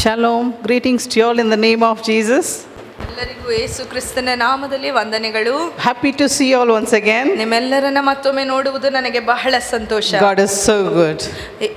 Shalom. Greetings to you all in the name of Jesus. ಎಲ್ಲರಿಗೂ ಯೇಸು ಕ್ರಿಸ್ತನ ನಾಮದಲ್ಲಿ ವಂದನೆಗಳು. Happy to see you all once again. ನಿಮ್ಮೆಲ್ಲರನ್ನ ಮತ್ತೊಮ್ಮೆ ನೋಡುವುದು ನನಗೆ ಬಹಳ ಸಂತೋಷ. God is so good.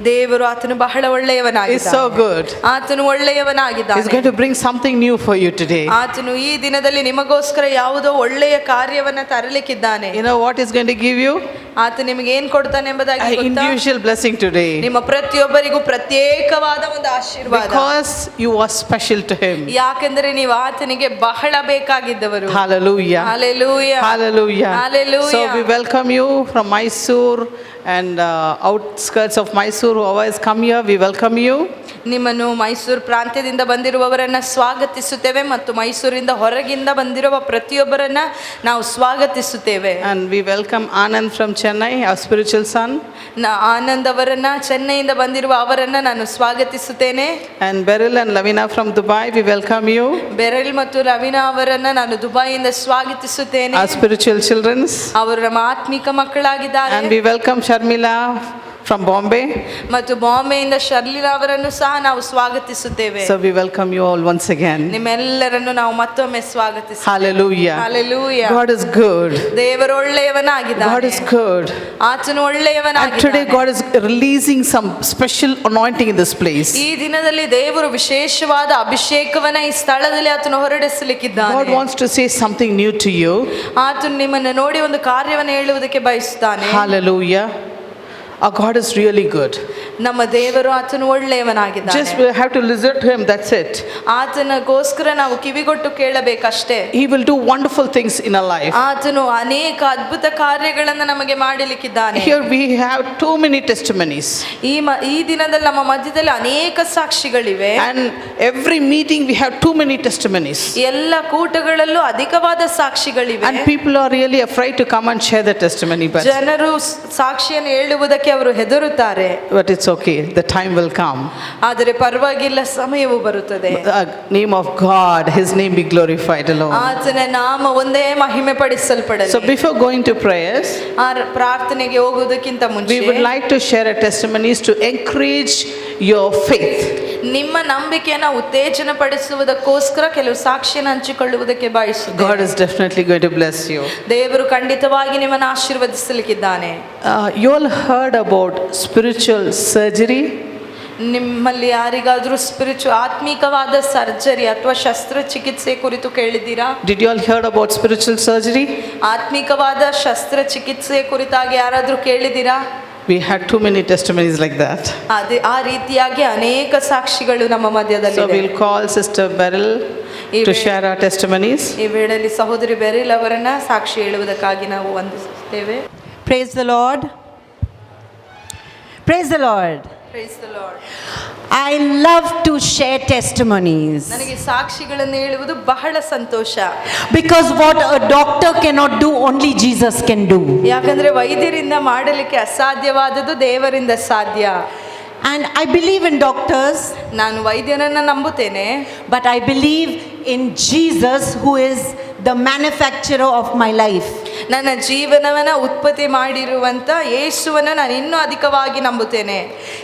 ದೇವರು ಆತನು ಬಹಳ ಒಳ್ಳೆಯವನಾಗಿದ್ದಾನೆ. He's so good. ಆತನು ಒಳ್ಳೆಯವನಾಗಿದ್ದಾನೆ. He's going to bring something new for you today. ಆತನು ಈ ದಿನದಲ್ಲಿ ನಿಮಗೋಸ್ಕರ ಯಾವುದೋ ಒಳ್ಳೆಯ ಕಾರ್ಯವನ್ನ ತರಲಿಕ್ಕಿದ್ದಾನೆ. You know what he's going to give you? ಆತ ನಿಮಗೆ ಏನು ಕೊಡ್ತಾನೆ ಎಂಬುದಾಗಿ An ಗೊತ್ತಾ? individual blessing today. ನಿಮ್ಮ ಪ್ರತಿಯೊಬ್ಬರಿಗೂ ಪ್ರತ್ಯೇಕವಾದ ಒಂದು ಆಶೀರ್ವಾದ. Because you are special to him. ಯಾಕೆಂದರೆ ನೀವು ಆತನಿಗೆ ಬಹಳ ಬೇಕಾಗಿದ್ದವರು. Hallelujah. Hallelujah. Hallelujah. Hallelujah. So we welcome you from Mysore and outskirts of Mysore. Whoever has come here, we welcome you. ನಿಮ್ಮನ್ನು ಮೈಸೂರು ಪ್ರಾಂತ್ಯದಿಂದ ಬಂದಿರುವವರನ್ನ ಸ್ವಾಗತಿಸುತ್ತೇವೆ ಮತ್ತು ಮೈಸೂರಿಂದ ಹೊರಗಿಂದ ಬಂದಿರುವ ಪ್ರತಿಯೊಬ್ಬರನ್ನ ನಾವು ಸ್ವಾಗತಿಸುತ್ತೇವೆ. And we welcome Anand from Chennai, our spiritual son. Anand ಅವರನ್ನ ಚೆನ್ನೈಯಿಂದ ಬಂದಿರುವ ಅವರನ್ನ ನಾನು ಸ್ವಾಗತಿಸುತ್ತೇನೆ. And Beryl and Lavina from Dubai, we welcome you. Barrel ಮತ್ತು ರವೀನಾ ಅವರನ್ನ ನಾನು ದುಬೈಯಿಂದ ಸ್ವಾಗತಿಸುತ್ತೇನೆ. Our spiritual children's. ಅವರು ನಮ್ಮ ಆತ್ಮಿಕ ಮಕ್ಕಳಾಗಿದ್ದಾರೆ. And we welcome Sharmila from Bombay. ಮತ್ತು ಬಾಂಬೆಯಿಂದ ಶರ್ಲಿಲಾ ಅವರನ್ನು ಸಹ ನಾವು ಸ್ವಾಗತಿಸುತ್ತೇವೆ. So we welcome you all once again. ನಿಮ್ಮೆಲ್ಲರನ್ನು ನಾವು ಮತ್ತೊಮ್ಮೆ ಸ್ವಾಗತಿಸುತ್ತೇವೆ. Hallelujah. Hallelujah. God is good. ದೇವರು ಒಳ್ಳೆಯವನಾಗಿದ್ದಾನೆ. God is good. ಆತನು ಒಳ್ಳೆಯವನಾಗಿದ್ದಾನೆ. And today God is releasing some special anointing in this place. ಈ ದಿನದಲ್ಲಿ ದೇವರು ವಿಶೇಷವಾದ ಅಭಿಷೇಕವನ್ನ ಈ ಸ್ಥಳದಲ್ಲಿ ಆತನು ಹೊರಡಿಸಲಿಕ್ಕಿದ್ದಾನೆ. God wants to say something new to you. ಆತನು ನಿಮ್ಮನ್ನು ನೋಡಿ ಒಂದು ಕಾರ್ಯವನ್ನು ಹೇಳುವುದಕ್ಕೆ ಬಯಸುತ್ತಾನೆ. Hallelujah. Our God is really good. ನಮ್ಮ ದೇವರು ಆತನು ಒಳ್ಳೆಯವನಾಗಿದ್ದಾನೆ. Just we have to listen to him, that's it. ಆತನಗೋಸ್ಕರ ನಾವು ಕಿವಿಗೊಟ್ಟು ಕೇಳಬೇಕಷ್ಟೇ. He will do wonderful things in our life. ಆತನು ಅನೇಕ ಅದ್ಭುತ ಕಾರ್ಯಗಳನ್ನು ನಮಗೆ ಮಾಡಲಿಕ್ಕಿದ್ದಾನೆ. Here we have too many testimonies. ಈ ದಿನದಲ್ಲಿ ನಮ್ಮ ಮಧ್ಯದಲ್ಲಿ ಅನೇಕ ಸಾಕ್ಷಿಗಳಿವೆ. And every meeting we have too many testimonies. ಎಲ್ಲ ಕೂಟಗಳಲ್ಲೂ ಅಧಿಕವಾದ ಸಾಕ್ಷಿಗಳಿವೆ. And people are really afraid to come and share their testimony. But ಜನರು ಸಾಕ್ಷಿಯನ್ನು ಹೇಳುವುದಕ್ಕೆ ಅವರು ಹೆದರುತ್ತಾರೆ. But it's okay, the time will come. ಆದರೆ ಪರವಾಗಿಲ್ಲ, ಸಮಯವು ಬರುತ್ತದೆ. The name of God, his name be glorified alone. ಆತನ ನಾಮ ಒಂದೇ ಮಹಿಮೆ ಪಡಿಸಲ್ಪಡಲಿ. So before going to prayers, ಪ್ರಾರ್ಥನೆಗೆ ಹೋಗುವುದಕ್ಕಿಂತ ಮುಂಚೆ we would like to share a testimonies to encourage your faith. ನಿಮ್ಮ ನಂಬಿಕೆಯನ್ನು ಉತ್ತೇಜನ ಪಡಿಸುವುದಕ್ಕೋಸ್ಕರ ಕೆಲವು ಸಾಕ್ಷಿಯನ್ನು ಹಂಚಿಕೊಳ್ಳುವುದಕ್ಕೆ ಬಯಸುತ್ತೇನೆ. God is definitely going to bless you. ದೇವರು ಖಂಡಿತವಾಗಿ ನಿಮ್ಮನ್ನು ಆಶೀರ್ವದಿಸಲಿಕ್ಕಿದ್ದಾನೆ. You all heard about spiritual surgery? ನಿಮ್ಮಲ್ಲಿ ಯಾರಿಗಾದರೂ ಆತ್ಮಿಕವಾದ ಸರ್ಜರಿ ಅಥವಾ ಶಸ್ತ್ರಚಿಕಿತ್ಸೆ ಕುರಿತು ಕೇಳಿದ್ದೀರಾ? Did you all heard about spiritual surgery? ಆತ್ಮಿಕವಾದ ಶಸ್ತ್ರಚಿಕಿತ್ಸೆ ಕುರಿತಾಗಿ ಯಾರಾದರೂ ಕೇಳಿದ್ದೀರಾ? We had too many testimonies like that. ಅದೇ ಆ ರೀತಿಯಾಗಿ ಅನೇಕ ಸಾಕ್ಷಿಗಳು ನಮ್ಮ ಮಧ್ಯದಲ್ಲಿ. So we'll call Sister Beryl to share our testimonies. ಈ ವೇಳೆಯಲ್ಲಿ ಸಹೋದರಿ ಬೆರಿಲ್ ಅವರನ್ನ ಸಾಕ್ಷಿ ಹೇಳುವುದಕ್ಕಾಗಿ ನಾವು ವಂದಿಸುತ್ತೇವೆ. Praise the Lord. Praise the Lord. Praise the Lord. I love to share testimonies. ನನಗೆ ಸಾಕ್ಷಿಗಳನ್ನು ಹೇಳುವುದು ಬಹಳ ಸಂತೋಷ. Because what a doctor cannot do, only Jesus can do. ಯಾಕಂದ್ರೆ ವೈದ್ಯರಿಂದ ಮಾಡಲಿಕ್ಕೆ ಅಸಾಧ್ಯವಾದದ್ದು ದೇವರಿಂದ ಸಾಧ್ಯ. And I believe in doctors. ನಾನು ವೈದ್ಯರನ್ನ ನಂಬುತ್ತೇನೆ. But I believe in Jesus, who is the manufacturer of my life. ನನ್ನ ಜೀವನವನ್ನ ಉತ್ಪತ್ತಿ ಮಾಡಿರುವಂತ ಯೇಸುವನ್ನು ನಾನು ಇನ್ನೂ ಅಧಿಕವಾಗಿ ನಂಬುತ್ತೇನೆ.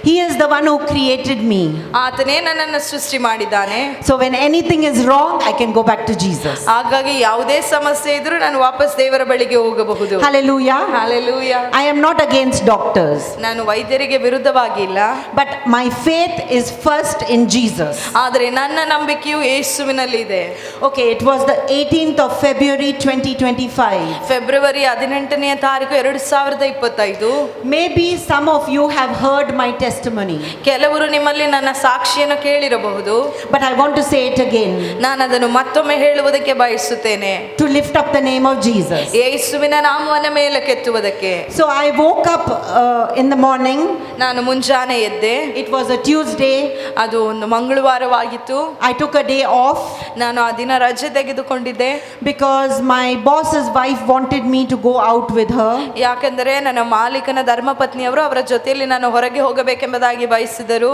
He is the one who created me. ಆತನೇ ನನ್ನನ್ನು ಸೃಷ್ಟಿ ಮಾಡಿದ್ದಾನೆ. So when anything is wrong, I can go back to Jesus. ಹಾಗಾಗಿ ಯಾವುದೇ ಸಮಸ್ಯೆ ಇದ್ರೂ ನಾನು ವಾಪಸ್ ದೇವರ ಬಳಿಗೆ ಹೋಗಬಹುದು. Hallelujah. Hallelujah. I am not against doctors. ನಾನು ವೈದ್ಯರಿಗೆ ವಿರುದ್ಧವಾಗಿಲ್ಲ. But my faith is first in Jesus. ಆದರೆ ನನ್ನ ನಂಬಿಕೆಯು ಯೇಸುವಿನಲ್ಲಿ ಇದೆ. Okay, it was the 18th of February 2025. February 18ನೇ ತಾರೀಕು 2025. Maybe some of you have heard my testimony. ಕೆಲವರು ನಿಮ್ಮಲ್ಲಿ ನನ್ನ ಸಾಕ್ಷಿಯನ್ನು ಕೇಳಿರಬಹುದು. But I want to say it again. ನಾನು ಅದನ್ನು ಮತ್ತೊಮ್ಮೆ ಹೇಳುವುದಕ್ಕೆ ಬಯಸುತ್ತೇನೆ. To lift up the name of Jesus. ಯೇಸುವಿನ ನಾಮವನ್ನು ಮೇಲಕ್ಕೆತ್ತುವುದಕ್ಕೆ. So I woke up in the morning. ನಾನು ಮುಂಜಾನೆ ಎದ್ದೆ. It was a Tuesday. ಅದು ಒಂದು ಮಂಗಳವಾರವಾಗಿತ್ತು. I took a day off. ನಾನು ಆ ದಿನ ರಜೆ ತೆಗೆದುಕೊಂಡಿದ್ದೆ. Because my boss's wife wanted wanted me to go out with her. ಯಾಕೆಂದರೆ ನನ್ನ ಮಾಲೀಕನ ಧರ್ಮಪತ್ನಿಯವರು ಅವರ ಜೊತೆಯಲ್ಲಿ ನಾನು ಹೊರಗೆ ಹೋಗಬೇಕೆಂಬುದಾಗಿ ಬಯಸಿದರು.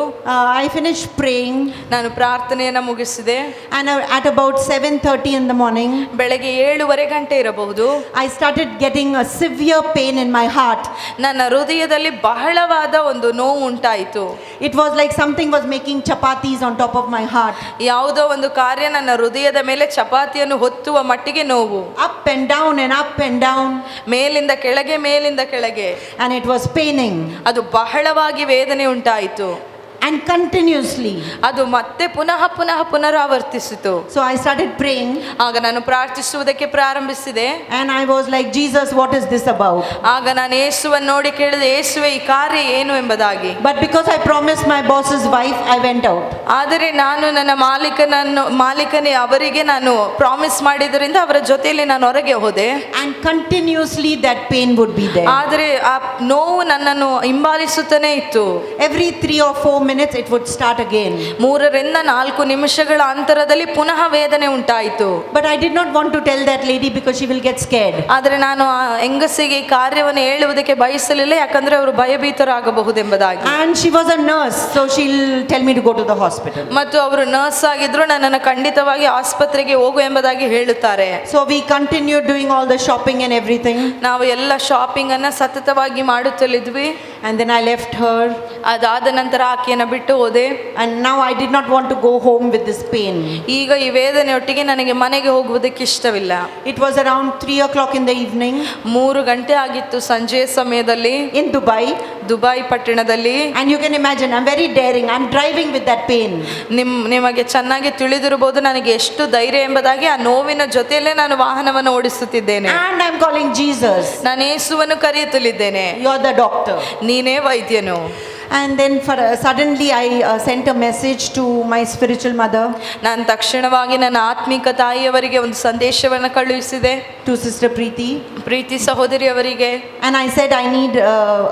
I finished praying, ನಾನು ಪ್ರಾರ್ಥನೆಯನ್ನು ಮುಗಿಸಿದೆ. and at about 7:30 in the morning, ಬೆಳಗ್ಗೆ 7:15 ಗಂಟೆ ಇರಬಹುದು, I started getting a severe pain in my heart. ನನ್ನ ಹೃದಯದಲ್ಲಿ ಬಹಳವಾದ ಒಂದು ನೋವು ಉಂಟಾಯಿತು. It was like something was making chapatis on top of my heart. ಯಾವುದೋ ಒಂದು ಕಾರ್ಯ ನನ್ನ ಹೃದಯದ ಮೇಲೆ ಚಪಾತಿಯನ್ನು ಹೊತ್ತುವ ಮಟ್ಟಿಗೆ ನೋವು. Up and down and up and down. ಮೇಲಿಂದ ಕೆಳಗೆ ಮೇಲಿಂದ ಕೆಳಗೆ. And it was paining. ಅದು ಬಹಳವಾಗಿ ವೇದನೆ ಉಂಟಾಯಿತು. And continuously. ಅದು ಮತ್ತೆ ಪುನಃ ಪುನರಾವರ್ತಿಸಿತು. So I started praying. ಆಗ ನಾನು ಪ್ರಾರ್ಥಿಸುವುದಕ್ಕೆ ಪ್ರಾರಂಭಿಸಿದೆ. And I was like, Jesus, what is this about? ಆಗ ನಾನು ಯೇಸುವನ್ನು ನೋಡಿ ಕೇಳಿದೆ, ಯೇಸುವೆ ಈ ಕಾರ್ಯ ಏನು ಎಂಬುದಾಗಿ. But because I promised my boss's wife, I went out. ಆದರೆ ನಾನು ನನ್ನ ಮಾಲೀಕನೇ ಅವರಿಗೆ ನಾನು ಪ್ರಾಮಿಸ್ ಮಾಡಿದ್ದರಿಂದ ಅವರ ಜೊತೆಯಲ್ಲಿ ನಾನು ಹೊರಗೆ ಹೋದೆ. And continuously that pain would be there. ಆದರೆ ಆ ನೋವು ನನ್ನನ್ನು ಹಿಂಬಾಲಿಸುತ್ತಾನೆ ಇತ್ತು. Every 3 or 4 minutes it would start again. 3ರಿಂದ 4 ನಿಮಿಷಗಳ ಅಂತರದಲ್ಲಿ ಪುನಃ ವೇದನೆ ಉಂಟಾಯಿತು. But I did not want to tell that lady because she will get scared. ಆದರೆ ನಾನು ಆ ಹೆಂಗಸಿಗೆ ಈ ಕಾರ್ಯವನ್ನು ಹೇಳುವುದಕ್ಕೆ ಬಯಸಲಿಲ್ಲ, ಯಾಕಂದ್ರೆ ಅವರು ಭಯಭೀತರಾಗಬಹುದೆಂಬುದಾಗಿ. And she was a nurse, so she'll tell me to go to the hospital. ಮತ್ತು ಅವರು ನರ್ಸ್ ಆಗಿದ್ರು, ನನ್ನನ್ನು ಖಂಡಿತವಾಗಿ ಆಸ್ಪತ್ರೆಗೆ ಹೋಗು ಎಂಬುದಾಗಿ ಹೇಳುತ್ತಾರೆ. So we continued doing all the shopping and everything. ನಾವು ಎಲ್ಲ ಶಾಪಿಂಗ್ ಅನ್ನ ಸತತವಾಗಿ ಮಾಡುತ್ತಲಿದ್ವಿ. And then I left her. ಅದಾದ ನಂತರ ಆಕೆಯನ್ನು ಬಿಟ್ಟು ಹೋದೆ. And now I did not want to go home with this pain. ಈಗ ಈ ವೇದನೆಯೊಟ್ಟಿಗೆ ನನಗೆ ಮನೆಗೆ ಹೋಗುವುದಕ್ಕೆ ಇಷ್ಟವಿಲ್ಲ. It was around 3 o'clock in the evening. 3 ಗಂಟೆ ಆಗಿತ್ತು ಸಂಜೆಯ ಸಮಯದಲ್ಲಿ In Dubai. ದುಬೈ ಪಟ್ಟಣದಲ್ಲಿ. And you can imagine, I'm very daring. I'm driving with that pain. ನಿಮಗೆ ಚೆನ್ನಾಗಿ ತಿಳಿದಿರಬಹುದು ನನಗೆ ಎಷ್ಟು ಧೈರ್ಯ ಎಂಬುದಾಗಿ. ಆ ನೋವಿನ ಜೊತೆಯಲ್ಲೇ ನಾನು ವಾಹನವನ್ನು ಓಡಿಸುತ್ತಿದ್ದೇನೆ. And I'm calling Jesus. ನಾನು ಯೇಸುವನ್ನು ಕರೆಯುತ್ತಲಿದ್ದೇನೆ. You're the doctor. ನೀನೇ ವೈದ್ಯನು. And then suddenly I sent a message to my spiritual mother. ನಾನು ತಕ್ಷಣವಾಗಿ ನನ್ನ ಆತ್ಮಿಕ ತಾಯಿಯವರಿಗೆ ಒಂದು ಸಂದೇಶವನ್ನು ಕಳುಹಿಸಿದೆ. To Sister Preethi ಸಹೋದರಿಯವರಿಗೆ. And I said, I need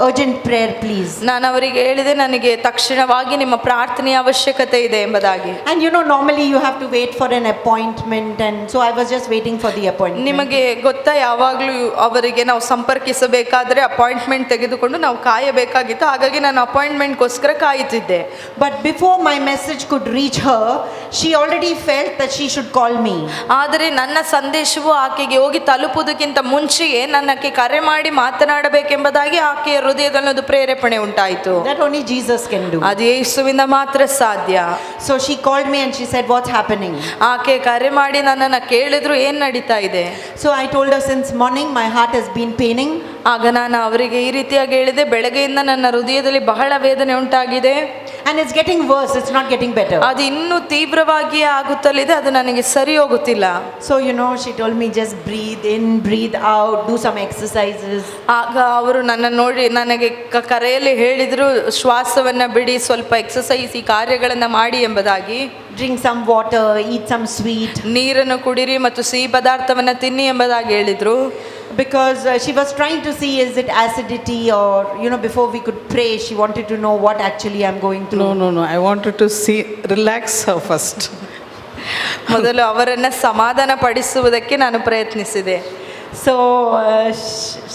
urgent prayer, please. ನಾನು ಅವರಿಗೆ ಹೇಳಿದೆ, ನನಗೆ ತಕ್ಷಣವಾಗಿ ನಿಮ್ಮ ಪ್ರಾರ್ಥನೆಯ ಅವಶ್ಯಕತೆ ಇದೆ ಎಂಬುದಾಗಿ. And you know, normally you have to wait for an appointment, and so I was just waiting for the appointment. ನಿಮಗೆ ಗೊತ್ತಾ, ಯಾವಾಗಲೂ ಅವರಿಗೆ ನಾವು ಸಂಪರ್ಕಿಸಬೇಕಾದ್ರೆ ಅಪಾಯಿಂಟ್ಮೆಂಟ್ ತೆಗೆದುಕೊಂಡು ನಾವು ಕಾಯಬೇಕಾಗಿತ್ತು. ಹಾಗಾಗಿ ನಾನು ಅಪಾಯಿಂಟ್ಮೆಂಟ್ಗೋಸ್ಕರ ಕಾಯುತ್ತಿದ್ದೆ. But before my message could reach her, she already felt that she should call me. ಆದರೆ ನನ್ನ ಸಂದೇಶವು ಆಕೆಗೆ ಹೋಗಿ ತಲುಪುವುದಕ್ಕಿಂತ ಮುಂಚೆಯೇ ನನ್ನಕ್ಕೆ ಕರೆ ಮಾಡಿ ಮಾತನಾಡಬೇಕೆಂಬುದಾಗಿ ಆಕೆಯ ಹೃದಯದಲ್ಲಿ ಒಂದು ಪ್ರೇರೇಪಣೆ ಉಂಟಾಯಿತು. That only Jesus can do. ಅದು ಯೇಸುವಿಂದ ಮಾತ್ರ ಸಾಧ್ಯ. So she called me and she said, what's happening? ಆಕೆ ಕರೆ ಮಾಡಿ ನನ್ನನ್ನು ಕೇಳಿದ್ರು, ಏನ್ ನಡೀತಾ ಇದೆ. So I told her, since morning my heart has been paining. ಆಗ ನಾನು ಅವರಿಗೆ ಈ ರೀತಿಯಾಗಿ ಹೇಳಿದೆ, ಬೆಳಗ್ಗೆಯಿಂದ ನನ್ನ ಹೃದಯದಲ್ಲಿ ಬಹಳ ವೇದನೆ ಉಂಟಾಗಿದೆ. And it's getting worse, it's not getting better. ಅದು ಇನ್ನೂ ತೀವ್ರವಾಗಿಯೇ ಆಗುತ್ತಲಿದೆ, ಅದು ನನಗೆ ಸರಿ ಹೋಗುತ್ತಿಲ್ಲ. So you know, she told me, just breathe in, breathe out, do some exercises. ಆಗ ಅವರು ನನ್ನ ನೋಡಿ ನನಗೆ ಕರೆಯಲ್ಲಿ ಹೇಳಿದ್ರು, ಶ್ವಾಸವನ್ನ ಬಿಡಿ, ಸ್ವಲ್ಪ ಎಕ್ಸಸೈಸ್, ಈ ಕಾರ್ಯಗಳನ್ನ ಮಾಡಿ ಎಂಬುದಾಗಿ. Drink some water, eat some sweet. ನೀರನ್ನು ಕುಡಿರಿ ಮತ್ತು ಸಿಹಿ ಪದಾರ್ಥವನ್ನ ತಿನ್ನಿ ಎಂಬುದಾಗಿ ಹೇಳಿದ್ರು. Because she was trying to see, is it acidity, or you know, before we could pray, she wanted to know what actually I'm going through. No. I wanted to relax her first. ಮೊದಲು ಅವರನ್ನ ಸಮಾಧಾನ ಪಡಿಸುವುದಕ್ಕೆ ನಾನು ಪ್ರಯತ್ನಿಸಿದೆ. So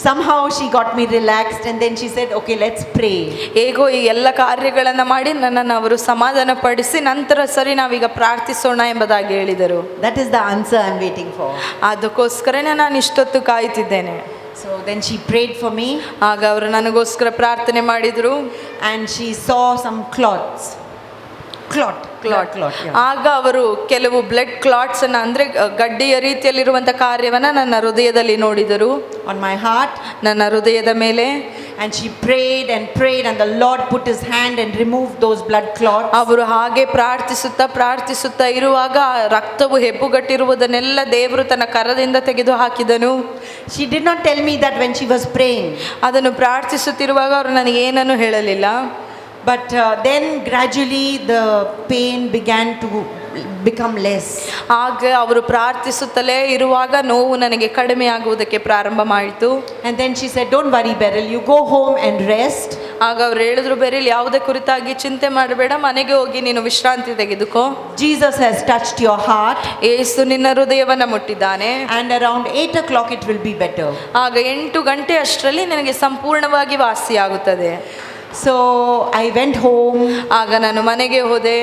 somehow she got me relaxed, and then she said, okay, let's pray. ಹೇಗೋ ಈ ಎಲ್ಲ ಕಾರ್ಯಗಳನ್ನು ಮಾಡಿ ನನ್ನನ್ನು ಅವರು ಸಮಾಧಾನ ಪಡಿಸಿ ನಂತರ ಸರಿ ನಾವೀಗ ಪ್ರಾರ್ಥಿಸೋಣ ಎಂಬುದಾಗಿ ಹೇಳಿದರು. That is the answer I'm waiting for. ಅದಕ್ಕೋಸ್ಕರನೇ ನಾನು ಇಷ್ಟೊತ್ತು ಕಾಯುತ್ತಿದ್ದೇನೆ. So then she prayed for me. ಆಗ ಅವರು ನನಗೋಸ್ಕರ ಪ್ರಾರ್ಥನೆ ಮಾಡಿದರು. And she saw some clot. Yeah. ಆಗ ಅವರು ಕೆಲವು ಬ್ಲಡ್ ಕ್ಲಾಟ್ಸ್ ಅನ್ನ, ಅಂದ್ರೆ ಗಡ್ಡೆಯ ರೀತಿಯಲ್ಲಿರುವಂತ ಕಾರ್ಯವನ್ನ ನನ್ನ ಹೃದಯದಲ್ಲಿ ನೋಡಿದರು. On my heart. ನನ್ನ ಹೃದಯದ ಮೇಲೆ. And she prayed and prayed, and the Lord put his hand and removed those blood clots. ಅವರು ಹಾಗೆ ಪ್ರಾರ್ಥಿಸುತ್ತಾ ಇರುವಾಗ ರಕ್ತವು ಹೆಪ್ಪುಗಟ್ಟಿರುವುದನ್ನೆಲ್ಲ ದೇವರು ತನ್ನ ಕರದಿಂದ ತೆಗೆದು ಹಾಕಿದನು. She did not tell me that when she was praying. ಅದನ್ನು ಪ್ರಾರ್ಥಿಸುತ್ತಿರುವಾಗ ಅವರು ನನಗೆ ಏನನ್ನು ಹೇಳಲಿಲ್ಲ. But then gradually the pain began to become less. ಆಗ ಅವರು ಪ್ರಾರ್ಥಿಸುತ್ತಲೇ ಇರುವಾಗ ನೋವು ನನಗೆ ಕಡಿಮೆ ಆಗುವುದಕ್ಕೆ ಪ್ರಾರಂಭ ಮಾಡಿತು. And then she said, don't worry Beryl, you go home and rest. ಆಗ ಅವ್ರು ಹೇಳಿದ್ರು, ಬೆರಿಲ್ ಯಾವುದೇ ಕುರಿತಾಗಿ ಚಿಂತೆ ಮಾಡಬೇಡ, ಮನೆಗೆ ಹೋಗಿ ನೀನು ವಿಶ್ರಾಂತಿ ತೆಗೆದುಕೋ. Jesus has touched your heart. ಯೇಸು ನಿನ್ನ ಹೃದಯವನ್ನ ಮುಟ್ಟಿದ್ದಾನೆ. And around 8 o'clock it will be better. ಆಗ 8 ಗಂಟೆ ಅಷ್ಟರಲ್ಲಿ ನನಗೆ ಸಂಪೂರ್ಣವಾಗಿ ವಾಸಿಯಾಗುತ್ತದೆ. So I went home ಆಗ ನಾನು ಮನೆಗೆ ಹೋದೆ.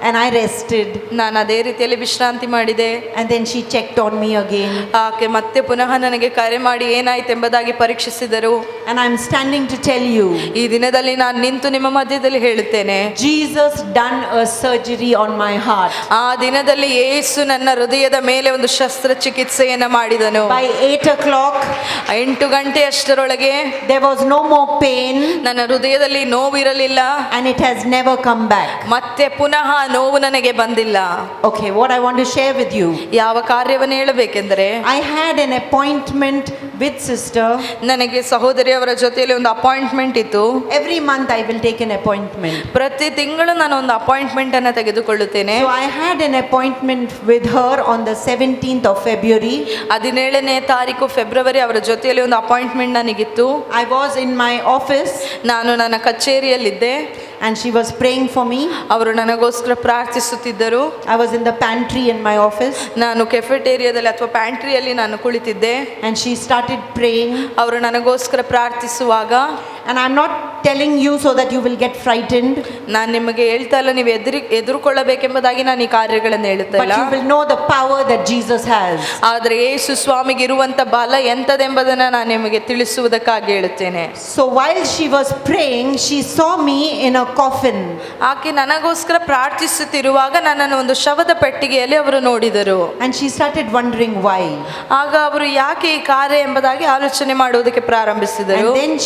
and I rested. ನಾನು ಅದೇ ರೀತಿಯಲ್ಲಿ ವಿಶ್ರಾಂತಿ ಮಾಡಿದೆ. And then she checked on me again. ಆಕೆ ಮತ್ತೆ ಪುನಃ ನನಗೆ ಕರೆ ಮಾಡಿ ಏನಾಯ್ತು ಎಂಬುದಾಗಿ ಪರೀಕ್ಷಿಸಿದರು. And I'm standing to tell you, ಈ ದಿನದಲ್ಲಿ ನಾನು ನಿಂತು ನಿಮ್ಮ ಮಧ್ಯದಲ್ಲಿ ಹೇಳುತ್ತೇನೆ, Jesus done a surgery on my heart. ಆ ದಿನದಲ್ಲಿ ಯೇಸು ನನ್ನ ಹೃದಯದ ಮೇಲೆ ಒಂದು ಶಸ್ತ್ರಚಿಕಿತ್ಸೆಯನ್ನ ಮಾಡಿದನು. By 8 o'clock 8 ಗಂಟೆ ಅಷ್ಟರೊಳಗೆ there was no more pain ನನ್ನ ಹೃದಯದಲ್ಲಿ ನೋವಿರಲಿಲ್ಲ. and it has never come back. ಮತ್ತೆ ಪುನಃ ನೋವು ನನಗೆ ಬಂದಿಲ್ಲ. Okay, what I want to share with you, ಯಾವ ಕಾರ್ಯವನ್ನು ಹೇಳಬೇಕೆಂದರೆ, I had an appointment with sister. ನನಗೆ ಸಹೋದರಿಯವರ ಜೊತೆಯಲ್ಲಿ ಒಂದು ಅಪಾಯಿಂಟ್ಮೆಂಟ್ ಇತ್ತು. Every month I will take an appointment. ಪ್ರತಿ ತಿಂಗಳು ನಾನು ಒಂದು ಅಪಾಯಿಂಟ್ಮೆಂಟ್ ಅನ್ನು ತೆಗೆದುಕೊಳ್ಳುತ್ತೇನೆ. So I had an appointment with her on the 17th of February. 17ನೇ ತಾರೀಕು ಫೆಬ್ರವರಿ ಅವರ ಜೊತೆಯಲ್ಲಿ ಒಂದು appointment ನನಗಿತ್ತು. I was in my office ನಾನು ನನ್ನ ಕಚೇರಿಯಲ್ಲಿದ್ದೆ. and she was praying for me. ಅವರು ನನಗೋಸ್ಕರ ಪ್ರಾರ್ಥಿಸುತ್ತಿದ್ದರು. I was in the pantry in my office ನಾನು ಕೆಫೆಟೇರಿಯಾದಲ್ಲಿ ಅಥವಾ ಪ್ಯಾಂಟ್ರಿಯಲ್ಲಿ ನಾನು ಕುಳಿತಿದ್ದೆ. and she started praying. ಅವರು ನನಗೋಸ್ಕರ ಪ್ರಾರ್ಥಿಸುವಾಗ, And I'm not telling you so that you will get frightened, ನಾನು ನಿಮಗೆ ಹೇಳ್ತಾ ಇಲ್ಲ ನೀವು ಎದುರುಕೊಳ್ಳಬೇಕೆಂಬುದಾಗಿ ನಾನು ಈ ಕಾರ್ಯಗಳನ್ನು ಹೇಳುತ್ತಾ but ಇಲ್ಲ. you will know the power that Jesus has. ಆದರೆ ಯೇಸು ಸ್ವಾಮಿಗೆ ಇರುವಂತ ಬಲ ಎಂತದೆಂಬುದನ್ನು ನಾನು ನಿಮಗೆ ತಿಳಿಸುವುದಕ್ಕಾಗಿ ಹೇಳುತ್ತೇನೆ. So while she was praying, she saw me in a coffin. ಆಕೆ ನನಗೋಸ್ಕರ ಪ್ರಾರ್ಥಿಸುತ್ತಿರುವಾಗ ನನ್ನನ್ನು ಒಂದು ಶವದ ಪೆಟ್ಟಿಗೆಯಲ್ಲಿ ಅವರು ನೋಡಿದರು. And she started wondering why. ಆಗ ಅವರು ಯಾಕೆ ಈ ಕಾರ್ಯ ಎಂಬುದಾಗಿ ಆಲೋಚನೆ ಮಾಡುವುದಕ್ಕೆ ಪ್ರಾರಂಭಿಸಿದರು. And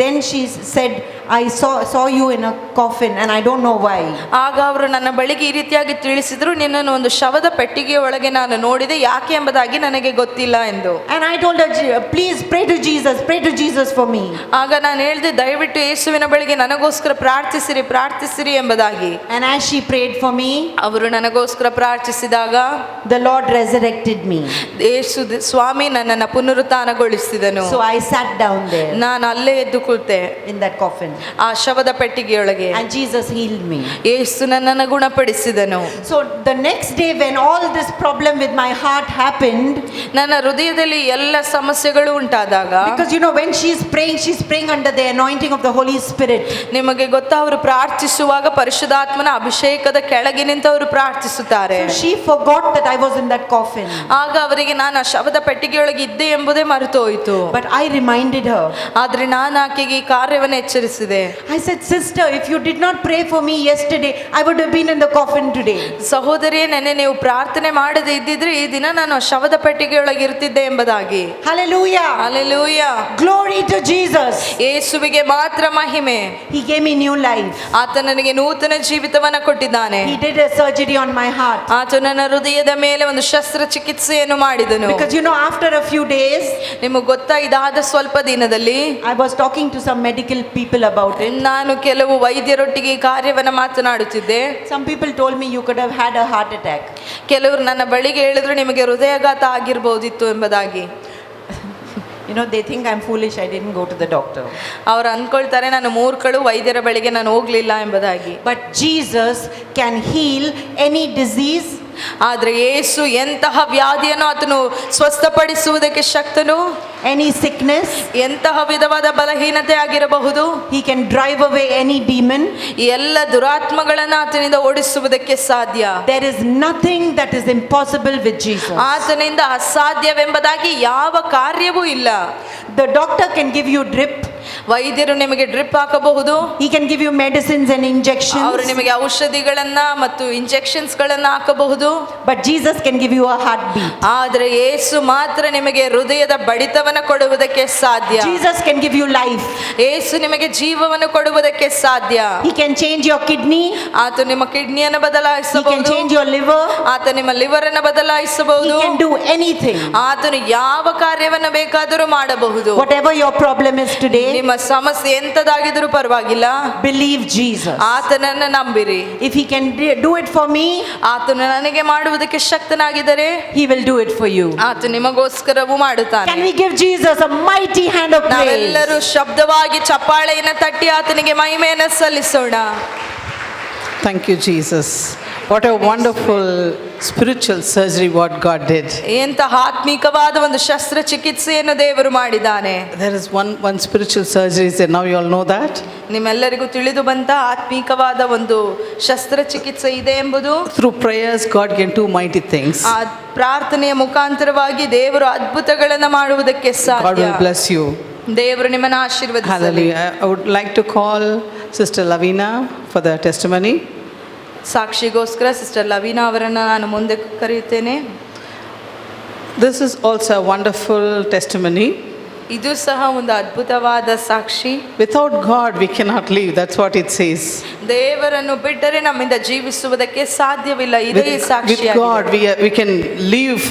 then she said, I saw you in a coffin and I don't know why. ಆಗ ಅವರು ನನ್ನ ಬಳಿಗೆ ಈ ರೀತಿಯಾಗಿ ತಿಳಿಸಿದರು, ನಿನ್ನನ್ನು ಒಂದು ಶವದ ಪೆಟ್ಟಿಗೆಯ ಒಳಗೆ ನಾನು ನೋಡಿದೆ, ಯಾಕೆ ಎಂಬುದಾಗಿ ನನಗೆ ಗೊತ್ತಿಲ್ಲ ಎಂದು. And I told her, please pray to Jesus for me. ಆಗ ನಾನು ಹೇಳಿದೆ, ದಯವಿಟ್ಟು ಯೇಸುವಿನ ಬಳಿಗೆ ನನಗೋಸ್ಕರ ಪ್ರಾರ್ಥಿಸಿರಿ ಎಂಬುದಾಗಿ. And as she prayed for me, ಅವರು ನನಗೋಸ್ಕರ ಪ್ರಾರ್ಥಿಸಿದಾಗ the Lord resurrected me. ಯೇಸು ಸ್ವಾಮಿ ನನ್ನನ್ನು ಪುನರುತ್ಥಾನಗೊಳಿಸಿದನು. So I sat down there ನಾನು ಅಲ್ಲೇ ಎದ್ದು ಕೂತೆ in that coffin. ಆ ಶವದ ಪೆಟ್ಟಿಗೆಯೊಳಗೆ. And Jesus healed me. ಯೇಸು ನನ್ನನ್ನು ಗುಣಪಡಿಸಿದನು. So the next day when all this problem with my heart happened, ನನ್ನ ಹೃದಯದಲ್ಲಿ ಎಲ್ಲ ಸಮಸ್ಯೆಗಳು ಉಂಟಾದಾಗ, because when she's praying under the anointing of the Holy Spirit. ನಿಮಗೆ ಗೊತ್ತಾ, ಅವರು ಪ್ರಾರ್ಥಿಸುವಾಗ ಪರಿಶುದ್ಧಾತ್ಮನ ಅಭಿಷೇಕದ ಕೆಳಗೆ ನಿಂತವರು ಪ್ರಾರ್ಥಿಸುತ್ತಾರೆ. So she forgot that I was in that coffin. ಆಗ ಅವರಿಗೆ ನಾನು ಆ ಶವದ ಪೆಟ್ಟಿಗೆಯೊಳಗೆ ಇದ್ದೆ ಎಂಬುದೇ ಮರೆತು ಹೋಯಿತು. But I reminded her. ಆದ್ರೆ ನಾನು ಆಕೆಗೆ ಈ ಕಾರ್ಯವನ್ನು ಎಚ್ಚರಿಸಿದೆ. I said, sister, if you did not pray for me yesterday, I would have been in the coffin today. ಸಹೋದರಿಯೇ, ನೆನ್ನೆ ನೀವು ಪ್ರಾರ್ಥನೆ ಮಾಡದೆ ಇದ್ದಿದ್ರೆ ಈ ದಿನ ನಾನು ಶವದ ಪೆಟ್ಟಿಗೆಯೊಳಗೆ ಇರ್ತಿದ್ದೆ ಎಂಬುದಾಗಿ. Hallelujah. Hallelujah. Glory to Jesus. ಯೇಸುವಿಗೆ ಮಾತ್ರ ಮಹಿಮೆ. He gave me new life. ಆತ ನನಗೆ ನೂತನ ಜೀವಿತವನ್ನ ಕೊಟ್ಟಿದ್ದಾನೆ. He did a surgery on my heart. ಆತ ನನ್ನ ಹೃದಯದ ಮೇಲೆ ಒಂದು ಶಸ್ತ್ರಚಿಕಿತ್ಸೆಯನ್ನು ಮಾಡಿದನು. Because after a few days, ನಿಮಗೆ ಗೊತ್ತಾ, ಇದಾದ ಸ್ವಲ್ಪ ದಿನದಲ್ಲಿ I was talking to some medical people about it. ನಾನು ಕೆಲವು ವೈದ್ಯರೊಟ್ಟಿಗೆ ಈ ಕಾರ್ಯವನ್ನು ಮಾತನಾಡುತ್ತಿದ್ದೆ. Some people told me you could have had a heart attack. ಕೆಲವರು ನನ್ನ ಬಳಿಗೆ ಹೇಳಿದ್ರು, ನಿಮಗೆ ಹೃದಯಾಘಾತ ಆಗಿರಬಹುದಿತ್ತು ಎಂಬುದಾಗಿ. They think I'm foolish, I didn't go to the doctor. ಅವರು ಅಂದ್ಕೊಳ್ತಾರೆ ನಾನು ಮೂರ್ಖಳು, ವೈದ್ಯರ ಬಳಿಗೆ ನಾನು ಹೋಗ್ಲಿಲ್ಲ ಎಂಬುದಾಗಿ. But Jesus can heal any disease. ಆದ್ರೆ ಯೇಸು ಎಂತಹ ವ್ಯಾಧಿಯನ್ನು ಆತನು ಸ್ವಸ್ಥಪಡಿಸುವುದಕ್ಕೆ ಶಕ್ತನು. Any sickness. ಎಂತಹ ವಿಧವಾದ ಬಲಹೀನತೆ ಆಗಿರಬಹುದು. He can drive away any demon. ಎಲ್ಲ ದುರಾತ್ಮಗಳನ್ನು ಆತನಿಂದ ಓಡಿಸುವುದಕ್ಕೆ ಸಾಧ್ಯ. There is nothing that is impossible with Jesus. ಆತನಿಂದ ಅಸಾಧ್ಯವೆಂಬುದಾಗಿ ಯಾವ ಕಾರ್ಯವೂ ಇಲ್ಲ. The doctor can give you drip. ವೈದ್ಯರು ನಿಮಗೆ ಡ್ರಿಪ್ ಹಾಕಬಹುದು. He can give you medicines and injections. ಅವರು ನಿಮಗೆ ಔಷಧಿಗಳನ್ನ ಮತ್ತು ಇಂಜೆಕ್ಷನ್ಸ್ ಗಳನ್ನ ಹಾಕಬಹುದು. But Jesus can give you a heartbeat. ಆದ್ರೆ ಯೇಸು ಮಾತ್ರ ನಿಮಗೆ ಹೃದಯದ ಬಡಿತವನ್ನು ಕೊಡುವುದಕ್ಕೆ ಸಾಧ್ಯ. Jesus can give you life. ಯೇಸು ನಿಮಗೆ ಜೀವವನ್ನು ಕೊಡುವುದಕ್ಕೆ ಸಾಧ್ಯ. He can change your kidney. ಆತ ನಿಮ್ಮ ಕಿಡ್ನಿಯನ್ನು He can ಬದಲಾಯಿಸಬಹುದು. change your liver. ಆತ ನಿಮ್ಮ ಲಿವರ್ ಅನ್ನು ಬದಲಾಯಿಸಬಹುದು. He can do anything. ಆತನು ಯಾವ ಕಾರ್ಯವನ್ನು ಬೇಕಾದರೂ ಮಾಡಬಹುದು. Whatever your problem is today, ನಿಮ್ಮ ಸಮಸ್ಯೆ ಎಂತದಾಗಿದ್ರೂ ಪರವಾಗಿಲ್ಲ, believe Jesus. ಆತನನ್ನ ನಂಬಿರಿ. If he can do it for me, ಆತನು ನನಗೆ ಮಾಡುವುದಕ್ಕೆ ಶಕ್ತನಾಗಿದ್ದರೆ he will do it for you. ಆತ ನಿಮಗೋಸ್ಕರವೂ ಮಾಡುತ್ತಾನೆ. Can we give Jesus a mighty hand of praise? ನಾವೆಲ್ಲರೂ ಶಬ್ದವಾಗಿ ಚಪ್ಪಾಳೆಯನ್ನು ತಟ್ಟಿ ಆತನಿಗೆ ಮಹಿಮೆಯನ್ನು ಸಲ್ಲಿಸೋಣ. Thank you, Jesus. What a wonderful spiritual surgery what God did. ಎಂತಹ ಆತ್ಮಿಕವಾದ ಒಂದು ಶಸ್ತ್ರಚಿಕಿತ್ಸೆಯನ್ನು ದೇವರು ಮಾಡಿದ್ದಾನೆ. There is one spiritual surgery there. Now you all know that. ನಿಮ್ಮೆಲ್ಲರಿಗೂ ತಿಳಿದು ಬಂತ ಆತ್ಮಿಕವಾದ ಒಂದು ಶಸ್ತ್ರಚಿಕಿತ್ಸೆ ಇದೆ ಎಂಬುದು. Through prayers, God can do mighty things. ಆ ಪ್ರಾರ್ಥನೆಯ ಮುಖಾಂತರವಾಗಿ ದೇವರು ಅದ್ಭುತಗಳನ್ನು ಮಾಡುವುದಕ್ಕೆ God ಸಾಧ್ಯ. will bless you. ದೇವರು ನಿಮ್ಮನ್ನು ಆಶೀರ್ವದಿಸಲಿ. Hallelujah. I would like to call Sister Lavina for the testimony. ಸಾಕ್ಷಿಗೋಸ್ಕರ ಸಿಸ್ಟರ್ ಲವೀನಾ ಅವರನ್ನು ನಾನು ಮುಂದೆ ಕರೆಯುತ್ತೇನೆ. This is also a wonderful testimony. ಇದು ಸಹ ಒಂದು ಅದ್ಭುತವಾದ ಸಾಕ್ಷಿ. Without God we cannot live. That's what it says. ದೇವರನ್ನು ಬಿಟ್ಟರೆ ನಮ್ಮಿಂದ ಜೀವಿಸುವುದಕ್ಕೆ ಸಾಧ್ಯವಿಲ್ಲ. ಇದೇ With ಸಾಕ್ಷಿಯಾಗಿದೆ. God we can live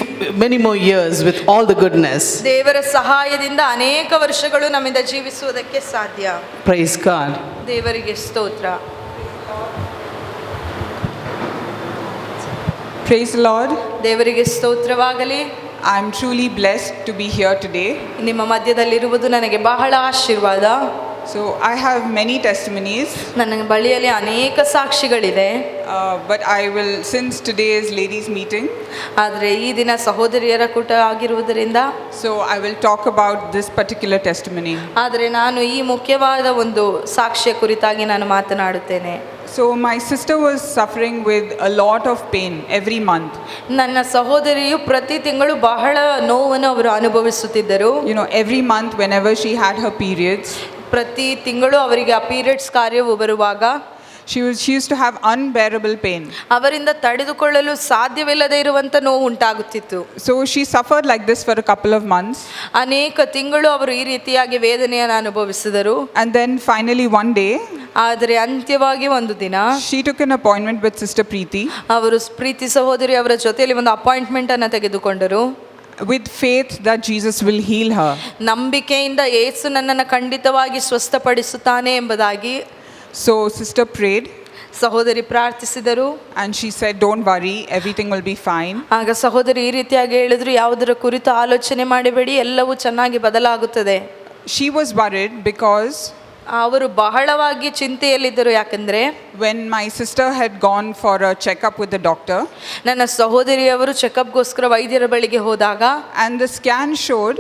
many more years with all the goodness. ದೇವರ ಸಹಾಯದಿಂದ ಅನೇಕ ವರ್ಷಗಳು ನಮ್ಮಿಂದ ಜೀವಿಸುವುದಕ್ಕೆ ಸಾಧ್ಯ. Praise God. ದೇವರಿಗೆ ಸ್ತೋತ್ರ. Praise the Lord. ದೇವರಿಗೆ ಸ್ತೋತ್ರವಾಗಲಿ. I'm truly blessed to be here today. ನಿಮ್ಮ ಮಧ್ಯದಲ್ಲಿರುವುದು ನನಗೆ ಬಹಳ ಆಶೀರ್ವಾದ. So I have many testimonies, ನನ್ನ ಬಳಿಯಲ್ಲಿ ಅನೇಕ ಸಾಕ್ಷಿಗಳಿದೆ. but I will, since today is ladies' meeting, ಆದರೆ ಈ ದಿನ ಸಹೋದರಿಯರ ಕೂಟ ಆಗಿರುವುದರಿಂದ so I will talk about this particular testimony. ಆದರೆ ನಾನು ಈ ಮುಖ್ಯವಾದ ಒಂದು ಸಾಕ್ಷ್ಯ ಕುರಿತಾಗಿ ನಾನು ಮಾತನಾಡುತ್ತೇನೆ. So my sister was suffering with a lot of pain every month. ನನ್ನ ಸಹೋದರಿಯು ಪ್ರತಿ ತಿಂಗಳು ಬಹಳ ನೋವನ್ನು ಅವರು ಅನುಭವಿಸುತ್ತಿದ್ದರು. You know, every month whenever she had her periods, ಪ್ರತಿ ತಿಂಗಳು ಅವರಿಗೆ ಆ ಪೀರಿಯಡ್ಸ್ ಕಾರ್ಯವು ಬರುವಾಗ she used to have unbearable pain. ಅವರಿಂದ ತಡೆದುಕೊಳ್ಳಲು ಸಾಧ್ಯವಿಲ್ಲದೆ ಇರುವಂತ ನೋವು ಉಂಟಾಗುತ್ತಿತ್ತು. So she suffered like this for a couple of months. ಅನೇಕ ತಿಂಗಳು ಅವರು ಈ ರೀತಿಯಾಗಿ ವೇದನೆಯನ್ನು ಅನುಭವಿಸಿದರು. And then finally one day, ಆದರೆ ಅಂತ್ಯವಾಗಿ ಒಂದು ದಿನ she took an appointment with Sister Preeti. ಅವರು ಪ್ರೀತಿ ಸಹೋದರಿ ಅವರ ಜೊತೆಯಲ್ಲಿ ಒಂದು ಅಪಾಯಿಂಟ್ಮೆಂಟ್ ಅನ್ನು ತೆಗೆದುಕೊಂಡರು. With faith that Jesus will heal her. ನಂಬಿಕೆಯಿಂದ ಯೇಸು ನನ್ನನ್ನು ಖಂಡಿತವಾಗಿ ಸ್ವಸ್ಥಪಡಿಸುತ್ತಾನೆ ಎಂಬುದಾಗಿ. So sister prayed ಸಹೋದರಿ ಪ್ರಾರ್ಥಿಸಿದರು. and she said, don't worry, everything will be fine. ಆಗ ಸಹೋದರಿ ಈ ರೀತಿಯಾಗಿ ಹೇಳಿದ್ರು, ಯಾವುದರ ಕುರಿತು ಆಲೋಚನೆ ಮಾಡಬೇಡಿ, ಎಲ್ಲವೂ ಚೆನ್ನಾಗಿ ಬದಲಾಗುತ್ತದೆ. She was worried because ಅವರು ಬಹಳವಾಗಿ ಚಿಂತೆಯಲ್ಲಿದ್ದರು. ಯಾಕಂದ್ರೆ when my sister had gone for a checkup with the doctor, ನನ್ನ ಸಹೋದರಿಯವರು ಚೆಕಪ್ಗೋಸ್ಕರ ವೈದ್ಯರ ಬಳಿಗೆ ಹೋದಾಗ and the scan showed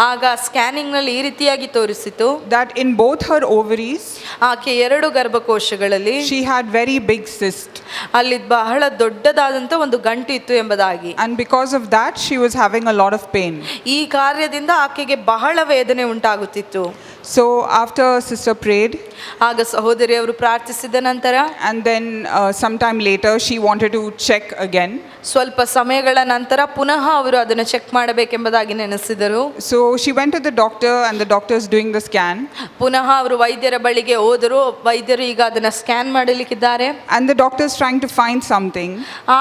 ಆಗ ಸ್ಕ್ಯಾನಿಂಗ್ ನಲ್ಲಿ ಈ ರೀತಿಯಾಗಿ ತೋರಿಸಿತು that in both her ovaries ಆಕೆ 2 ಗರ್ಭಕೋಶಗಳಲ್ಲಿ she had very big cyst, ಅಲ್ಲಿ ಬಹಳ ದೊಡ್ಡದಾದಂತ ಒಂದು ಗಂಟು ಇತ್ತು ಎಂಬುದಾಗಿ. and because of that she was having a lot of pain. ಈ ಕಾರ್ಯದಿಂದ ಆಕೆಗೆ ಬಹಳ ವೇದನೆ ಉಂಟಾಗುತ್ತಿತ್ತು. So after sister prayed, ಆಗ ಸಹೋದರಿಯವರು ಪ್ರಾರ್ಥಿಸಿದ ನಂತರ and then sometime later she wanted to check again. ಸ್ವಲ್ಪ ಸಮಯಗಳ ನಂತರ ಪುನಃ ಅವರು ಅದನ್ನು check ಮಾಡಬೇಕೆಂಬುದಾಗಿ ನೆನೆಸಿದರು. So she went to the doctor and the doctor is doing the scan. ಪುನಃ ಅವರು ವೈದ್ಯರ ಬಳಿಗೆ ಹೋದರು. ವೈದ್ಯರು ಈಗ ಅದನ್ನು scan ಮಾಡಲಿಕ್ಕಿದ್ದಾರೆ. And the doctor is trying to find something.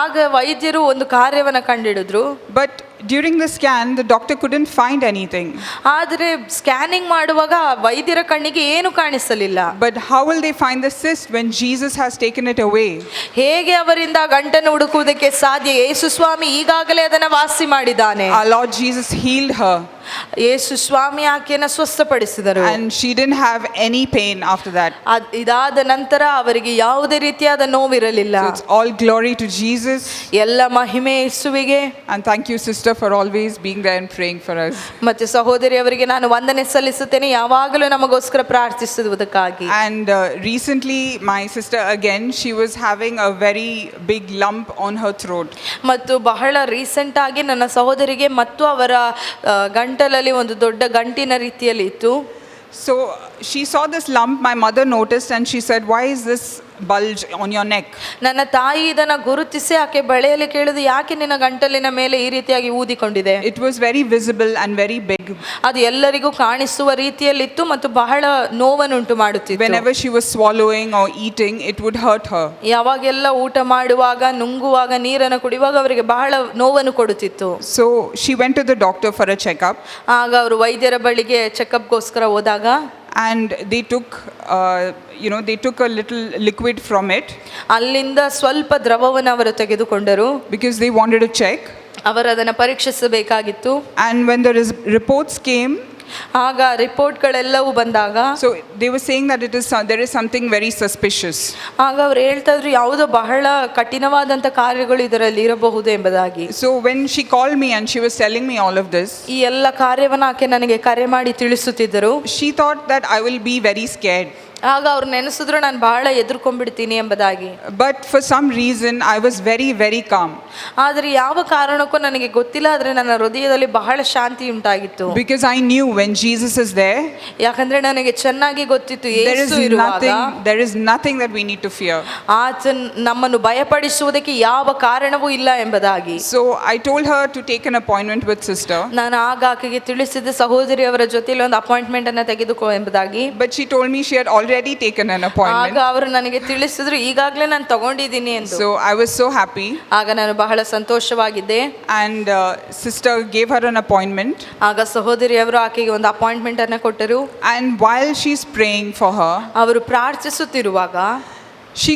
ಆಗ ವೈದ್ಯರು ಒಂದು ಕಾರ್ಯವನ್ನು ಕಂಡುಹಿಡಿದ್ರು. But during the scan the doctor couldn't find anything. ಆದರೆ ಸ್ಕ್ಯಾನಿಂಗ್ ಮಾಡುವಾಗ ವೈದ್ಯರ ಕಣ್ಣಿಗೆ ಏನು ಕಾಣಿಸಲಿಲ್ಲ. But how will they find the cyst when Jesus has taken it away? ಹೇಗೆ ಅವರಿಂದ ಗಂಟನ್ನು ಹುಡುಕುವುದಕ್ಕೆ ಸಾಧ್ಯ? ಯೇಸು ಸ್ವಾಮಿ ಈಗಾಗಲೇ ಅದನ್ನು ವಾಸಿ ಮಾಡಿದ್ದಾನೆ. Our Lord Jesus healed her. ಯೇಸು ಸ್ವಾಮಿ ಆಕೆಯನ್ನು ಸ್ವಸ್ಥಪಡಿಸಿದರು. And she didn't have any pain after that. ಇದಾದ ನಂತರ ಅವರಿಗೆ ಯಾವುದೇ ರೀತಿಯಾದ ನೋವಿರಲಿಲ್ಲ. So it's all glory to Jesus. ಎಲ್ಲ ಮಹಿಮೆ ಯೇಸುವಿಗೆ. And thank you sister for always being there and praying for us. ಮತ್ತೆ ಸಹೋದರಿ ಅವರಿಗೆ ನಾನು ವಂದನೆ ಸಲ್ಲಿಸುತ್ತೇನೆ, ಯಾವಾಗಲೂ ನಮಗೋಸ್ಕರ ಪ್ರಾರ್ಥಿಸುವುದಕ್ಕಾಗಿ. And recently my sister again, she was having a very big lump on her throat. ಮತ್ತು ಬಹಳ ರೀಸೆಂಟ್ ಆಗಿ ನನ್ನ ಸಹೋದರಿಗೆ ಮತ್ತು ಅವರ ಗಂಟಲಲ್ಲಿ ಒಂದು ದೊಡ್ಡ ಗಂಟಿನ ರೀತಿಯಲ್ಲಿ ಇತ್ತು. So she saw this lump, my mother noticed, and she said, why is this bulge on your neck? ನನ್ನ ತಾಯಿ ಇದನ್ನು ಗುರುತಿಸಿ ಆಕೆ ಬಳೆಯಲ್ಲಿ ಕೇಳಿದು, ಯಾಕೆ ನಿನ್ನ ಗಂಟಲಿನ ಮೇಲೆ ಈ ರೀತಿಯಾಗಿ ಊದಿಕೊಂಡಿದೆ? It was very visible and very big. ಅದು ಎಲ್ಲರಿಗೂ ಕಾಣಿಸುವ ರೀತಿಯಲ್ಲಿತ್ತು ಮತ್ತು ಬಹಳ ನೋವನ್ನುಂಟು ಮಾಡುತ್ತಿತ್ತು. Whenever she was swallowing or eating, it would hurt her. ಯಾವಾಗೆಲ್ಲ ಊಟ ಮಾಡುವಾಗ, ನುಂಗುವಾಗ, ನೀರನ್ನು ಕುಡಿಯುವಾಗ ಅವರಿಗೆ ಬಹಳ ನೋವನ್ನು ಕೊಡುತ್ತಿತ್ತು. So she went to the doctor for a checkup. ಆಗ ಅವರು ವೈದ್ಯರ ಬಳಿಗೆ ಚೆಕಪ್ಗೋಸ್ಕರ ಹೋದಾಗ and they took, they took a little liquid from it ಅಲ್ಲಿಂದ ಸ್ವಲ್ಪ ದ್ರವವನ್ನು ಅವರು ತೆಗೆದುಕೊಂಡರು, because they wanted to check. ಅವರು ಅದನ್ನು ಪರೀಕ್ಷಿಸಬೇಕಾಗಿತ್ತು. And when the reports came, ಆಗ ರಿಪೋರ್ಟ್ಗಳೆಲ್ಲವೂ ಬಂದಾಗ, so they were saying that there is something very suspicious. ಆಗ ಅವ್ರು ಹೇಳ್ತಾ ಇದ್ರು ಯಾವುದೋ ಬಹಳ ಕಠಿಣವಾದಂಥ ಕಾರ್ಯಗಳು ಇದರಲ್ಲಿ ಇರಬಹುದು ಎಂಬುದಾಗಿ. So when she called me and she was telling me all of this, ಈ ಎಲ್ಲ ಕಾರ್ಯವನ್ನು ಆಕೆ ನನಗೆ ಕರೆ ಮಾಡಿ ತಿಳಿಸುತ್ತಿದ್ದರು. she thought that I will be very scared. ಆಗ ಅವ್ರು ನೆನೆಸಿದ್ರು ನಾನು ಬಹಳ ಎದುರ್ಕೊಂಡ್ಬಿಡ್ತೀನಿ ಎಂಬುದಾಗಿ. But for some reason I was very, very calm. ಆದರೆ ಯಾವ ಕಾರಣಕ್ಕೂ ನನಗೆ ಗೊತ್ತಿಲ್ಲ, ಆದರೆ ನನ್ನ ಹೃದಯದಲ್ಲಿ ಬಹಳ ಶಾಂತಿ ಉಂಟಾಗಿತ್ತು. Because I knew when Jesus is there, ಯಾಕಂದ್ರೆ ನನಗೆ ಚೆನ್ನಾಗಿ ಗೊತ್ತಿತ್ತು there ಯೇಸು ಇರುವಾಗ is nothing that we need to fear. ಆತನ ನಮ್ಮನ್ನು ಭಯಪಡಿಸುವುದಕ್ಕೆ ಯಾವ ಕಾರಣವೂ ಇಲ್ಲ ಎಂಬುದಾಗಿ. So I told her to take an appointment with sister. ನಾನು ಆಗ ಆಕೆಗೆ ತಿಳಿಸಿದ ಸಹೋದರಿಯವರ ಜೊತೆಯಲ್ಲಿ ಒಂದು ಅಪಾಯಿಂಟ್ಮೆಂಟ್ ಅನ್ನು ತೆಗೆದುಕೋ ಎಂಬುದಾಗಿ. But she told me she had already taken an appointment. ಆಗ ಅವರು ನನಗೆ ತಿಳಿಸಿದ್ರು ಈಗಾಗಲೇ ನಾನು ತಗೊಂಡಿದ್ದೀನಿ ಎಂದು. So I was so happy. ಆಗ ನಾನು ಬಹಳ ಸಂತೋಷವಾಗಿದ್ದೆ. And sister gave her an appointment. ಆಗ ಸಹೋದರಿಯವರು ಆಕೆಗೆ ಒಂದು ಅಪಾಯಿಂಟ್ಮೆಂಟ್ ಅನ್ನು ಕೊಟ್ಟರು. And while she's praying for her, ಅವರು ಪ್ರಾರ್ಥಿಸುತ್ತಿರುವಾಗ she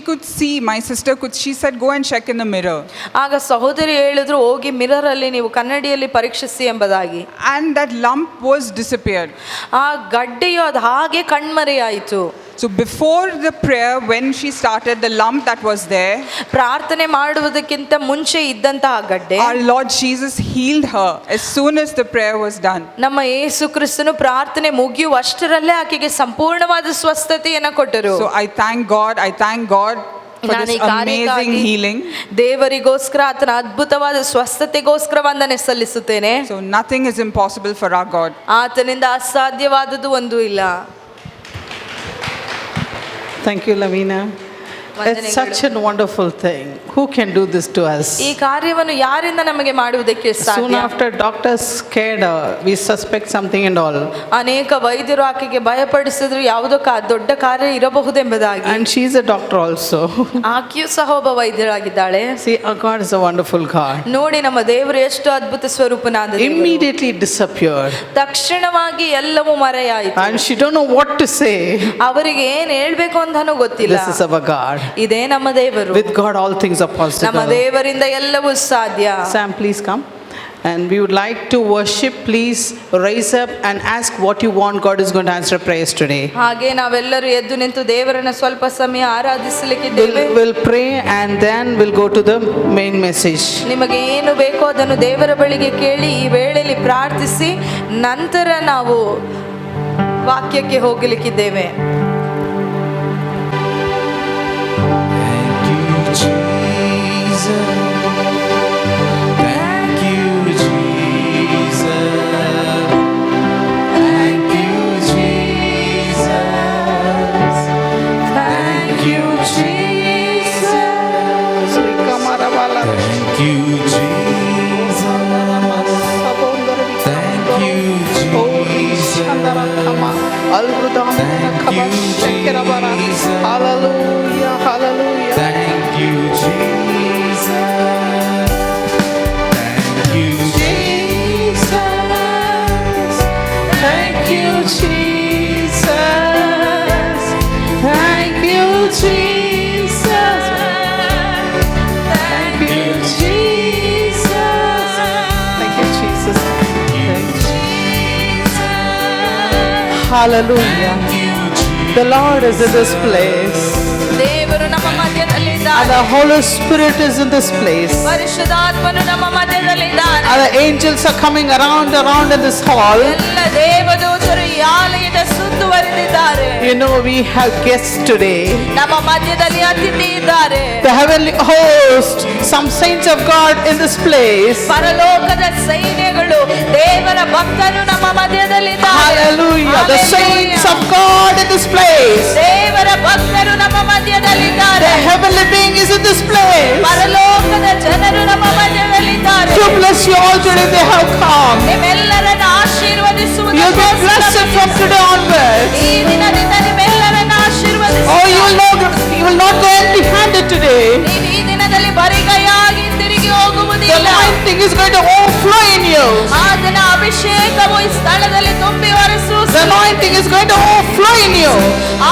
said, go and check in the mirror. ಆಗ ಸಹೋದರಿ ಹೇಳಿದ್ರು ಹೋಗಿ ಮಿರರ್ ಅಲ್ಲಿ ನೀವು ಕನ್ನಡಿಯಲ್ಲಿ ಪರೀಕ್ಷಿಸಿ ಎಂಬುದಾಗಿ. And that lump was disappeared. ಆ ಗಡ್ಡೆಯು ಅದು ಹಾಗೆ ಕಣ್ಮರೆಯಾಯಿತು. So before the prayer, when she started, the lump that was there, ಪ್ರಾರ್ಥನೆ ಮಾಡುವುದಕ್ಕಿಂತ ಮುಂಚೆ ಇದ್ದಂತಹ ಗಡ್ಡೆ, our Lord Jesus healed her as soon as the prayer was done. ನಮ್ಮ ಯೇಸು ಕ್ರಿಸ್ತನು ಪ್ರಾರ್ಥನೆ ಮುಗಿಯುವಷ್ಟರಲ್ಲೇ ಆಕೆಗೆ ಸಂಪೂರ್ಣವಾದ ಸ್ವಸ್ಥತೆಯನ್ನು ಕೊಟ್ಟರು. So I thank God for this amazing healing. ದೇವರಿಗೋಸ್ಕರ ಆತನ ಅದ್ಭುತವಾದ ಸ್ವಸ್ಥತೆಗೋಸ್ಕರ ವಂದನೆ ಸಲ್ಲಿಸುತ್ತೇನೆ. So nothing is impossible for our God. ಆತನಿಂದ ಅಸಾಧ್ಯವಾದದ್ದು ಒಂದೂ ಇಲ್ಲ. Thank you, Lavina. It's such a wonderful thing. Who can do this to us? ಈ ಕಾರ್ಯವನ್ನು ಯಾರಿಂದ ನಮಗೆ ಮಾಡುವುದಕ್ಕೆ Soon ಸಾಧ್ಯ? after doctors scared her, we suspect something and all. ಅನೇಕ ವೈದ್ಯರು ಆಕೆಗೆ ಭಯಪಡಿಸಿದ್ರು ಯಾವುದೋ ದೊಡ್ಡ ಕಾರ್ಯ ಇರಬಹುದೆಂಬುದಾಗಿ. And she is a doctor also. ಆಕೆಯೂ ಸಹ ಒಬ್ಬ ವೈದ್ಯರಾಗಿದ್ದಾಳೆ. See, our God is a wonderful God. ನೋಡಿ ನಮ್ಮ ದೇವರು ಎಷ್ಟು ಅದ್ಭುತ ಸ್ವರೂಪನಾದ ದೇವರು. Immediately disappeared. ತಕ್ಷಣವಾಗಿ ಎಲ್ಲವೂ ಮರೆಯಾಯಿತು. And she don't know what to say. ಅವರಿಗೆ ಏನ್ ಹೇಳ್ಬೇಕು ಅಂತಾನೂ ಗೊತ್ತಿಲ್ಲ. This is our God. ಇದೇ ನಮ್ಮ ದೇವರು. With God all things are possible. ನಮ್ಮ ದೇವರಿಂದ ಎಲ್ಲವೂ ಸಾಧ್ಯ. Sam, please come. And we would like to worship. Please raise up and ask what you want. God is going to answer prayers today. ಹಾಗೆ ನಾವೆಲ್ಲರೂ ಎದ್ದು ನಿಂತು ದೇವರನ್ನ ಸ್ವಲ್ಪ ಸಮಯ ಆರಾಧಿಸಲಿಕ್ಕಿದ್ದೇವೆ. We'll pray and then we'll go to the main message. ನಿಮಗೆ ಏನು ಬೇಕೋ ಅದನ್ನು ದೇವರ ಬಳಿಗೆ ಕೇಳಿ ಈ ವೇಳೆಯಲ್ಲಿ ಪ್ರಾರ್ಥಿಸಿ ನಂತರ ನಾವು ವಾಕ್ಯಕ್ಕೆ ಹೋಗಲಿಕ್ಕಿದ್ದೇವೆ. Hallelujah, hallelujah. Thank you, Jesus. Thank you, Jesus. Thank you, Jesus. Thank you, Jesus. Thank you, Jesus. Thank you, Jesus. Hallelujah. The Lord is in this place. ದೇವರು ನಮ್ಮ ಮಧ್ಯದಲ್ಲಿದ್ದಾನೆ. And the Holy Spirit is in this place. ಪರಿಶುದ್ಧಾತ್ಮನು ನಮ್ಮ ಮಧ್ಯದಲ್ಲಿದ್ದಾನೆ. And the angels are coming around in this hall. ಎಲ್ಲ ದೇವದೂತರು ಈ ಆಲಯದ ಸುತ್ತುವರಿದಿದ್ದಾರೆ. You know, we have guests today. ನಮ್ಮ ಮಧ್ಯದಲ್ಲಿ ಅತಿಥಿ ಇದ್ದಾರೆ. The heavenly host, some saints of God in this place. ಪರಲೋಕದ ಸೈನ್ಯಗಳು ದೇವರ ಭಕ್ತರು ನಮ್ಮ ಮಧ್ಯದಲ್ಲಿದ್ದಾರೆ. Hallelujah. The saints of God in this place. ದೇವರ ಭಕ್ತರು ನಮ್ಮ ಮಧ್ಯದಲ್ಲಿದ್ದಾರೆ. The heavenly being is in this place. ಪರಲೋಕದ ಜನರು ನಮ್ಮ ಮಧ್ಯದಲ್ಲಿದ್ದಾರೆ. To bless you all today they have come. ನಿಮ್ಮೆಲ್ಲರನ್ನು ಆಶೀರ್ವದಿಸುವುದಕ್ಕೋಸ್ಕರ You'll be blessed from today onwards. ಈ ದಿನದಿಂದ ನಿಮ್ಮೆಲ್ಲರನ್ನು ಆಶೀರ್ವದಿಸುವ. Oh, you will not go empty-handed today. ನೀವು ಈ ದಿನದಲ್ಲಿ ಬರಿಗೈಯಾಗಿ ತಿರುಗಿ The ಹೋಗುವುದಿಲ್ಲ. anointing is going to overflow in you. ಆತನ ಅಭಿಷೇಕವು ಈ ಸ್ಥಳದಲ್ಲಿ ತುಂಬಿ The ಹೊರಸೂಸುತ್ತದೆ. anointing is going to overflow flow in you.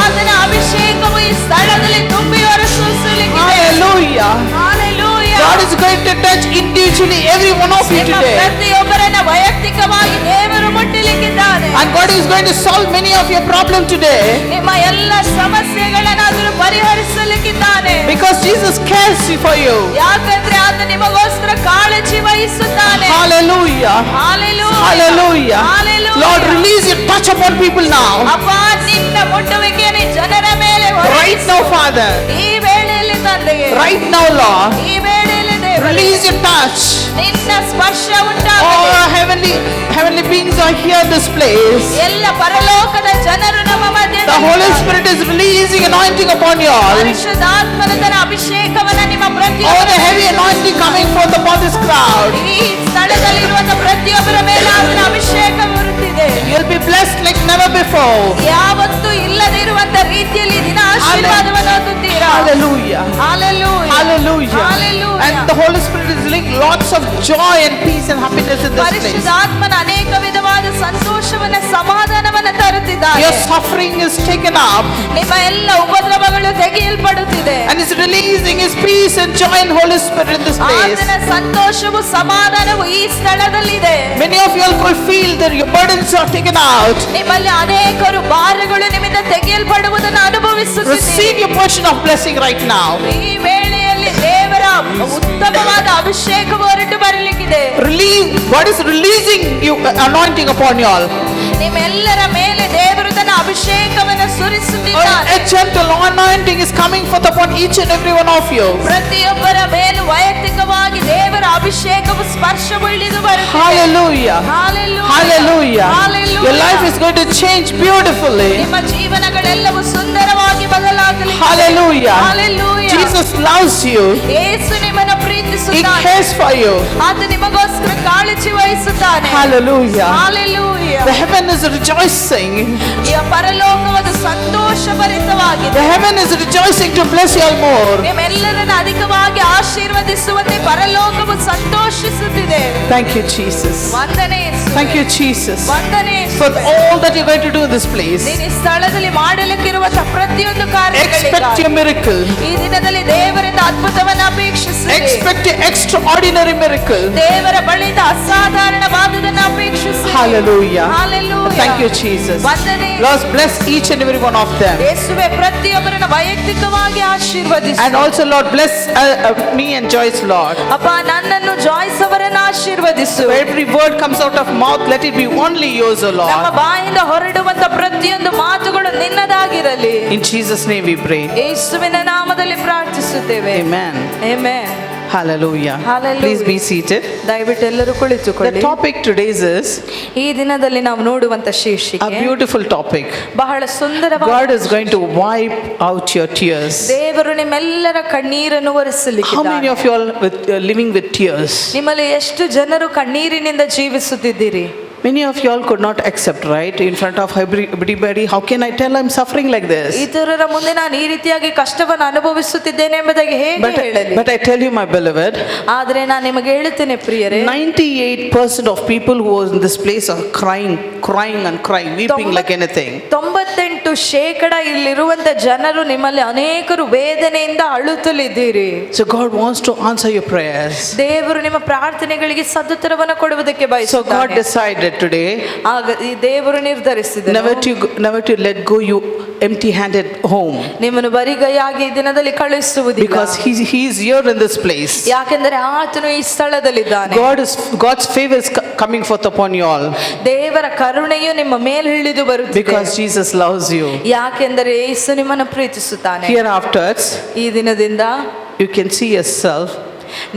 ಆತನ ಅಭಿಷೇಕವು ಈ ಸ್ಥಳದಲ್ಲಿ ತುಂಬಿ ಹೊರಸೂಸಲಿಕ್ಕಿದೆ. Hallelujah. Hallelujah. God is going to touch individually every one of you ನಿಮ್ಮ today. ಪ್ರತಿಯೊಬ್ಬರನ್ನ ವೈಯಕ್ತಿಕವಾಗಿ ದೇವರು ಮುಟ್ಟಲಿಕ್ಕಿದ್ದಾನೆ. And God is going to solve many of your problems today. ನಿಮ್ಮ ಎಲ್ಲ ಸಮಸ್ಯೆಗಳನ್ನು ಆತನು ಪರಿಹರಿಸಲಿಕ್ಕಿದ್ದಾನೆ. Because Jesus cares for you. ಯಾಕಂದ್ರೆ ಆತ ನಿಮಗೋಸ್ಕರ ಕಾಳಜಿ ವಹಿಸುತ್ತಾನೆ. Hallelujah. Hallelujah. Hallelujah. Hallelujah. Lord, release your touch upon people now. ಅಪ್ಪ ನಿನ್ನ ಮುಟ್ಟುವಿಕೆಯನ್ನು ಜನರ ಮೇಲೆ Right now, Father. ಈ ವೇಳೆಯಲ್ಲಿ ತಂದೆಯೇ, Right now, Lord. ಈ ವೇಳೆಯಲ್ಲಿ ದೇವರೇ, Release your touch. ನಿನ್ನ ಸ್ಪರ್ಶ ಉಂಟಾಗಲಿ. All heavenly beings are here in this place. ಎಲ್ಲ ಪರಲೋಕದ ಜನರು ನಮ್ಮ The ಮಧ್ಯದಲ್ಲಿ Holy Spirit is releasing anointing upon you all. ಪರಿಶುದ್ಧಾತ್ಮನ ತನ್ನ ಅಭಿಷೇಕವನ್ನ ನಿಮ್ಮ All ಪ್ರತಿಯೊಬ್ಬರ the heavy anointing coming forth upon this crowd. ಈ ಸ್ಥಳದಲ್ಲಿರುವಂತಹ ಪ್ರತಿಯೊಬ್ಬರ ಮೇಲೆ ಆತನ ಅಭಿಷೇಕ ಬರುತ್ತಿದೆ. You'll be blessed like never before. ಯಾವತ್ತೂ ಇಲ್ಲದಿರುವಂತ ರೀತಿಯಲ್ಲಿ ದಿನ ಆಶೀರ್ವಾದವನ್ನು ಹೊಂದುತ್ತೀರಾ. Hallelujah. Hallelujah. Hallelujah. Hallelujah. And the Holy Spirit is bringing lots of joy and peace and happiness in this place. ಪರಿಶುದ್ಧಾತ್ಮನ ಅನೇಕ ವಿಧವಾದ ಸಂತೋಷವನ್ನ ಸಮಾಧಾನವನ್ನ ತರುತ್ತಿದ್ದಾನೆ. Your suffering is taken up ನಿಮ್ಮ ಎಲ್ಲ ಉಪದ್ರವಗಳು ತೆಗೆಯಲ್ಪಡುತ್ತಿದೆ. and is releasing His peace and joy and Holy Spirit in this place. ಆತನ ಸಂತೋಷವು ಸಮಾಧಾನವು ಈ ಸ್ಥಳದಲ್ಲಿದೆ. Many of you all could feel that your burdens are taken out. ನಿಮ್ಮಲ್ಲಿ ಅನೇಕರು ಭಾರಗಳು ನಿಮ್ಮಿಂದ ತೆಗೆಯಲ್ಪಡುವುದನ್ನು ಅನುಭವಿಸುತ್ತಿದ್ದೀರಿ. Receive your portion of blessing right now. ಈ ವೇಳೆಯಲ್ಲಿ ದೇವರ ಉತ್ತಮವಾದ ಅಭಿಷೇಕವು ಹೊರಟು ಬರಲಿಕ್ಕಿದೆ. Release, God is releasing you anointing upon you all. ನಿಮ್ಮೆಲ್ಲರ ಮೇಲೆ ದೇವರು ತನ್ನ ಅಭಿಷೇಕವನ್ನು ಸುರಿಸುತ್ತಿದ್ದಾನೆ. A gentle anointing is coming forth upon each and every one of you. ಪ್ರತಿಯೊಬ್ಬರ ಮೇಲೂ ವೈಯಕ್ತಿಕವಾಗಿ ದೇವರ ಅಭಿಷೇಕವು ಸ್ಪರ್ಶಗೊಳ್ಳಿದು ಬರುತ್ತದೆ. Hallelujah. Hallelujah. Hallelujah. Hallelujah. Your life is going to change beautifully. ನಿಮ್ಮ ಜೀವನಗಳೆಲ್ಲವೂ ಸುಂದರವಾಗಿ ಬದಲಾಗಲಿದೆ. Hallelujah. Hallelujah. Jesus loves you. ಯೇಸು ನಿಮ್ಮನ್ನು He ಪ್ರೀತಿಸುತ್ತಾನೆ. cares for you. ಆತ ನಿಮಗೋಸ್ಕರ ಕಾಳಜಿ ವಹಿಸುತ್ತಾನೆ. Hallelujah. Hallelujah. The heaven is rejoicing. ಈ ಪರಲೋಕವಾದ ಸಂತೋಷಭರಿತವಾಗಿದೆ. The heaven is rejoicing to bless you all more. ನಿಮ್ಮೆಲ್ಲರನ್ನು ಅಧಿಕವಾಗಿ ಆಶೀರ್ವದಿಸುವಂತೆ ಪರಲೋಕವು ಸಂತೋಷಿಸುತ್ತಿದೆ. Thank you, Jesus. ವಂದನೆ ಯೇಸುವೆ. Thank you, Jesus, ವಂದನೆ for ಯೇಸುವೆ. all that you're going to do in this place. ನೀನು ಈ ಸ್ಥಳದಲ್ಲಿ ಮಾಡಲಿಕ್ಕಿರುವಂತಹ ಪ್ರತಿಯೊಂದು Expect your ಕಾರ್ಯಗಳಿಗೆ miracle. ಈ ದಿನದಲ್ಲಿ ದೇವರಿಂದ ಅದ್ಭುತವನ್ನು ಅಪೇಕ್ಷಿಸಿ. Expect your extraordinary miracle. ದೇವರ ಬಳಿಯಿಂದ ಅಸಾಧಾರಣವಾದುದನ್ನು ಅಪೇಕ್ಷಿಸಿ. Hallelujah. Hallelujah. Thank you, Jesus. ವಂದನೆ. Lord, bless each and every one of them. ಯೇಸುವೆ ಪ್ರತಿಯೊಬ್ಬರನ್ನು ವೈಯಕ್ತಿಕವಾಗಿ ಆಶೀರ್ವದಿಸು. And also, Lord, bless me and Joyce, Lord. ಅಪ್ಪ ನನ್ನನ್ನು ಜಾಯ್ಸ್ ಅವರನ್ನು ಆಶೀರ್ವದಿಸು. Every word comes out of mouth, let it be only yours, O ನಮ್ಮ Lord. ಬಾಯಿಂದ ಹೊರಡುವಂತ ಪ್ರತಿಯೊಂದು ಮಾತುಗಳು ನಿನ್ನದಾಗಿರಲಿ. In Jesus' name we pray. ಯೇಸುವಿನ ನಾಮದಲ್ಲಿ ಪ್ರಾರ್ಥಿಸುತ್ತೇವೆ. Amen. Amen. Hallelujah. Hallelujah. Please be seated. ದಯವಿಟ್ಟು ಎಲ್ಲರೂ The ಕುಳಿತುಕೊಳ್ಳಿ. topic today is ಈ ದಿನದಲ್ಲಿ ನಾವು ನೋಡುವಂತ a ಶೀರ್ಷಿಕೆ beautiful topic. ಬಹಳ ಸುಂದರವಾದ. God is going to wipe out your tears. ದೇವರು ನಿಮ್ಮೆಲ್ಲರ ಕಣ್ಣೀರನ್ನು How many ಒರೆಸಲಿಕ್ಕಿದ್ದಾನೆ. of you all living with tears? ನಿಮ್ಮಲ್ಲಿ ಎಷ್ಟು ಜನರು ಕಣ್ಣೀರಿನಿಂದ ಜೀವಿಸುತ್ತಿದ್ದೀರಿ? Many of you all could not accept, right? In front of everybody, how can I tell I'm suffering like this? ಇತರರ ಮುಂದೆ ನಾನು ಈ ರೀತಿಯಾಗಿ ಕಷ್ಟವನ್ನು ಅನುಭವಿಸುತ್ತಿದ್ದೇನೆ ಎಂಬುದಾಗಿ ಹೇಗೆ ಹೇಳಲಿ? But I tell you, my beloved, ಆದರೆ ನಾನು ನಿಮಗೆ ಹೇಳುತ್ತೇನೆ ಪ್ರಿಯರೇ, 98% of people who are in this place are crying and crying, weeping like anything. 98% ಇಲ್ಲಿರುವಂತ ಜನರು ನಿಮ್ಮಲ್ಲಿ ಅನೇಕರು ವೇದನೆಯಿಂದ ಅಳುತ್ತಲಿದ್ದೀರಿ. So God wants to answer your prayers. ದೇವರು ನಿಮ್ಮ ಪ್ರಾರ್ಥನೆಗಳಿಗೆ ಸದುತ್ತರವನ್ನು ಕೊಡುವುದಕ್ಕೆ So God ಬಯಸುತ್ತಾನೆ. decided today ಆಗ ಈ ದೇವರು ನಿರ್ಧರಿಸಿದನು, never to let go you empty-handed home, ನಿಮ್ಮನ್ನು ಬರಿಗೈಯಾಗಿ ಈ ದಿನದಲ್ಲಿ ಕಳುಹಿಸುವುದಿಲ್ಲ. because he is here in this place. ಯಾಕೆಂದರೆ ಆತನು ಈ ಸ್ಥಳದಲ್ಲಿದ್ದಾನೆ. God's favor is coming forth upon you all, ದೇವರ ಕರುಣೆಯು ನಿಮ್ಮ ಮೇಲೆ ಇಳಿದು ಬರುತ್ತಿದೆ. because Jesus loves you. ಯಾಕೆಂದರೆ ಯೇಸು ನಿಮ್ಮನ್ನು ಪ್ರೀತಿಸುತ್ತಾನೆ. Hereafter ಈ ದಿನದಿಂದ you can see yourself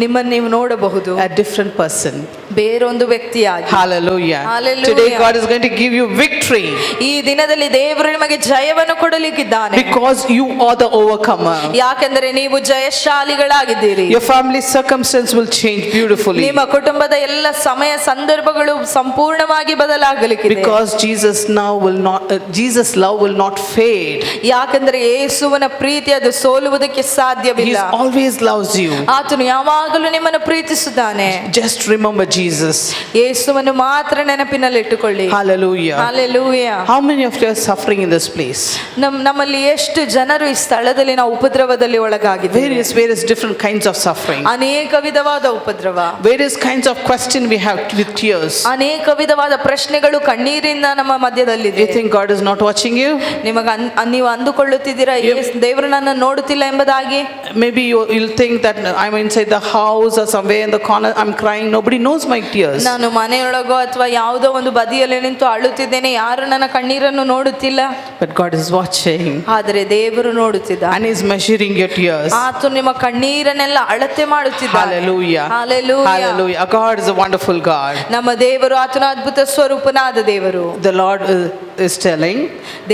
ನಿಮ್ಮನ್ನು ನೀವು ನೋಡಬಹುದು a different person. ಬೇರೊಂದು ವ್ಯಕ್ತಿಯಾಗಿ. Hallelujah. Hallelujah. Today God is going to give you victory, ಈ ದಿನದಲ್ಲಿ ದೇವರು ನಿಮಗೆ ಜಯವನ್ನು ಕೊಡಲಿಕ್ಕಿದ್ದಾನೆ. because you are the overcomer. ಯಾಕೆಂದರೆ ನೀವು ಜಯಶಾಲಿಗಳಾಗಿದ್ದೀರಿ. Your family circumstance will change beautifully, ನಿಮ್ಮ ಕುಟುಂಬದ ಎಲ್ಲ ಸಮಯ ಸಂದರ್ಭಗಳು ಸಂಪೂರ್ಣವಾಗಿ ಬದಲಾಗಲಿಕ್ಕಿದೆ. because Jesus love will not fade. ಯಾಕೆಂದರೆ ಯೇಸುವಿನ ಪ್ರೀತಿ ಅದು ಸೋಲುವುದಕ್ಕೆ He ಸಾಧ್ಯವಿಲ್ಲ. always loves you. ಆತನು ಯಾವಾಗಲೂ ನಿಮ್ಮನ್ನು ಪ್ರೀತಿಸುತ್ತಾನೆ. Just remember Jesus. ಯೇಸುವನ್ನು ಮಾತ್ರ ನೆನಪಿನಲ್ಲಿಟ್ಟುಕೊಳ್ಳಿ. Hallelujah. Hallelujah. How many of you are suffering in this place? ನಮ್ಮಲ್ಲಿ ಎಷ್ಟು ಜನರು ಈ ಸ್ಥಳದಲ್ಲಿ ನಾವು ಉಪದ್ರವದಲ್ಲಿ ಒಳಗಾಗಿದ್ದೇವೆ. Various different kinds of suffering. ಅನೇಕ ವಿಧವಾದ ಉಪದ್ರವ. Various kinds of question we have with tears. ಅನೇಕ ವಿಧವಾದ ಪ್ರಶ್ನೆಗಳು ಕಣ್ಣೀರಿಂದ ನಮ್ಮ ಮಧ್ಯದಲ್ಲಿದೆ. You think God is not watching you? ನೀವು ಅಂದುಕೊಳ್ಳುತ್ತಿದ್ದೀರಾ ದೇವರು ನನ್ನ ನೋಡುತ್ತಿಲ್ಲ ಎಂಬುದಾಗಿ? Maybe you'll think that I'm inside the house or somewhere in the corner, I'm crying, nobody knows my tears. ನಾನು ಮನೆಯೊಳಗೋ ಅಥವಾ ಯಾವುದೋ ಒಂದು ಬದಿಯಲ್ಲಿ ನಿಂತು ಅಳುತ್ತಿದ್ದೇನೆ, ಯಾರು ನನ್ನ ಕಣ್ಣೀರನ್ನು ನೋಡುತ್ತಿಲ್ಲ. But God is watching. ಆದರೆ ದೇವರು ನೋಡುತ್ತಿದ್ದಾನೆ. And He's measuring your tears. ಆತನು ನಿಮ್ಮ ಕಣ್ಣೀರನ್ನೆಲ್ಲ ಅಳತೆ ಮಾಡುತ್ತಿದ್ದಾನೆ. Hallelujah. Hallelujah. Hallelujah. God is a wonderful God. ನಮ್ಮ ದೇವರು ಆತನ ಅದ್ಭುತ ಸ್ವರೂಪನಾದ ದೇವರು. The Lord is telling,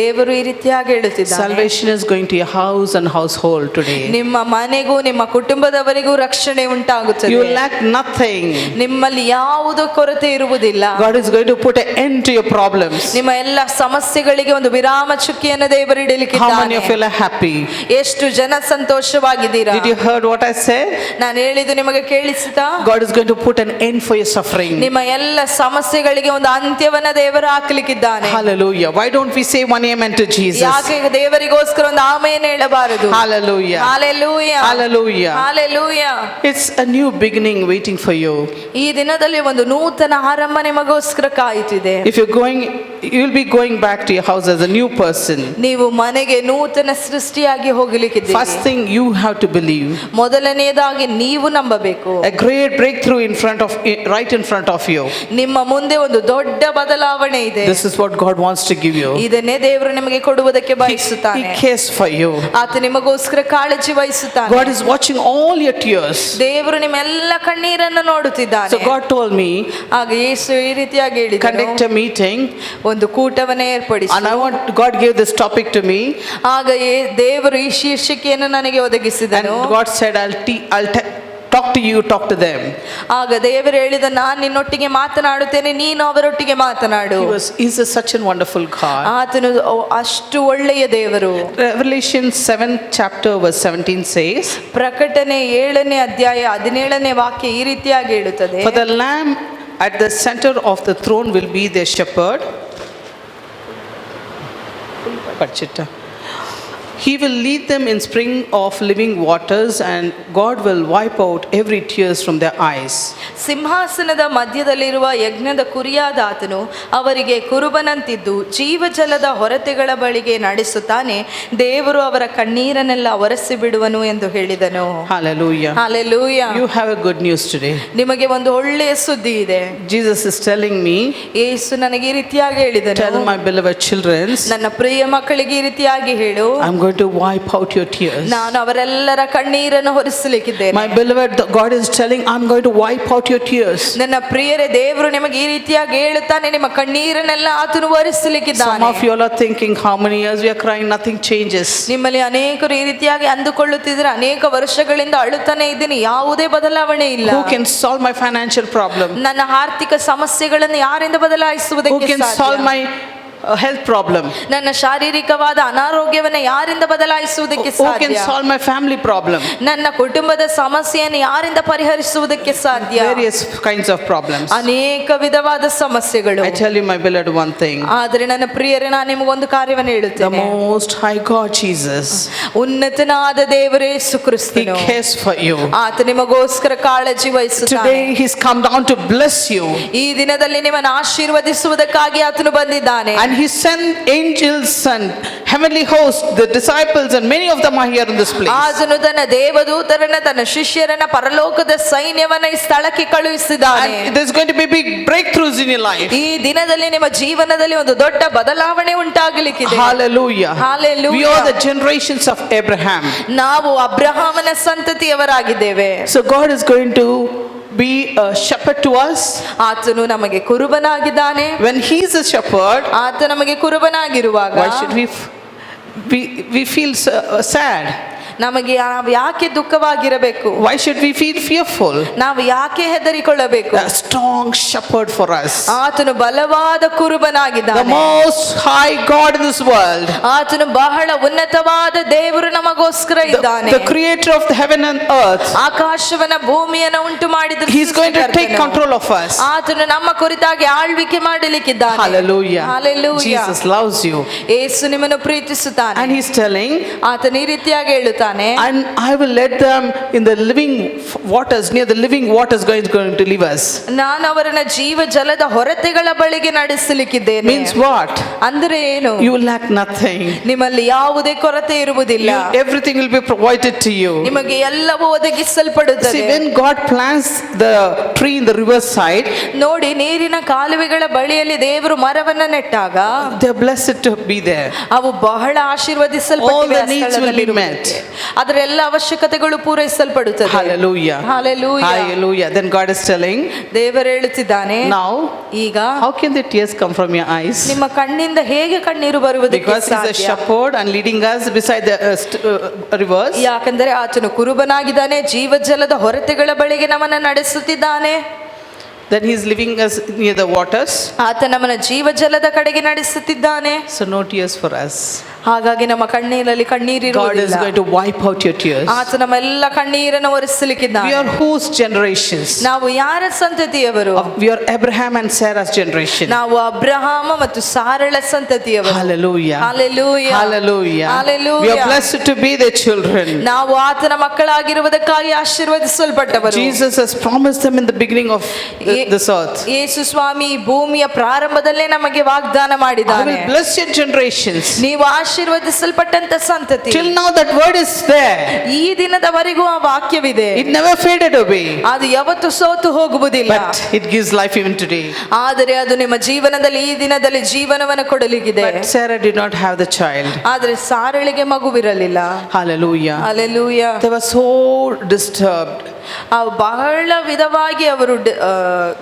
ದೇವರು ಈ ರೀತಿಯಾಗಿ ಹೇಳುತ್ತಿದ್ದಾನೆ, salvation is going to your house and household today. ನಿಮ್ಮ ಮನೆಗೂ ನಿಮ್ಮ ಕುಟುಂಬದವರಿಗೂ ರಕ್ಷಣೆ ಉಂಟಾಗುತ್ತದೆ. You lack nothing. ನಿಮ್ಮಲ್ಲಿ ಯಾವುದೋ ಕೊರತೆ ಇರುವುದಿಲ್ಲ. God is going to put an end to your problems. ನಿಮ್ಮ ಎಲ್ಲ ಸಮಸ್ಯೆಗಳಿಗೆ ಒಂದು ವಿರಾಮ ಚುಕ್ಕಿಯನ್ನು ದೇವರು How many ಇಡಲಿಕ್ಕಿದ್ದಾನೆ. of you are happy? ಎಷ್ಟು ಜನ ಸಂತೋಷವಾಗಿದ್ದೀರಾ? Did you heard what I said? ನಾನು ಹೇಳಿದ್ದು ನಿಮಗೆ ಕೇಳಿಸಿತಾ? God is going to put an end for your suffering. ನಿಮ್ಮ ಎಲ್ಲ ಸಮಸ್ಯೆಗಳಿಗೆ ಒಂದು ಅಂತ್ಯವನ್ನ ದೇವರು ಹಾಕಲಿಕ್ಕಿದ್ದಾನೆ. Hallelujah. Why don't we say one amen to Jesus? ಯಾಕೆ ದೇವರಿಗೋಸ್ಕರ ಒಂದು ಆಮೆನ್ ಹೇಳಬಾರದು? Hallelujah. Hallelujah. Hallelujah. Hallelujah. It's a new beginning waiting for you. ಈ ದಿನದಲ್ಲಿ ಒಂದು ನೂತನ ಆರಂಭ ನಿಮಗೋಸ್ಕರ ಕಾಯುತ್ತಿದೆ. If you're going, you'll be going back to your house as a new person. ನೀವು ಮನೆಗೆ ನೂತನ ಸೃಷ್ಟಿಯಾಗಿ ಹೋಗಲಿಕ್ಕಿದ್ದೀರಿ. First thing you have to believe. ಮೊದಲನೆಯದಾಗಿ ನೀವು ನಂಬಬೇಕು. A great breakthrough right in front of you. ನಿಮ್ಮ ಮುಂದೆ ಒಂದು ದೊಡ್ಡ ಬದಲಾವಣೆ ಇದೆ. This is what God wants to give you. ಇದನ್ನೇ ದೇವರು ನಿಮಗೆ ಕೊಡುವುದಕ್ಕೆ He ಬಯಸುತ್ತಾನೆ. cares for you. ಆತ ನಿಮಗೋಸ್ಕರ ಕಾಳಜಿ ವಹಿಸುತ್ತಾನೆ. God is watching all your tears. ದೇವರು ನಿಮ್ಮೆಲ್ಲ ಕಣ್ಣೀರನ್ನು ನೋಡುತ್ತಿದ್ದಾನೆ. So God told me, ಆಗ ಯೇಸು ಈ ರೀತಿಯಾಗಿ ಹೇಳಿದನು, conduct a meeting. ಒಂದು ಕೂಟವನ್ನೇ ಏರ್ಪಡಿಸಿ. And God gave this topic to me. ಆಗ ದೇವರು ಈ ಶೀರ್ಷಿಕೆಯನ್ನು ನನಗೆ And ಒದಗಿಸಿದನು. God said, I'll talk to you, talk to them. ಆಗ ದೇವರು ಹೇಳಿದ, ನಾನು ನಿನ್ನೊಟ್ಟಿಗೆ ಮಾತನಾಡುತ್ತೇನೆ, ನೀನು ಅವರೊಟ್ಟಿಗೆ ಮಾತನಾಡು. He's such a wonderful God. ಆತನು ಅಷ್ಟು ಒಳ್ಳೆಯ ದೇವರು. Revelation 7th chapter verse 17 says, ಪ್ರಕಟಣೆ 7ನೇ ಅಧ್ಯಾಯ 17ನೇ ವಾಕ್ಯ ಈ ರೀತಿಯಾಗಿ ಹೇಳುತ್ತದೆ, for the Lamb at the center of the throne will be their shepherd. He will lead them in spring of living waters, and God will wipe out every tears from their eyes. ಸಿಂಹಾಸನದ ಮಧ್ಯದಲ್ಲಿರುವ ಯಜ್ಞದ ಕುರಿಯಾದ ಆತನು ಅವರಿಗೆ ಕುರುಬನಂತಿದ್ದು ಜೀವಜಲದ ಹೊರತೆಗಳ ಬಳಿಗೆ ನಡೆಸುತ್ತಾನೆ. ದೇವರು ಅವರ ಕಣ್ಣೀರನ್ನೆಲ್ಲ ಒರೆಸಿ ಬಿಡುವನು ಎಂದು ಹೇಳಿದನು. Hallelujah. Hallelujah. You have a good news today. ನಿಮಗೆ ಒಂದು ಒಳ್ಳೆಯ ಸುದ್ದಿ ಇದೆ. Jesus is telling me, ಯೇಸು ನನಗೆ ಈ ರೀತಿಯಾಗಿ ಹೇಳಿದನು, tell my beloved children, ನನ್ನ ಪ್ರಿಯ ಮಕ್ಕಳಿಗೆ ಈ ರೀತಿಯಾಗಿ ಹೇಳು, I'm going to wipe out your tears. ನಾನು ಅವರೆಲ್ಲರ ಕಣ್ಣೀರನ್ನು ಹೊರಿಸಲಿಕ್ಕಿದ್ದೇನೆ. My beloved, God is telling, I'm going to wipe out your tears. ನನ್ನ ಪ್ರಿಯರೇ, ದೇವರು ನಿಮಗೆ ಈ ರೀತಿಯಾಗಿ ಹೇಳುತ್ತಾನೆ, ನಿಮ್ಮ ಕಣ್ಣೀರನ್ನೆಲ್ಲ ಆತನು Some ಒರೆಸಲಿಕ್ಕಿದ್ದಾನೆ. of you all are thinking, how many years we are crying, nothing changes. ನಿಮ್ಮಲ್ಲಿ ಅನೇಕರು ಈ ರೀತಿಯಾಗಿ ಅಂದುಕೊಳ್ಳುತ್ತಿದ್ರೆ, ಅನೇಕ ವರ್ಷಗಳಿಂದ ಅಳುತ್ತಾನೆ ಇದ್ದೀನಿ, ಯಾವುದೇ ಬದಲಾವಣೆ ಇಲ್ಲ. Who can solve my financial problem? ನನ್ನ ಆರ್ಥಿಕ ಸಮಸ್ಯೆಗಳನ್ನು ಯಾರಿಂದ Who ಬದಲಾಯಿಸುವುದಕ್ಕೆ can solve ಸಾಧ್ಯ? my health problem? ನನ್ನ ಶಾರೀರಿಕವಾದ ಅನಾರೋಗ್ಯವನ್ನು ಯಾರಿಂದ ಬದಲಾಯಿಸುವುದಕ್ಕೆ Who can ಸಾಧ್ಯ? solve my family problem? ನನ್ನ ಕುಟುಂಬದ ಸಮಸ್ಯೆಯನ್ನು ಯಾರಿಂದ ಪರಿಹರಿಸುವುದಕ್ಕೆ ಸಾಧ್ಯ? Various kinds of problems. ಅನೇಕ ವಿಧವಾದ ಸಮಸ್ಯೆಗಳು. I tell you, my beloved, one thing. ಆದರೆ ನನ್ನ ಪ್ರಿಯರೇ, ನಾನು ನಿಮಗೊಂದು ಕಾರ್ಯವನ್ನು The ಹೇಳುತ್ತೇನೆ. Most High God Jesus, ಉನ್ನತನಾದ ದೇವರೇ ಯೇಸು He ಕ್ರಿಸ್ತನು, cares for you. ಆತ ನಿಮಗೋಸ್ಕರ ಕಾಳಜಿ ವಹಿಸುತ್ತಾನೆ. Today He's come down to bless you. ಈ ದಿನದಲ್ಲಿ ನಿಮ್ಮನ್ನು ಆಶೀರ್ವದಿಸುವುದಕ್ಕಾಗಿ ಆತನು ಬಂದಿದ್ದಾನೆ. And He sent angels and heavenly hosts, the disciples, and many of them are here in this place. ಆತನು ತನ್ನ ದೇವದೂತರನ್ನ, ತನ್ನ ಶಿಷ್ಯರನ್ನ, ಪರಲೋಕದ ಸೈನ್ಯವನ್ನ ಈ ಸ್ಥಳಕ್ಕೆ ಕಳುಹಿಸಿದ್ದಾನೆ. And there's going to be big breakthroughs in your life. ಈ ದಿನದಲ್ಲಿ ನಿಮ್ಮ ಜೀವನದಲ್ಲಿ ಒಂದು ದೊಡ್ಡ ಬದಲಾವಣೆ ಉಂಟಾಗಲಿಕ್ಕಿದೆ. Hallelujah. Hallelujah. We are the generations of Abraham. ನಾವು ಅಬ್ರಹಾಮನ ಸಂತತಿಯವರಾಗಿದ್ದೇವೆ. So God is going to be a shepherd to us. ಆತನು ನಮಗೆ ಕುರುಬನಾಗಿದ್ದಾನೆ. When He is a shepherd, ಆತ ನಮಗೆ ಕುರುಬನಾಗಿರುವಾಗ why should we feel sad? ನಮಗೆ ನಾವು ಯಾಕೆ ದುಃಖವಾಗಿರಬೇಕು? Why should we feel fearful? ನಾವು ಯಾಕೆ ಹೆದರಿಕೊಳ್ಳಬೇಕು? A strong shepherd for us. ಆತನು ಬಲವಾದ The ಕುರುಬನಾಗಿದ್ದಾನೆ. most high God in this world. ಆತನು ಬಹಳ ಉನ್ನತವಾದ ದೇವರು ನಮಗೋಸ್ಕರ ಇದ್ದಾನೆ. The creator of the heaven and earth. ಆಕಾಶವನ್ನ ಭೂಮಿಯನ್ನು ಉಂಟು ಮಾಡಿದ He is going to take control of us. ಆತನು ನಮ್ಮ ಕುರಿತಾಗಿ ಆಳ್ವಿಕೆ ಮಾಡಲಿಕ್ಕಿದ್ದಾನೆ. Hallelujah. Hallelujah. Jesus loves you. ಯೇಸು ನಿಮ್ಮನ್ನು ಪ್ರೀತಿಸುತ್ತಾನೆ. And he's telling, ಆತನು ಈ ರೀತಿಯಾಗಿ ಹೇಳುತ್ತಾನೆ, and I will let them in the living waters, near the living waters going to leave us. ನಾನು ಅವರನ್ನ ಜೀವ ಜಲದ ಹೊರತೆಗಳ ಬಳಿಗೆ ನಡೆಸಲಿಕ್ಕಿದ್ದೇನೆ. Means what? ಅಂದ್ರೆ ಏನು? You will lack nothing. ನಿಮ್ಮಲ್ಲಿ ಯಾವುದೇ ಕೊರತೆ ಇರುವುದಿಲ್ಲ. Everything will be provided to you. ನಿಮಗೆ ಎಲ್ಲವೂ ಒದಗಿಸಲ್ಪಡುತ್ತದೆ. See, when God plants the tree in the river side, ನೋಡಿ, ನೀರಿನ ಕಾಲುವೆಗಳ ಬಳಿಯಲ್ಲಿ ದೇವರು ಮರವನ್ನ ನೆಟ್ಟಾಗ they are blessed to be there. ಅವು ಬಹಳ ಆಶೀರ್ವದಿಸಲ್ಪಟ್ಟಿವೆ. All the needs will be met. ಅದರ ಎಲ್ಲ ಅವಶ್ಯಕತೆಗಳು ಪೂರೈಸಲ್ಪಡುತ್ತದೆ. Hallelujah. Hallelujah. Hallelujah. Then God is telling, ದೇವರು ಹೇಳುತ್ತಿದ್ದಾನೆ, now ಈಗ how can the tears come from your eyes? ನಿಮ್ಮ ಕಣ್ಣಿಂದ ಹೇಗೆ ಕಣ್ಣೀರು ಬರುವುದಕ್ಕೆ Because he's a ಸಾಧ್ಯ? shepherd and leading us beside the rivers. ಯಾಕಂದರೆ ಆತನು ಕುರುಬನಾಗಿದ್ದಾನೆ, ಜೀವಜಲದ ಹೊರತೆಗಳ ಬಳಿಗೆ ನಮ್ಮನ್ನ ನಡೆಸುತ್ತಿದ್ದಾನೆ. Then he's leaving us near the waters. ಆತ ನಮ್ಮನ್ನ ಜೀವಜಲದ ಕಡೆಗೆ ನಡೆಸುತ್ತಿದ್ದಾನೆ. So no tears for us. ಹಾಗಾಗಿ ನಮ್ಮ ಕಣ್ಣೀರಲ್ಲಿ God is ಕಣ್ಣೀರಿರುವುದಿಲ್ಲ. going to wipe out your tears. ಆತ ನಮ್ಮೆಲ್ಲ ಕಣ್ಣೀರನ್ನು We ಒರೆಸಲಿಕ್ಕಿದ್ದಾನೆ. are whose generations? ನಾವು ಯಾರ ಸಂತತಿಯವರು? We are Abraham and Sarah's generation. ನಾವು ಅಬ್ರಹಾಮ ಮತ್ತು ಸಾರಳ ಸಂತತಿಯವರು. Hallelujah. Hallelujah. Hallelujah. Hallelujah. We are blessed to be their children. ನಾವು ಆತನ ಮಕ್ಕಳಾಗಿರುವುದಕ್ಕಾಗಿ ಆಶೀರ್ವದಿಸಲ್ಪಟ್ಟವರು. Jesus has promised them in the beginning of this earth. ಯೇಸು ಸ್ವಾಮಿ ಭೂಮಿಯ ಪ್ರಾರಂಭದಲ್ಲೇ ನಮಗೆ ವಾಗ್ದಾನ I ಮಾಡಿದ್ದಾನೆ. will bless your generations. ನೀವು ಆಶೀರ್ವದಿಸಲ್ಪಟ್ಟಂತ ಸಂತತಿ. Till now that word is there. ಈ ದಿನದವರೆಗೂ ಆ ವಾಕ್ಯವಿದೆ. It never faded away. ಅದು ಯಾವತ್ತೂ ಸೋತು ಹೋಗುವುದಿಲ್ಲ. But it gives life even today. ಆದರೆ ಅದು ನಿಮ್ಮ ಜೀವನದಲ್ಲಿ ಈ ದಿನದಲ್ಲಿ ಜೀವನವನ್ನು ಕೊಡಲಿಕ್ಕಿದೆ. But Sarah did not have the child. ಆದರೆ ಸಾರಳಿಗೆ ಮಗುವಿರಲಿಲ್ಲ. Hallelujah. Hallelujah. They were so disturbed. ಬಹಳ ವಿಧವಾಗಿ ಅವರು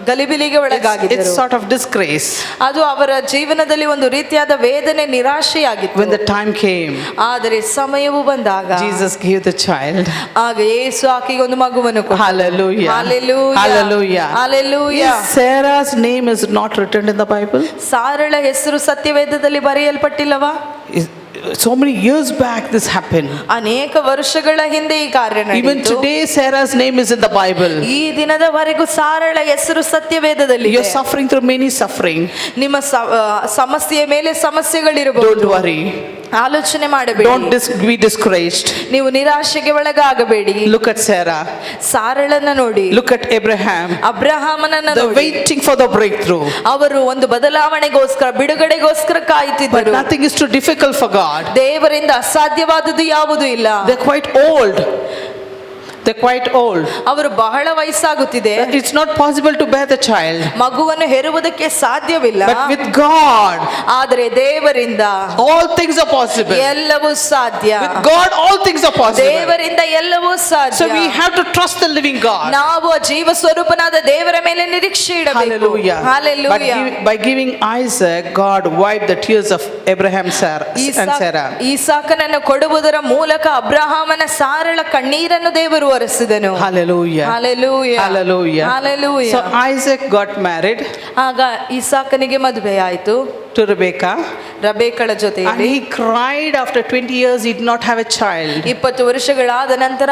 ಗಲಿಬಿಲಿಗೆ It's ಒಳಗಾಗಿದ್ದರು. sort of disgrace. ಅದು ಅವರ ಜೀವನದಲ್ಲಿ ಒಂದು ರೀತಿಯಾದ ವೇದನೆ, ನಿರಾಶೆಯಾಗಿತ್ತು. When the time came, ಆದರೆ ಸಮಯವು ಬಂದಾಗ Jesus gave the child. ಆಗ ಯೇಸು ಆಕೆಗೆ ಒಂದು ಮಗುವನ್ನು ಕೊಟ್ಟನು. Hallelujah. Hallelujah. Hallelujah. Hallelujah. Yes, Sarah's name is not written in the Bible. ಸಾರಳ ಹೆಸರು ಸತ್ಯವೇದದಲ್ಲಿ ಬರೆಯಲ್ಪಟ್ಟಿಲ್ಲವಾ? So many years back this happened. ಅನೇಕ ವರ್ಷಗಳ ಹಿಂದೆ ಈ ಕಾರ್ಯ Even ನಡೆಯಿತು. today Sarah's name is in the Bible. ಈ ದಿನದವರೆಗೂ ಸಾರಳ ಹೆಸರು ಸತ್ಯವೇದದಲ್ಲಿ You're suffering through many suffering. ನಿಮ್ಮ ಸಮಸ್ಯೆಯ ಮೇಲೆ ಸಮಸ್ಯೆಗಳಿರಬಹುದು. Don't worry. ಆಲೋಚನೆ ಮಾಡಬೇಡಿ. Don't be discouraged. ನೀವು ನಿರಾಶೆಗೆ ಒಳಗಾಗಬೇಡಿ. Look at Sarah. ಸಾರಳನ್ನ ನೋಡಿ. Look at Abraham. ಅಬ್ರಹಾಮನನ್ನ They're ನೋಡಿ. waiting for the breakthrough. ಅವರು ಒಂದು ಬದಲಾವಣೆಗೋಸ್ಕರ, ಬಿಡುಗಡೆಗೋಸ್ಕರ But ಕಾಯುತ್ತಿದ್ದರು. nothing is too difficult for God. ದೇವರಿಂದ ಅಸಾಧ್ಯವಾದುದು ಯಾವುದೂ ಇಲ್ಲ. They're quite old. They're quite old. ಅವರು ಬಹಳ ವಯಸ್ಸಾಗುತ್ತಿದೆ. It's not possible to bear the child. ಮಗುವನ್ನು ಹೆರುವುದಕ್ಕೆ ಸಾಧ್ಯವಿಲ್ಲ. But with God, ಆದರೆ ದೇವರಿಂದ all things are possible. ಎಲ್ಲವೂ ಸಾಧ್ಯ. With God, all things are possible. ದೇವರಿಂದ ಎಲ್ಲವೂ ಸಾಧ್ಯ. So we have to trust the living God. ನಾವು ಜೀವ ಸ್ವರೂಪನಾದ ದೇವರ ಮೇಲೆ ನಿರೀಕ್ಷೆ ಇಡಬೇಕು. Hallelujah. Hallelujah. By giving Isaac, God wiped the tears of Abraham and Sarah. ಈಸಾಕನನ್ನು ಕೊಡುವುದರ ಮೂಲಕ ಅಬ್ರಹಾಮನ ಸಾರಳ ಕಣ್ಣೀರನ್ನು ದೇವರು ಒರೆಸಿದನು. Hallelujah. Hallelujah. Hallelujah. Hallelujah. So Isaac got married ಆಗ ಈಸಾಕನಿಗೆ ಮದುವೆ ಆಯಿತು to Rebekah. ರಬೇಕಳ And ಜೊತೆಯಲ್ಲಿ. he cried after 20 years he did not have a child. 20 ವರ್ಷಗಳಾದ ನಂತರ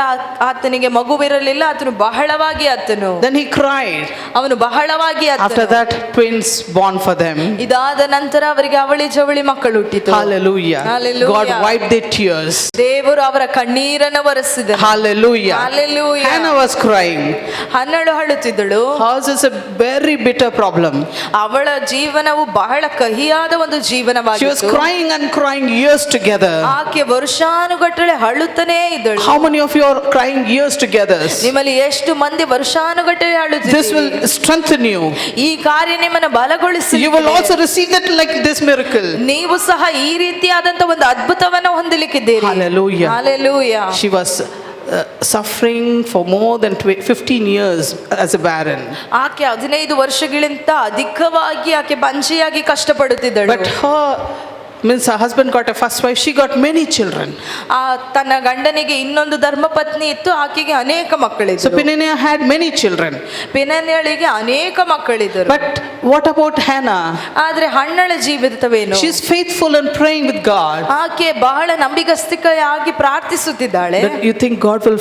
ಆತನಿಗೆ ಮಗುವಿರಲಿಲ್ಲ. ಆತನು ಬಹಳವಾಗಿ ಅತ್ತನು. Then he cried. ಅವನು ಬಹಳವಾಗಿ After ಅತ್ತನು. that, twins born for them. ಇದಾದ ನಂತರ ಅವರಿಗೆ ಅವಳಿ ಜವಳಿ ಮಕ್ಕಳು ಹುಟ್ಟಿತು. Hallelujah. Hallelujah. God wiped their tears. ದೇವರು ಅವರ ಕಣ್ಣೀರನ್ನು ಒರೆಸಿದನು. Hallelujah. Hallelujah. Hannah was crying. ಹನ್ನಳು ಅಳುತ್ತಿದ್ದಳು. Hers is a very bitter problem. ಅವಳ ಜೀವನವು ಬಹಳ ಕಹಿಯಾದ ಒಂದು She was ಜೀವನವಾಗಿತ್ತು. crying and crying years together. ಆಕೆ ವರ್ಷಾನುಗಟ್ಟಲೆ ಅಳುತ್ತನೇ ಇದ್ದಳು. How many of you are crying years together? ನಿಮ್ಮಲ್ಲಿ ಎಷ್ಟು ಮಂದಿ ವರ್ಷಾನುಗಟ್ಟಲೆ This ಅಳುತ್ತಿದ್ದೀರಿ? will strengthen you. ಈ ಕಾರ್ಯ ನಿಮ್ಮನ್ನು ಬಲಗೊಳಿಸಿ You will also receive that like this miracle. ನೀವು ಸಹ ಈ ರೀತಿಯಾದಂತ ಒಂದು ಅದ್ಭುತವನ್ನು ಹೊಂದಲಿಕ್ಕಿದ್ದೀರಿ. Hallelujah. Hallelujah. She was suffering for more than 15 years as a barren. ಆಕೆ 15 ವರ್ಷಗಳಿಂದ ಅಧಿಕವಾಗಿ ಆಕೆ ಬಂಜೆಯಾಗಿ ಕಷ್ಟಪಡುತ್ತಿದ್ದಳು. But her Means her husband got a first wife, she got many children. ತನ್ನ ಗಂಡನಿಗೆ ಇನ್ನೊಂದು ಧರ್ಮಪತ್ನಿ ಇತ್ತು, ಆಕೆಗೆ ಅನೇಕ So ಮಕ್ಕಳಿದ್ದರು. Peninnah had many children. ಪೆನನ್ಯಳಿಗೆ ಅನೇಕ ಮಕ್ಕಳಿದ್ದರು. But what about Hannah? ಆದ್ರೆ ಹಣ್ಣಳ ಜೀವಿತವೇನು? She's faithful and praying with God. ಆಕೆ ಬಹಳ ನಂಬಿಗಸ್ತಿಕೆಯಾಗಿ ಪ್ರಾರ್ಥಿಸುತ್ತಿದ್ದಾಳೆ. But you think God will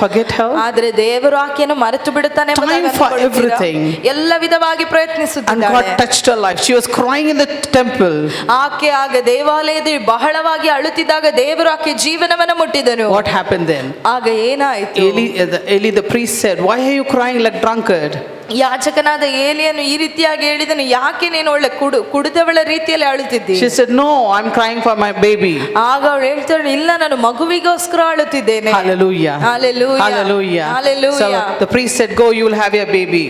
forget her? ಆದ್ರೆ ದೇವರು ಆಕೆಯನ್ನು ಮರೆತು ಬಿಡುತ್ತಾನೆ ಎಂಬುದಾಗಿ Time for ಅಂದುಕೊಳ್ಳುತ್ತೀರಾ? everything. ಎಲ್ಲ ವಿಧವಾಗಿ And ಪ್ರಯತ್ನಿಸುತ್ತಿದ್ದಾಳೆ. God touched her life. She was crying in the temple. ಆಕೆ ಆಗ ದೇವಾಲಯದಲ್ಲಿ ಬಹಳವಾಗಿ ಅಳುತ್ತಿದ್ದಾಗ ದೇವರು ಆಕೆ ಜೀವನವನ್ನು ಮುಟ್ಟಿದನು. What happened then? ಆಗ ಏನಾಯಿತು? Eli the priest said, "Why are you crying like drunkard?" ಯಾಜಕನಾದ ಏಲಿಯನ್ನು ಈ ರೀತಿಯಾಗಿ ಹೇಳಿದನು, ಯಾಕೆ ನೀನು ಒಳ್ಳೆ ಕುಡಿದವಳ ರೀತಿಯಲ್ಲಿ ಅಳುತ್ತಿದ್ದಿ? She said, "No, I'm crying for my baby." ಆಗ ಅವಳು ಹೇಳ್ತಾಳೆ, ಇಲ್ಲ ನಾನು ಮಗುವಿಗೋಸ್ಕರ ಅಳುತ್ತಿದ್ದೇನೆ. Hallelujah. Hallelujah. Hallelujah. Hallelujah. So the priest said, "Go, you will have your baby."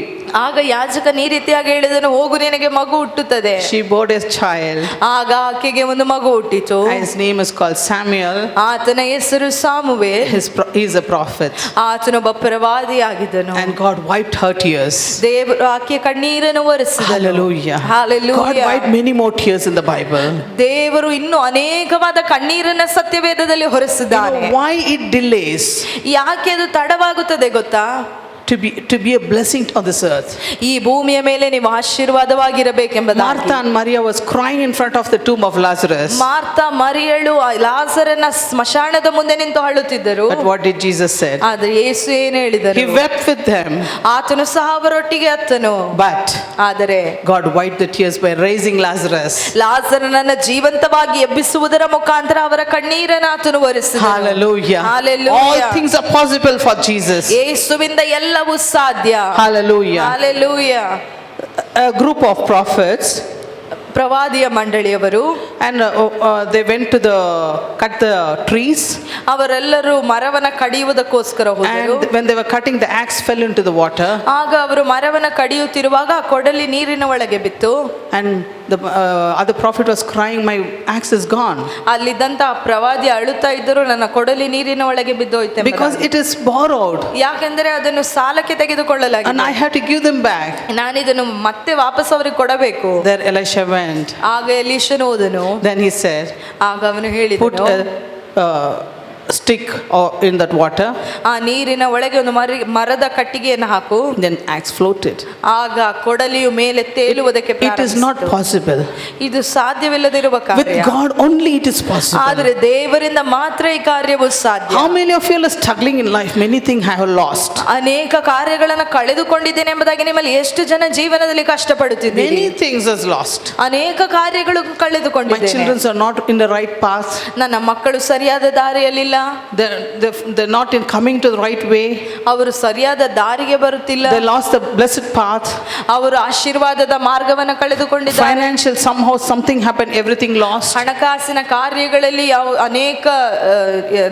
ಆಗ ಯಾಜಕನ ಈ ರೀತಿಯಾಗಿ ಹೇಳಿದನು, ಹೋಗು ನಿನಗೆ ಮಗು ಹುಟ್ಟುತ್ತದೆ. She bore a child. ಆಗ ಆಕೆಗೆ ಒಂದು ಮಗು ಹುಟ್ಟಿತು. His name is called Samuel. ಆತನ ಹೆಸರು ಸಾಮುವೇಲ್. He's a prophet. ಆತನೊಬ್ಬ ಪ್ರವಾದಿಯಾಗಿದ್ದನು. And God wiped her tears. ದೇವರು ಆಕೆ ಕಣ್ಣೀರನ್ನು ಒರೆಸಿದನು. Hallelujah. God Hallelujah. wiped many more tears in the Bible. ದೇವರು ಇನ್ನೂ ಅನೇಕವಾದ ಕಣ್ಣೀರನ್ನ ಸತ್ಯವೇದದಲ್ಲಿ ಹೊರಸಿದ್ದಾನೆ. Why it delays? ಯಾಕೆ ಅದು ತಡವಾಗುತ್ತದೆ ಗೊತ್ತಾ? To be a blessing on this earth. ಈ ಭೂಮಿಯ ಮೇಲೆ ನೀವು ಆಶೀರ್ವಾದವಾಗಿರಬೇಕೆಂಬುದಾಗಿ. Martha and Maria was crying in front of the tomb of Lazarus. ಮಾರ್ತಾ ಮರಿಯಳು ಲಾಜರನ ಸ್ಮಶಾನದ ಮುಂದೆ ನಿಂತು ಅಳುತ್ತಿದ್ದರು. But what did Jesus say? ಆದ್ರೆ ಯೇಸು ಏನು ಹೇಳಿದರು? He wept with them. ಆತನು ಸಹ ಅವರೊಟ್ಟಿಗೆ ಅತ್ತನು. But ಆದರೆ God wiped the tears by raising Lazarus. ಲಾಜರನನ್ನ ಜೀವಂತವಾಗಿ ಎಬ್ಬಿಸುವುದರ ಮುಖಾಂತರ ಅವರ ಕಣ್ಣೀರನ್ನು ಆತನು ಒರೆಸಿದನು. Hallelujah. Hallelujah. All things are possible for Jesus. ಯೇಸುವಿಂದ ಎಲ್ಲವೂ ಸಾಧ್ಯ. Hallelujah. Hallelujah. A group of prophets, ಪ್ರವಾದಿಯ ಮಂಡಳಿಯವರು and they went to cut the trees, ಅವರೆಲ್ಲರೂ ಮರವನ್ನ ಕಡಿಯುವುದಕ್ಕೋಸ್ಕರ ಹೋದರು. and when they were cutting, the axe fell into the water, ಆಗ ಅವರು ಮರವನ್ನ ಕಡಿಯುತ್ತಿರುವಾಗ ಆ ಕೊಡಲಿ ನೀರಿನ ಒಳಗೆ ಬಿತ್ತು. and the other prophet was crying, "My axe is gone." ಅಲ್ಲಿದ್ದಂತ ಪ್ರವಾದಿ ಅಳುತ್ತಾ ಇದ್ದರು, ನನ್ನ ಕೊಡಲಿ ನೀರಿನ ಒಳಗೆ ಬಿದ್ದೋಯ್ತೆ. Because it is borrowed, ಯಾಕೆಂದರೆ ಅದನ್ನು ಸಾಲಕ್ಕೆ and ತೆಗೆದುಕೊಳ್ಳಲಾಗಿದೆ. I have to give them back. ನಾನು ಇದನ್ನು ಮತ್ತೆ ವಾಪಸ್ ಅವರಿಗೆ ಕೊಡಬೇಕು. There Elisha went. ಆಗ ಎಲೀಷನು ಹೋದನು. Then he said, ಆಗ ಅವನು "Put ಹೇಳಿದನು, a stick in that water." ಆ ನೀರಿನ ಒಳಗೆ ಒಂದು ಮರದ ಕಟ್ಟಿಗೆಯನ್ನು ಹಾಕು. Then axe floated. ಆಗ ಕೊಡಲಿಯು ಮೇಲೆ ತೇಲುವುದಕ್ಕೆ It is not possible. ಇದು ಸಾಧ್ಯವಿಲ್ಲದಿರುವ With ಕಾರ್ಯ. God only it is possible. ಆದರೆ ದೇವರಿಂದ ಮಾತ್ರ ಈ ಕಾರ್ಯವು ಸಾಧ್ಯ. How many of you are struggling in life? Many things I have lost. ಅನೇಕ ಕಾರ್ಯಗಳನ್ನು ಕಳೆದುಕೊಂಡಿದ್ದೇನೆ ಎಂಬುದಾಗಿ ನಿಮ್ಮಲ್ಲಿ ಎಷ್ಟು ಜನ ಜೀವನದಲ್ಲಿ ಕಷ್ಟಪಡುತ್ತಿದ್ದೀರಿ? Many things is lost. ಅನೇಕ ಕಾರ್ಯಗಳು My ಕಳೆದುಕೊಂಡಿದ್ದೇನೆ. children are not in the right path. ನನ್ನ ಮಕ್ಕಳು ಸರಿಯಾದ ದಾರಿಯಲ್ಲಿಲ್ಲ. They're not in coming to the right way. ಅವರು ಸರಿಯಾದ ದಾರಿಗೆ ಬರುತ್ತಿಲ್ಲ. They lost the blessed path. ಅವರು ಆಶೀರ್ವಾದದ ಮಾರ್ಗವನ್ನು ಕಳೆದುಕೊಂಡಿದ್ದಾರೆ. Financial, somehow something happened, everything lost. ಹಣಕಾಸಿನ ಕಾರ್ಯಗಳಲ್ಲಿ ಅನೇಕ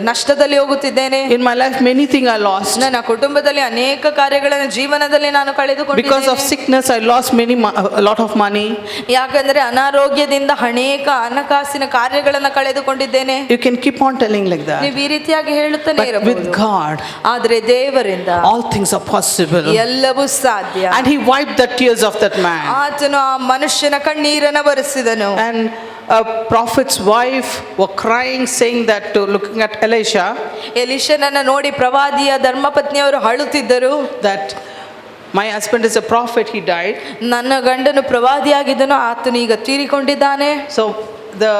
ನಷ್ಟದಲ್ಲಿ ಹೋಗುತ್ತಿದ್ದೇನೆ. In my life many things I lost. ನನ್ನ ಕುಟುಂಬದಲ್ಲಿ ಅನೇಕ ಕಾರ್ಯಗಳನ್ನು ಜೀವನದಲ್ಲಿ ನಾನು Because of ಕಳೆದುಕೊಂಡಿದ್ದೇನೆ. sickness I lost a lot of money. ಯಾಕಂದ್ರೆ ಅನಾರೋಗ್ಯದಿಂದ ಅನೇಕ ಹಣಕಾಸಿನ ಕಾರ್ಯಗಳನ್ನು ಕಳೆದುಕೊಂಡಿದ್ದೇನೆ. You can keep on telling like that. ನೀವು ಈ ರೀತಿಯಾಗಿ ಹೇಳುತ್ತಾನೆ But with ಇರಬಹುದು. God ಆದ್ರೆ ದೇವರಿಂದ all things are possible. ಎಲ್ಲವೂ ಸಾಧ್ಯ. And he wiped the tears of that man. ಆತನು ಆ ಮನುಷ್ಯನ ಕಣ್ಣೀರನ್ನು ಬರೆಸಿದನು. And a prophet's wife were crying, saying that, looking at Elisha, ಎಲಿಷನನ್ನ ನೋಡಿ ಪ್ರವಾದಿಯ ಧರ್ಮಪತ್ನಿಯವರು ಅಳುತ್ತಿದ್ದರು. that my husband is a prophet, he died. ನನ್ನ ಗಂಡನು ಪ್ರವಾದಿಯಾಗಿದ್ದನು, ಆತನು ಈಗ ತೀರಿಕೊಂಡಿದ್ದಾನೆ. So the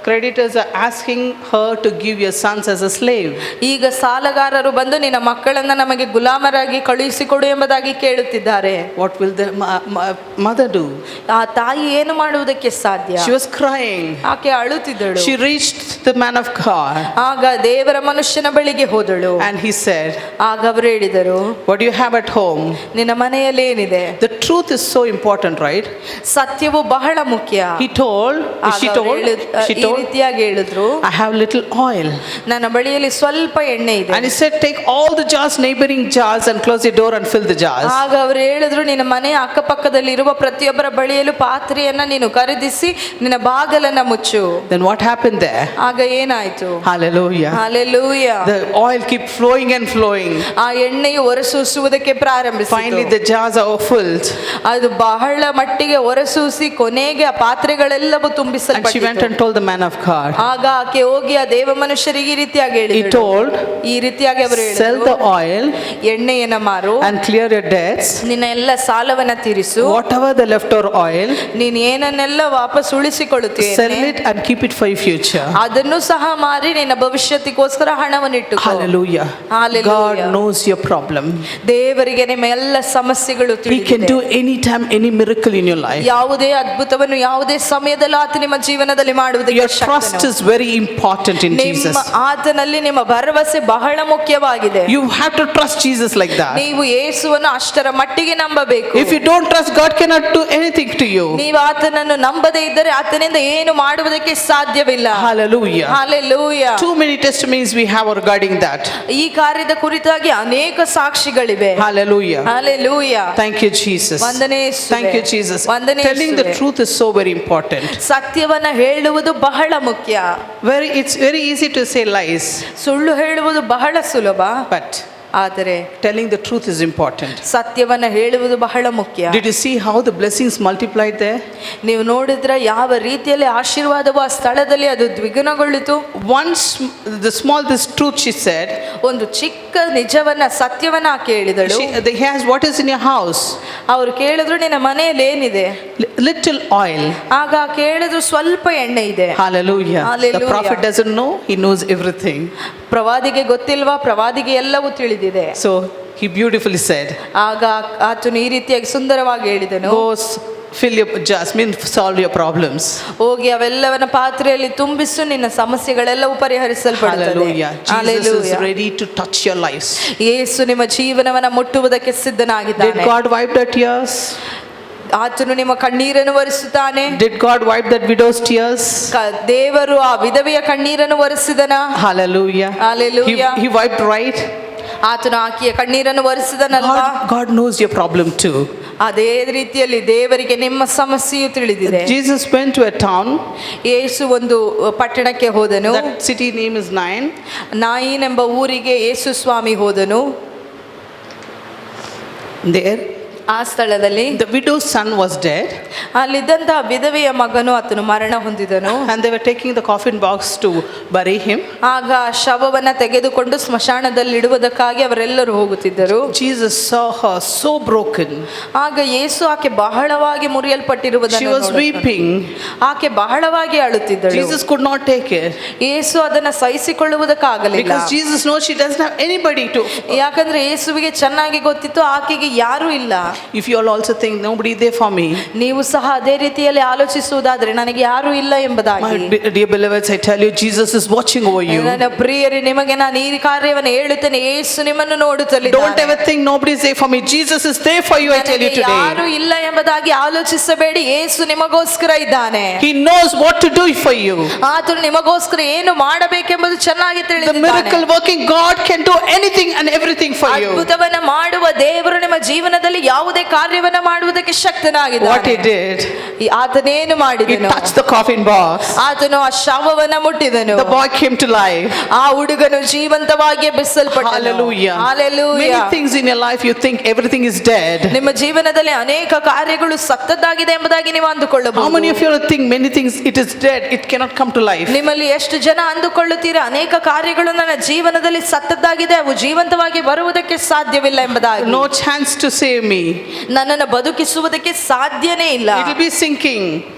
creditors are asking her to give your sons as a slave. ಈಗ ಸಾಲಗಾರರು ಬಂದು ನಿನ್ನ ಮಕ್ಕಳನ್ನ ನಮಗೆ ಗುಲಾಮರಾಗಿ ಕಳುಹಿಸಿಕೊಡು ಎಂಬುದಾಗಿ ಕೇಳುತ್ತಿದ್ದಾರೆ. What will the mother do? ಆ ತಾಯಿ ಏನು ಮಾಡುವುದಕ್ಕೆ ಸಾಧ್ಯ? She was crying. ಆಕೆ ಅಳುತ್ತಿದ್ದಳು. She reached the man of God. ಆಗ ದೇವರ ಮನುಷ್ಯನ ಬಳಿಗೆ ಹೋದಳು. And he said, ಆಗ ಅವರು ಹೇಳಿದರು, "What do you have at home?" ನಿನ್ನ ಮನೆಯಲ್ಲಿ ಏನಿದೆ? The truth is so important, right? ಸತ್ಯವು ಬಹಳ ಮುಖ್ಯ. She told, ಆಗ he ಅವರು told, ರೀತಿಯಾಗಿ ಹೇಳಿದ್ರು, I have little oil. ನನ್ನ ಬಳಿಯಲ್ಲಿ ಸ್ವಲ್ಪ ಎಣ್ಣೆ ಇದೆ. And he said, take all the jars, neighboring jars, and close your door and fill the jars. ಆಗ ಅವರು ಹೇಳಿದ್ರು, ನಿನ್ನ ಮನೆಯ ಅಕ್ಕಪಕ್ಕದಲ್ಲಿ ಇರುವ ಪ್ರತಿಯೊಬ್ಬರ ಬಳಿಯಲ್ಲೂ ಪಾತ್ರೆಯನ್ನ ನೀನು ಖರೀದಿಸಿ ನಿನ್ನ ಬಾಗಲನ್ನ ಮುಚ್ಚು. Then what happened there? ಆಗ ಏನಾಯ್ತು? Hallelujah. Hallelujah. The oil kept flowing and flowing. ಆ ಎಣ್ಣೆಯು ಹೊರಸೂಸುವುದಕ್ಕೆ ಪ್ರಾರಂಭಿಸಿತು. Finally, the jars are filled. ಅದು ಬಹಳ ಮಟ್ಟಿಗೆ ಹೊರಸೂಸಿ ಕೊನೆಗೆ ಆ ಪಾತ್ರೆಗಳೆಲ್ಲವೂ And she went ತುಂಬಿಸಲ್ಪಟ್ಟಿತು. and told the man of God. ಆಗ ಆಕೆ ಹೋಗಿ ಆ ದೇವ ಮನುಷ್ಯರಿಗೆ ಈ ರೀತಿಯಾಗಿ He ಹೇಳಿದಳು. told, ಈ ರೀತಿಯಾಗಿ ಅವರು sell ಹೇಳಿದರು, the oil ಎಣ್ಣೆಯನ್ನ ಮಾರು, and clear your debts. ನಿನ್ನ ಎಲ್ಲ ಸಾಲವನ್ನ ತೀರಿಸು, Whatever the leftover oil, ನೀನ್ ಏನನ್ನೆಲ್ಲ ವಾಪಸ್ sell ಉಳಿಸಿಕೊಳ್ಳುತ್ತೇನೆ it and keep it for your future. ಅದನ್ನು ಸಹ ಮಾರಿ ನಿನ್ನ ಭವಿಷ್ಯತ್ತಿಗೋಸ್ಕರ ಹಣವನ್ನು ಇಟ್ಟುಕೋ. Hallelujah. Hallelujah. God knows your problem. ದೇವರಿಗೆ ನಿಮ್ಮ ಎಲ್ಲ ಸಮಸ್ಯೆಗಳು He can ತಿಳಿದಿದೆ. do anytime any miracle in your life. ಯಾವುದೇ ಅದ್ಭುತವನ್ನು ಯಾವುದೇ ಸಮಯದಲ್ಲೂ ಆತ ನಿಮ್ಮ ಜೀವನದಲ್ಲಿ Your ಮಾಡುವುದಕ್ಕೆ trust ಶಕ್ತನು. is very important in Jesus. ನಿಮ್ಮ ಆತನಲ್ಲಿ ನಿಮ್ಮ ಭರವಸೆ ಬಹಳ ಮುಖ್ಯವಾಗಿದೆ. You have to trust Jesus like that. ನೀವು ಯೇಸುವನ್ನು ಅಷ್ಟರ ಮಟ್ಟಿಗೆ ನಂಬಬೇಕು. If you don't trust, God cannot do anything to you. ನೀವು ಆತನನ್ನು ನಂಬದೇ ಇದ್ದರೆ ಆತನಿಂದ ಏನು ಮಾಡುವುದಕ್ಕೆ ಸಾಧ್ಯವಿಲ್ಲ. Hallelujah. Hallelujah. Too many testimonies we have regarding that. ಈ ಕಾರ್ಯದ ಕುರಿತಾಗಿ ಅನೇಕ ಸಾಕ್ಷಿಗಳಿವೆ. Hallelujah. Hallelujah. Thank you, Jesus. ವಂದನೆ ಯೇಸುವೆ. Thank you, Jesus. ವಂದನೆ Telling the ಯೇಸುವೆ. truth is so very important. ಸತ್ಯವನ್ನ ಹೇಳುವುದು ಬಹಳ ಮುಖ್ಯ. It's very easy to say lies, ಸುಳ್ಳು ಹೇಳುವುದು ಬಹಳ ಸುಲಭ, but ಆದರೆ telling the truth is important. ಸತ್ಯವನ್ನ ಹೇಳುವುದು ಬಹಳ ಮುಖ್ಯ. Did you see how the blessings multiplied there? ನೀವು ನೋಡಿದ್ರೆ ಯಾವ ರೀತಿಯಲ್ಲಿ ಆಶೀರ್ವಾದವು ಆ ಸ್ಥಳದಲ್ಲಿ ಅದು ದ್ವಿಗುಣಗೊಳ್ಳಿತು. Once this truth she said, ಒಂದು ಚಿಕ್ಕ ನಿಜವನ್ನ ಸತ್ಯವನ್ನ ಆಕೆ ಹೇಳಿದಳು. he has what is in your house? ಅವ್ರು ಕೇಳಿದ್ರು, ನಿನ್ನ ಮನೆಯಲ್ಲಿ ಏನಿದೆ? Little oil. ಆಗ ಆಕೆ ಹೇಳಿದ್ರು, ಸ್ವಲ್ಪ ಎಣ್ಣೆ ಇದೆ. Hallelujah. The Hallelujah. prophet doesn't know, he knows everything. ಪ್ರವಾದಿಗೆ ಗೊತ್ತಿಲ್ವಾ? ಪ್ರವಾದಿಗೆ ಎಲ್ಲವೂ ತಿಳಿದಿದೆ. So he beautifully said, ಆಗ ಆತನು ಈ ರೀತಿಯಾಗಿ ಸುಂದರವಾಗಿ ಹೇಳಿದನು, go fill your jars, solve your problems. ಹೋಗಿ ಅವೆಲ್ಲವನ್ನ ಪಾತ್ರೆಯಲ್ಲಿ ತುಂಬಿಸು, ನಿನ್ನ ಸಮಸ್ಯೆಗಳೆಲ್ಲವೂ ಪರಿಹರಿಸಲ್ಪಡುತ್ತದೆ. Hallelujah. Jesus is Hallelujah. ready to touch your lives. ಯೇಸು ನಿಮ್ಮ ಜೀವನವನ್ನ ಮುಟ್ಟುವುದಕ್ಕೆ Did ಸಿದ್ಧನಾಗಿದ್ದಾನೆ. God wipe the tears? ಆತನು ನಿಮ್ಮ ಕಣ್ಣೀರನ್ನು ಒರೆಸುತ್ತಾನೆ. Did God wipe that widow's tears? ದೇವರು ಆ ವಿಧವೆಯ ಕಣ್ಣೀರನ್ನು ಒರೆಸಿದನ. Hallelujah. Hallelujah. He wiped right. ಆತನು ಆಕೆಯ ಕಣ್ಣೀರನ್ನು ಒರೆಸಿದನಲ್ವಾ? God knows your problem too. ಅದೇ ರೀತಿಯಲ್ಲಿ ದೇವರಿಗೆ ನಿಮ್ಮ ಸಮಸ್ಯೆಯು ತಿಳಿದಿದೆ. Jesus went to a town. ಯೇಸು ಒಂದು ಪಟ್ಟಣಕ್ಕೆ ಹೋದನು. That city name is Nain. ನಾಯಿನ್ ಎಂಬ ಊರಿಗೆ ಯೇಸು ಸ್ವಾಮಿ ಹೋದನು. There, ಆ ಸ್ಥಳದಲ್ಲಿ the widow's son was dead. ಅಲ್ಲಿದ್ದಂತಹ ವಿಧವೆಯ ಮಗನು ಆತನು ಮರಣ ಹೊಂದಿದನು. And they were taking the coffin box to bury him. ಆಗ ಶವವನ್ನ ತೆಗೆದುಕೊಂಡು ಸ್ಮಶಾನದಲ್ಲಿ ಇಡುವುದಕ್ಕಾಗಿ ಅವರೆಲ್ಲರೂ ಹೋಗುತ್ತಿದ್ದರು. Jesus saw her so broken. ಆಗ ಯೇಸು ಆಕೆ ಬಹಳವಾಗಿ ಮುರಿಯಲ್ಪಟ್ಟಿರುವುದನ್ನು She was ನೋಡಿದನು. weeping. ಆಕೆ ಬಹಳವಾಗಿ ಅಳುತ್ತಿದ್ದಳು. Jesus could not take it. ಯೇಸು ಅದನ್ನ ಸಹಿಸಿಕೊಳ್ಳುವುದಕ್ಕಾಗಲಿಲ್ಲ. Because Jesus knows she doesn't have anybody to. ಯಾಕಂದ್ರೆ ಯೇಸುವಿಗೆ ಚೆನ್ನಾಗಿ ಗೊತ್ತಿತ್ತು ಆಕೆಗೆ ಯಾರೂ ಇಲ್ಲ. If you all also think nobody there for me. ನೀವು ಸಹ ಅದೇ ರೀತಿಯಲ್ಲಿ ಆಲೋಚಿಸುವುದಾದ್ರೆ ನನಗೆ ಯಾರೂ ಇಲ್ಲ ಎಂಬುದಾಗಿ. My dear beloveds, I tell you, Jesus is watching over you. ನನ್ನ ಪ್ರಿಯರೇ, ನಿಮಗೆ ನಾನು ಈ ಕಾರ್ಯವನ್ನು ಹೇಳುತ್ತೇನೆ, ಯೇಸು ನಿಮ್ಮನ್ನು ನೋಡುತ್ತಲಿದ್ದಾನೆ. Don't ever think nobody is there for me. Jesus is there for you, I tell you ಯಾರು today. ಇಲ್ಲ ಎಂಬುದಾಗಿ ಆಲೋಚಿಸಬೇಡಿ, ಯೇಸು ನಿಮಗೋಸ್ಕರ ಇದ್ದಾನೆ. He knows what to do for you. ಆತನು ನಿಮಗೋಸ್ಕರ ಏನು ಮಾಡಬೇಕೆಂಬುದು ಚೆನ್ನಾಗಿ The ತಿಳಿದಿದ್ದಾನೆ. miracle working God can do anything and everything for you. ಅದ್ಭುತವನ್ನ ಮಾಡುವ ದೇವರು ನಿಮ್ಮ ಜೀವನದಲ್ಲಿ ಯಾವುದೇ ಕಾರ್ಯವನ್ನ ಮಾಡುವುದಕ್ಕೆ ಶಕ್ತನಾಗಿದ್ದಾನೆ. What he did, ಆತನೇನು he ಮಾಡಿದನು? touched the coffin box. ಆತನು ಆ ಶವವನ್ನ ಮುಟ್ಟಿದನು. The boy came to life. ಆ ಹುಡುಗನು ಜೀವಂತವಾಗಿ ಎಬ್ಬಿಸಲ್ಪಟ್ಟನು. Hallelujah. Hallelujah. Many things in your life you think everything is dead. ನಿಮ್ಮ ಜೀವನದಲ್ಲಿ ಅನೇಕ ಕಾರ್ಯಗಳು ಸತ್ತದ್ದಾಗಿದೆ ಎಂಬುದಾಗಿ ನೀವು How ಅಂದುಕೊಳ್ಳಬಹುದು. many of you think many things it is dead, it cannot come to life? ನಿಮ್ಮಲ್ಲಿ ಎಷ್ಟು ಜನ ಅಂದುಕೊಳ್ಳುತ್ತೀರಾ ಅನೇಕ ಕಾರ್ಯಗಳು ನನ್ನ ಜೀವನದಲ್ಲಿ ಸತ್ತದ್ದಾಗಿದೆ, ಅವು ಜೀವಂತವಾಗಿ ಬರುವುದಕ್ಕೆ ಸಾಧ್ಯವಿಲ್ಲ ಎಂಬುದಾಗಿ? No chance to save me. ನನ್ನನ್ನು ಬದುಕಿಸುವುದಕ್ಕೆ ಸಾಧ್ಯನೇ ಇಲ್ಲ. It will be sinking.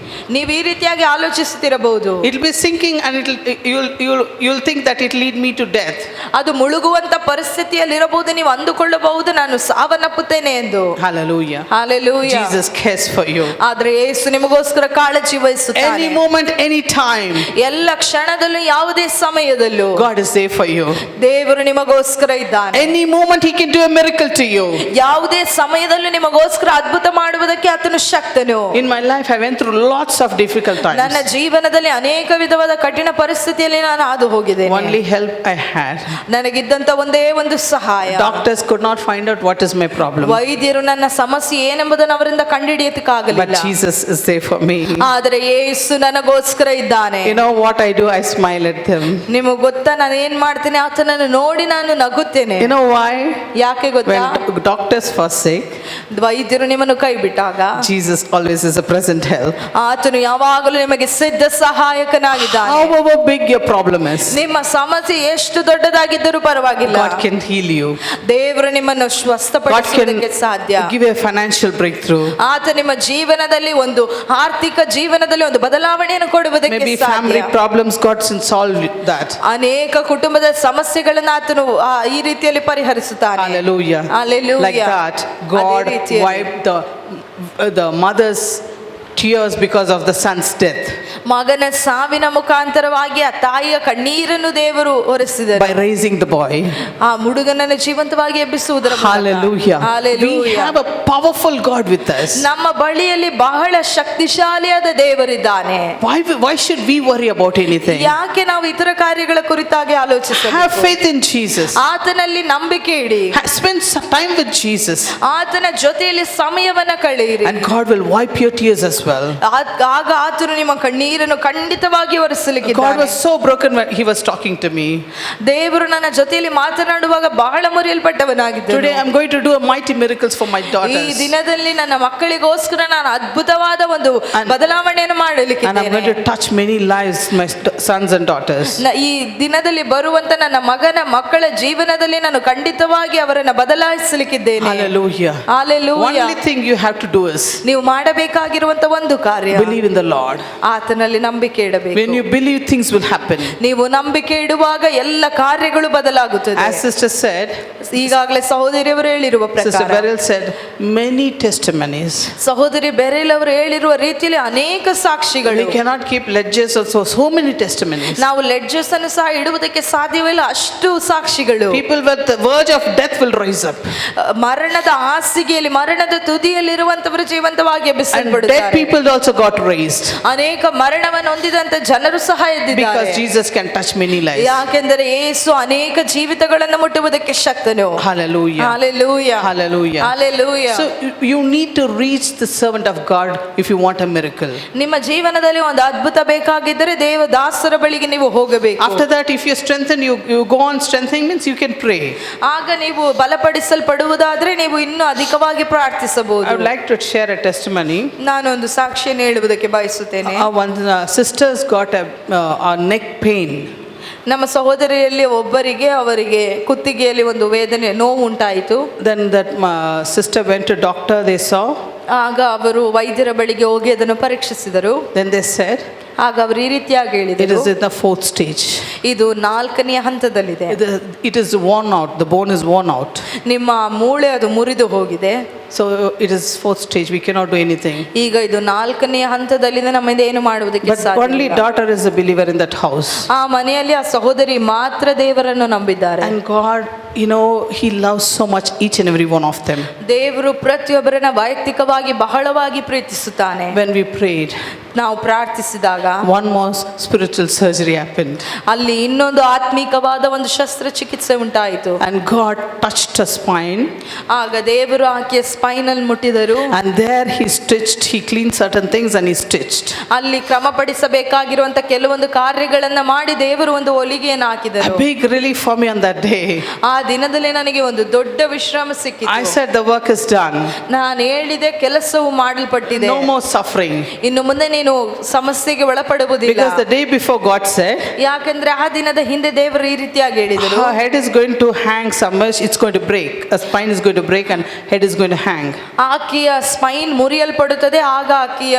ನೀವು ಈ ರೀತಿಯಾಗಿ ಆಲೋಚಿಸುತ್ತಿರಬಹುದು. It will be sinking and you'll think that it lead me to death. ಅದು ಮುಳುಗುವಂತ ಪರಿಸ್ಥಿತಿಯಲ್ಲಿರಬಹುದು. ನೀವು ಅಂದುಕೊಳ್ಳಬಹುದು ನಾನು ಸಾವನ್ನಪ್ಪುತ್ತೇನೆ ಎಂದು. Hallelujah. Hallelujah. Jesus cares for you. ಆದ್ರೆ ಯೇಸು ನಿಮಗೋಸ್ಕರ ಕಾಳಜಿ ವಹಿಸುತ್ತಾನೆ. Any moment, any time, ಎಲ್ಲ ಕ್ಷಣದಲ್ಲೂ ಯಾವುದೇ ಸಮಯದಲ್ಲೂ God is there for you. ದೇವರು ನಿಮಗೋಸ್ಕರ ಇದ್ದಾನೆ. Any moment He can do a miracle to you. ಯಾವುದೇ ಸಮಯದಲ್ಲೂ ನಿಮಗೋಸ್ಕರ ಅದ್ಭುತ ಮಾಡುವುದಕ್ಕೆ ಆತನು ಶಕ್ತನು. In my life, I went through a lots of difficult ನನ್ನ times. ಜೀವನದಲ್ಲಿ ಅನೇಕ ವಿಧವಾದ ಕಠಿಣ ಪರಿಸ್ಥಿತಿಯಲ್ಲಿ ನಾನು ಹಾದು ಹೋಗಿದ್ದೇನೆ. Only help I had. ನನಗಿದ್ದಂತ ಒಂದೇ ಒಂದು ಸಹಾಯ, Doctors could not find out what is my problem. ವೈದ್ಯರು ನನ್ನ ಸಮಸ್ಯೆ ಏನೆಂಬುದನ್ನು ಅವರಿಂದ But ಕಂಡುಹಿಡಿಯಲಿಕ್ಕಾಗಲಿಲ್ಲ. Jesus is there for me. ಆದರೆ ಯೇಸು ನನಗೋಸ್ಕರ ಇದ್ದಾನೆ. You know what I do? I smile at them. ನಿಮಗೆ ಗೊತ್ತಾ ನಾನು ಏನ್ ಮಾಡ್ತೇನೆ? ಆತನನ್ನು ನೋಡಿ ನಾನು ನಗುತ್ತೇನೆ. You know why? ಯಾಕೆ ಗೊತ್ತಾ? When doctors forsake, ವೈದ್ಯರು ನಿಮ್ಮನ್ನು ಕೈ ಬಿಟ್ಟಾಗ Jesus always is a present help. ಆತನು ಯಾವಾಗಲೂ ನಿಮಗೆ ಸಿದ್ಧ ಸಹಾಯಕನಾಗಿದ್ದಾನೆ. However big your problem is, ನಿಮ್ಮ ಸಮಸ್ಯೆ ಎಷ್ಟು ದೊಡ್ಡದಾಗಿದ್ದರೂ ಪರವಾಗಿಲ್ಲ, God can heal you. ದೇವರು ನಿಮ್ಮನ್ನು God can ಸ್ವಸ್ಥಪಡಿಸುವುದಕ್ಕೆ ಸಾಧ್ಯ. give you a financial breakthrough. ಆತ ನಿಮ್ಮ ಜೀವನದಲ್ಲಿ ಒಂದು ಆರ್ಥಿಕ ಜೀವನದಲ್ಲಿ ಒಂದು ಬದಲಾವಣೆಯನ್ನು ಕೊಡುವುದಕ್ಕೆ Maybe ಸಾಧ್ಯ. family problems, God can solve that. ಅನೇಕ ಕುಟುಂಬದ ಸಮಸ್ಯೆಗಳನ್ನು ಆತನು ಈ ರೀತಿಯಲ್ಲಿ ಪರಿಹರಿಸುತ್ತಾನೆ. Hallelujah. Hallelujah. Like that, ಅದೇ God ರೀತಿಯಲ್ಲಿ. wiped the mother's tears because of the son's death ಮಗನ ಸಾವಿನ ಮುಖಾಂತರವಾಗಿ ಆ ತಾಯಿಯ ಕಣ್ಣೀರನ್ನು ದೇವರು ಒರೆಸಿದರು. by raising the boy. ಆ ಹುಡುಗನನ್ನು ಜೀವಂತವಾಗಿ ಎಬ್ಬಿಸುವುದರ ಮೂಲಕ. Hallelujah. We Hallelujah. have a powerful God with us. ನಮ್ಮ ಬಳಿಯಲ್ಲಿ ಬಹಳ ಶಕ್ತಿಶಾಲಿಯಾದ ದೇವರಿದ್ದಾನೆ. Why should we worry about anything? ಯಾಕೆ ನಾವು ಇತರ ಕಾರ್ಯಗಳ ಕುರಿತಾಗಿ Have ಆಲೋಚಿಸಬೇಕು? faith in Jesus. ಆತನಲ್ಲಿ ನಂಬಿಕೆ ಇಡಿ. Spend some time with Jesus, ಆತನ ಜೊತೆಯಲ್ಲಿ ಸಮಯವನ್ನ ಕಳೆಯಿರಿ. and God will wipe your tears as well. ಆಗ ಆತನು ನಿಮ್ಮ ಕಣ್ಣೀರನ್ನು ಖಂಡಿತವಾಗಿ God ಒರೆಸಲಿಕ್ಕಿದ್ದಾನೆ. was so broken when He was talking to me. ದೇವರು ನನ್ನ ಜೊತೆಯಲ್ಲಿ ಮಾತನಾಡುವಾಗ ಬಹಳ ಮುರಿಯಲ್ಪಟ್ಟವನಾಗಿದ್ದರು. Today I'm going to do a mighty miracles for my ಈ daughters, ದಿನದಲ್ಲಿ ನನ್ನ ಮಕ್ಕಳಿಗೋಸ್ಕರ ನಾನು ಅದ್ಭುತವಾದ ಒಂದು And- ಬದಲಾವಣೆಯನ್ನು and I'm going ಮಾಡಲಿಕ್ಕಿದ್ದೇನೆ. to touch many lives, my sons and daughters. ಈ ದಿನದಲ್ಲಿ ಬರುವಂತ ನನ್ನ ಮಕ್ಕಳ ಜೀವನದಲ್ಲಿ ನಾನು ಖಂಡಿತವಾಗಿ ಅವರನ್ನು ಬದಲಾಯಿಸಲಿಕ್ಕಿದ್ದೇನೆ. Hallelujah. Hallelujah. Only thing you have to do is ನೀವು ಮಾಡಬೇಕಾಗಿರುವಂತ ಒಂದು ಕಾರ್ಯ, believe in the Lord. ಆತನಲ್ಲಿ ನಂಬಿಕೆ ಇಡಬೇಕು. When you believe, things will happen. ನೀವು ನಂಬಿಕೆ ಇಡುವಾಗ ಎಲ್ಲ ಕಾರ್ಯಗಳು ಬದಲಾಗುತ್ತದೆ. As sister said, ಈಗಾಗಲೇ ಸಹೋದರಿಯವರು ಹೇಳಿರುವ Sister ಪ್ರಕಾರ, Beryl said, many testimonies. ಸಹೋದರಿ ಬೆರೆಲ್ ಅವರು ಹೇಳಿರುವ ರೀತಿಯಲ್ಲಿ ಅನೇಕ ಸಾಕ್ಷಿಗಳು. We cannot keep ledgers also, so many testimonies. ನಾವು ಲೆಡ್ಜಸ್ ಅನ್ನು ಸಹ ಇಡುವುದಕ್ಕೆ ಸಾಧ್ಯವಿಲ್ಲ, ಅಷ್ಟು ಸಾಕ್ಷಿಗಳು. People with the verge of death will rise up, ಮರಣದ ಹಾಸಿಗೆಯಲ್ಲಿ ಮರಣದ ತುದಿಯಲ್ಲಿರುವಂತವರು ಜೀವಂತವಾಗಿ and dead ಎಬ್ಬಿಸಲ್ಪಡುತ್ತಾರೆ. people also got raised, ಅನೇಕ ಮರಣವನ್ನು ಹೊಂದಿದಂತ ಜನರು ಸಹ ಎದ್ದಿದ್ದಾರೆ. because Jesus can touch many lives. ಯಾಕೆಂದರೆ ಯೇಸು ಅನೇಕ ಜೀವಿತಗಳನ್ನು ಮುಟ್ಟುವುದಕ್ಕೆ ಶಕ್ತನು. Hallelujah. Hallelujah. Hallelujah. Hallelujah. So you need to reach the servant of God if you want a miracle. ನಿಮ್ಮ ಜೀವನದಲ್ಲಿ ಒಂದು ಅದ್ಭುತ ಬೇಕಾಗಿದ್ದರೆ ದೇವದಾಸರ ಬಳಿಗೆ ನೀವು ಹೋಗಬೇಕು. After that, if you strengthen, you go on strengthening, means you can pray. ಆಗ ನೀವು ಬಲಪಡಿಸಲ್ಪಡುವುದಾದ್ರೆ ನೀವು ಇನ್ನೂ ಅಧಿಕವಾಗಿ I ಪ್ರಾರ್ಥಿಸಬಹುದು. would like to share a testimony. ನಾನೊಂದು ಸಾಕ್ಷಿಯನ್ನು ಹೇಳುವುದಕ್ಕೆ ಬಯಸುತ್ತೇನೆ. One sister's got a neck pain. ನಮ್ಮ ಸಹೋದರಿಯಲ್ಲಿ ಒಬ್ಬರಿಗೆ ಅವರಿಗೆ ಕುತ್ತಿಗೆಯಲ್ಲಿ ಒಂದು ವೇದನೆ ನೋವು ಉಂಟಾಯಿತು. Then that sister went to doctor, they saw. ಆಗ ಅವರು ವೈದ್ಯರ ಬಳಿಗೆ ಹೋಗಿ ಅದನ್ನು ಪರೀಕ್ಷಿಸಿದರು. Then they said, ಆಗ ಅವರು ಈ ರೀತಿಯಾಗಿ it ಹೇಳಿದರು, is in the 4th stage. ಇದು 4ನೇ ಹಂತದಲ್ಲಿದೆ. It is worn out, the bone is worn out. ನಿಮ್ಮ ಮೂಳೆ ಅದು ಮುರಿದು ಹೋಗಿದೆ. So it is 4th stage, we cannot do anything. ಈಗ ಇದು 4ನೇ ಹಂತದಲ್ಲಿದೆ, ನಮ್ಮಿಂದ ಏನು ಮಾಡುವುದಕ್ಕೆ But ಸಾಧ್ಯ only ಇಲ್ಲ. daughter is a believer in that house. ಆ ಮನೆಯಲ್ಲಿ ಆ ಸಹೋದರಿ ಮಾತ್ರ ದೇವರನ್ನು ನಂಬಿದ್ದಾರೆ. And God, He loves so much each and every one of them. ದೇವರು ಪ್ರತಿಯೊಬ್ಬರನ್ನ ವೈಯಕ್ತಿಕವಾಗಿ ಬಹಳವಾಗಿ ಪ್ರೀತಿಸುತ್ತಾನೆ. When we prayed, ನಾವು ಪ್ರಾರ್ಥಿಸಿದಾಗ one more spiritual surgery happened. ಅಲ್ಲಿ ಇನ್ನೊಂದು ಆತ್ಮಿಕವಾದ ಒಂದು ಶಸ್ತ್ರಚಿಕಿತ್ಸೆ ಉಂಟಾಯಿತು. And God touched her spine. ಆಗ ದೇವರು ಆಕೆಯ spinal ಮುಟ್ಟಿದರು. And there He stitched, He cleaned certain things and He stitched. ಅಲ್ಲಿ ಕ್ರಮಪಡಿಸಬೇಕಾಗಿರುವಂತ ಕೆಲವೊಂದು ಕಾರ್ಯಗಳನ್ನ ಮಾಡಿ ದೇವರು ಒಂದು ಹೊಲಿಗೆಯನ್ನು A ಹಾಕಿದರು. big relief for me on that day. ಆ ದಿನದಲ್ಲಿ ನನಗೆ ಒಂದು ದೊಡ್ಡ ವಿಶ್ರಾಮ I ಸಿಕ್ಕಿತು. said the work is done. ನಾನು ಹೇಳಿದೆ ಕೆಲಸವು ಮಾಡಲ್ಪಟ್ಟಿದೆ, No more suffering. ಇನ್ನು ಮುಂದೆ ನೀನು ಸಮಸ್ಯೆಗೆ ಒಳಪಡುವುದಿಲ್ಲ. Because the day before God said, ಯಾಕಂದ್ರೆ ಆ ದಿನದ ಹಿಂದೆ ದೇವರು ಈ ರೀತಿಯಾಗಿ ಹೇಳಿದರು, her head is going to hang somewhere, it's going to break. A spine is going to break and head is going to hang. ಆಕೆಯ ಸ್ಪೈನ್ ಮುರಿಯಲ್ಪಡುತ್ತದೆ, ಆಗ ಆಕೆಯ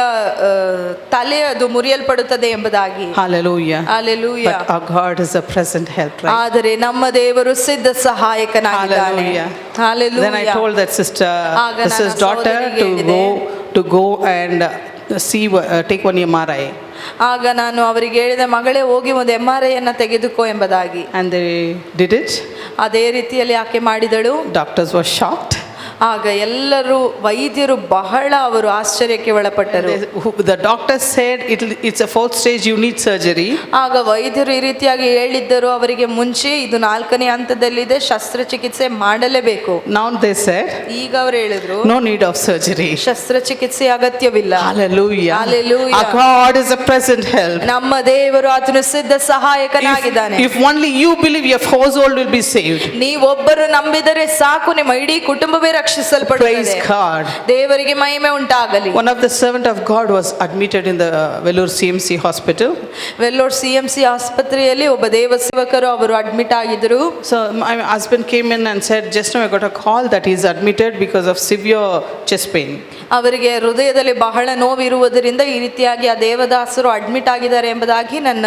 ತಲೆ ಅದು ಮುರಿಯಲ್ಪಡುತ್ತದೆ ಎಂಬುದಾಗಿ. Hallelujah. Hallelujah. But our God is a present help, right? ಆದರೆ ನಮ್ಮ ದೇವರು ಸಿದ್ಧ ಸಹಾಯಕನಾಗಿದ್ದಾನೆ. Hallelujah. Hallelujah. Then I told that sister, ಆಗ this ನನ್ನ is daughter ಸಹೋದರಿಗೆ to go and see, take one MRI. ಆಗ ನಾನು ಅವರಿಗೆ ಹೇಳಿದೆ, ಮಗಳೇ ಹೋಗಿ ಒಂದು MRI ಅನ್ನ ತೆಗೆದುಕೋ ಎಂಬುದಾಗಿ. And they did it. ಅದೇ ರೀತಿಯಲ್ಲಿ ಆಕೆ ಮಾಡಿದಳು. Doctors were shocked. ಆಗ ಎಲ್ಲರೂ ವೈದ್ಯರು ಬಹಳ ಅವರು ಆಶ್ಚರ್ಯಕ್ಕೆ ಒಳಪಟ್ಟರು. The doctor said it's a fourth stage, you need surgery. ಆಗ ವೈದ್ಯರು ಈ ರೀತಿಯಾಗಿ ಹೇಳಿದ್ದರು ಅವರಿಗೆ ಮುಂಚೆ, ಇದು 4ನೇ ಹಂತದಲ್ಲಿದೆ, ಶಸ್ತ್ರಚಿಕಿತ್ಸೆ ಮಾಡಲೇಬೇಕು. Now they said, ಈಗ ಅವರು ಹೇಳಿದ್ರು no need of surgery. ಶಸ್ತ್ರಚಿಕಿತ್ಸೆ ಅಗತ್ಯವಿಲ್ಲ. Hallelujah. Hallelujah. Our God is a present help. ನಮ್ಮ ದೇವರು ಆತನು ಸಿದ್ಧ ಸಹಾಯಕನಾಗಿದ್ದಾನೆ. If only you believe, your household will be saved. ನೀವೊಬ್ಬರು ನಂಬಿದರೆ ಸಾಕು, ನಿಮ್ಮ ಇಡೀ ಕುಟುಂಬವೇ ರಕ್ಷಿಸಲ್ಪಡುತ್ತದೆ. Praise God. ದೇವರಿಗೆ ಮಹಿಮೆ ಉಂಟಾಗಲಿ. One of the servant of God was admitted in the Vellore CMC hospital. Vellore CMC ಆಸ್ಪತ್ರೆಯಲ್ಲಿ ಒಬ್ಬ ದೇವ ಸೇವಕರು ಅವರು ಅಡ್ಮಿಟ್ ಆಗಿದ್ರು. So my husband came in and said, just now I got a call that he is admitted because of severe chest pain. ಅವರಿಗೆ ಹೃದಯದಲ್ಲಿ ಬಹಳ ನೋವಿರುವುದರಿಂದ ಈ ರೀತಿಯಾಗಿ ಆ ದೇವದಾಸರು ಅಡ್ಮಿಟ್ ಆಗಿದ್ದಾರೆ ಎಂಬುದಾಗಿ ನನ್ನ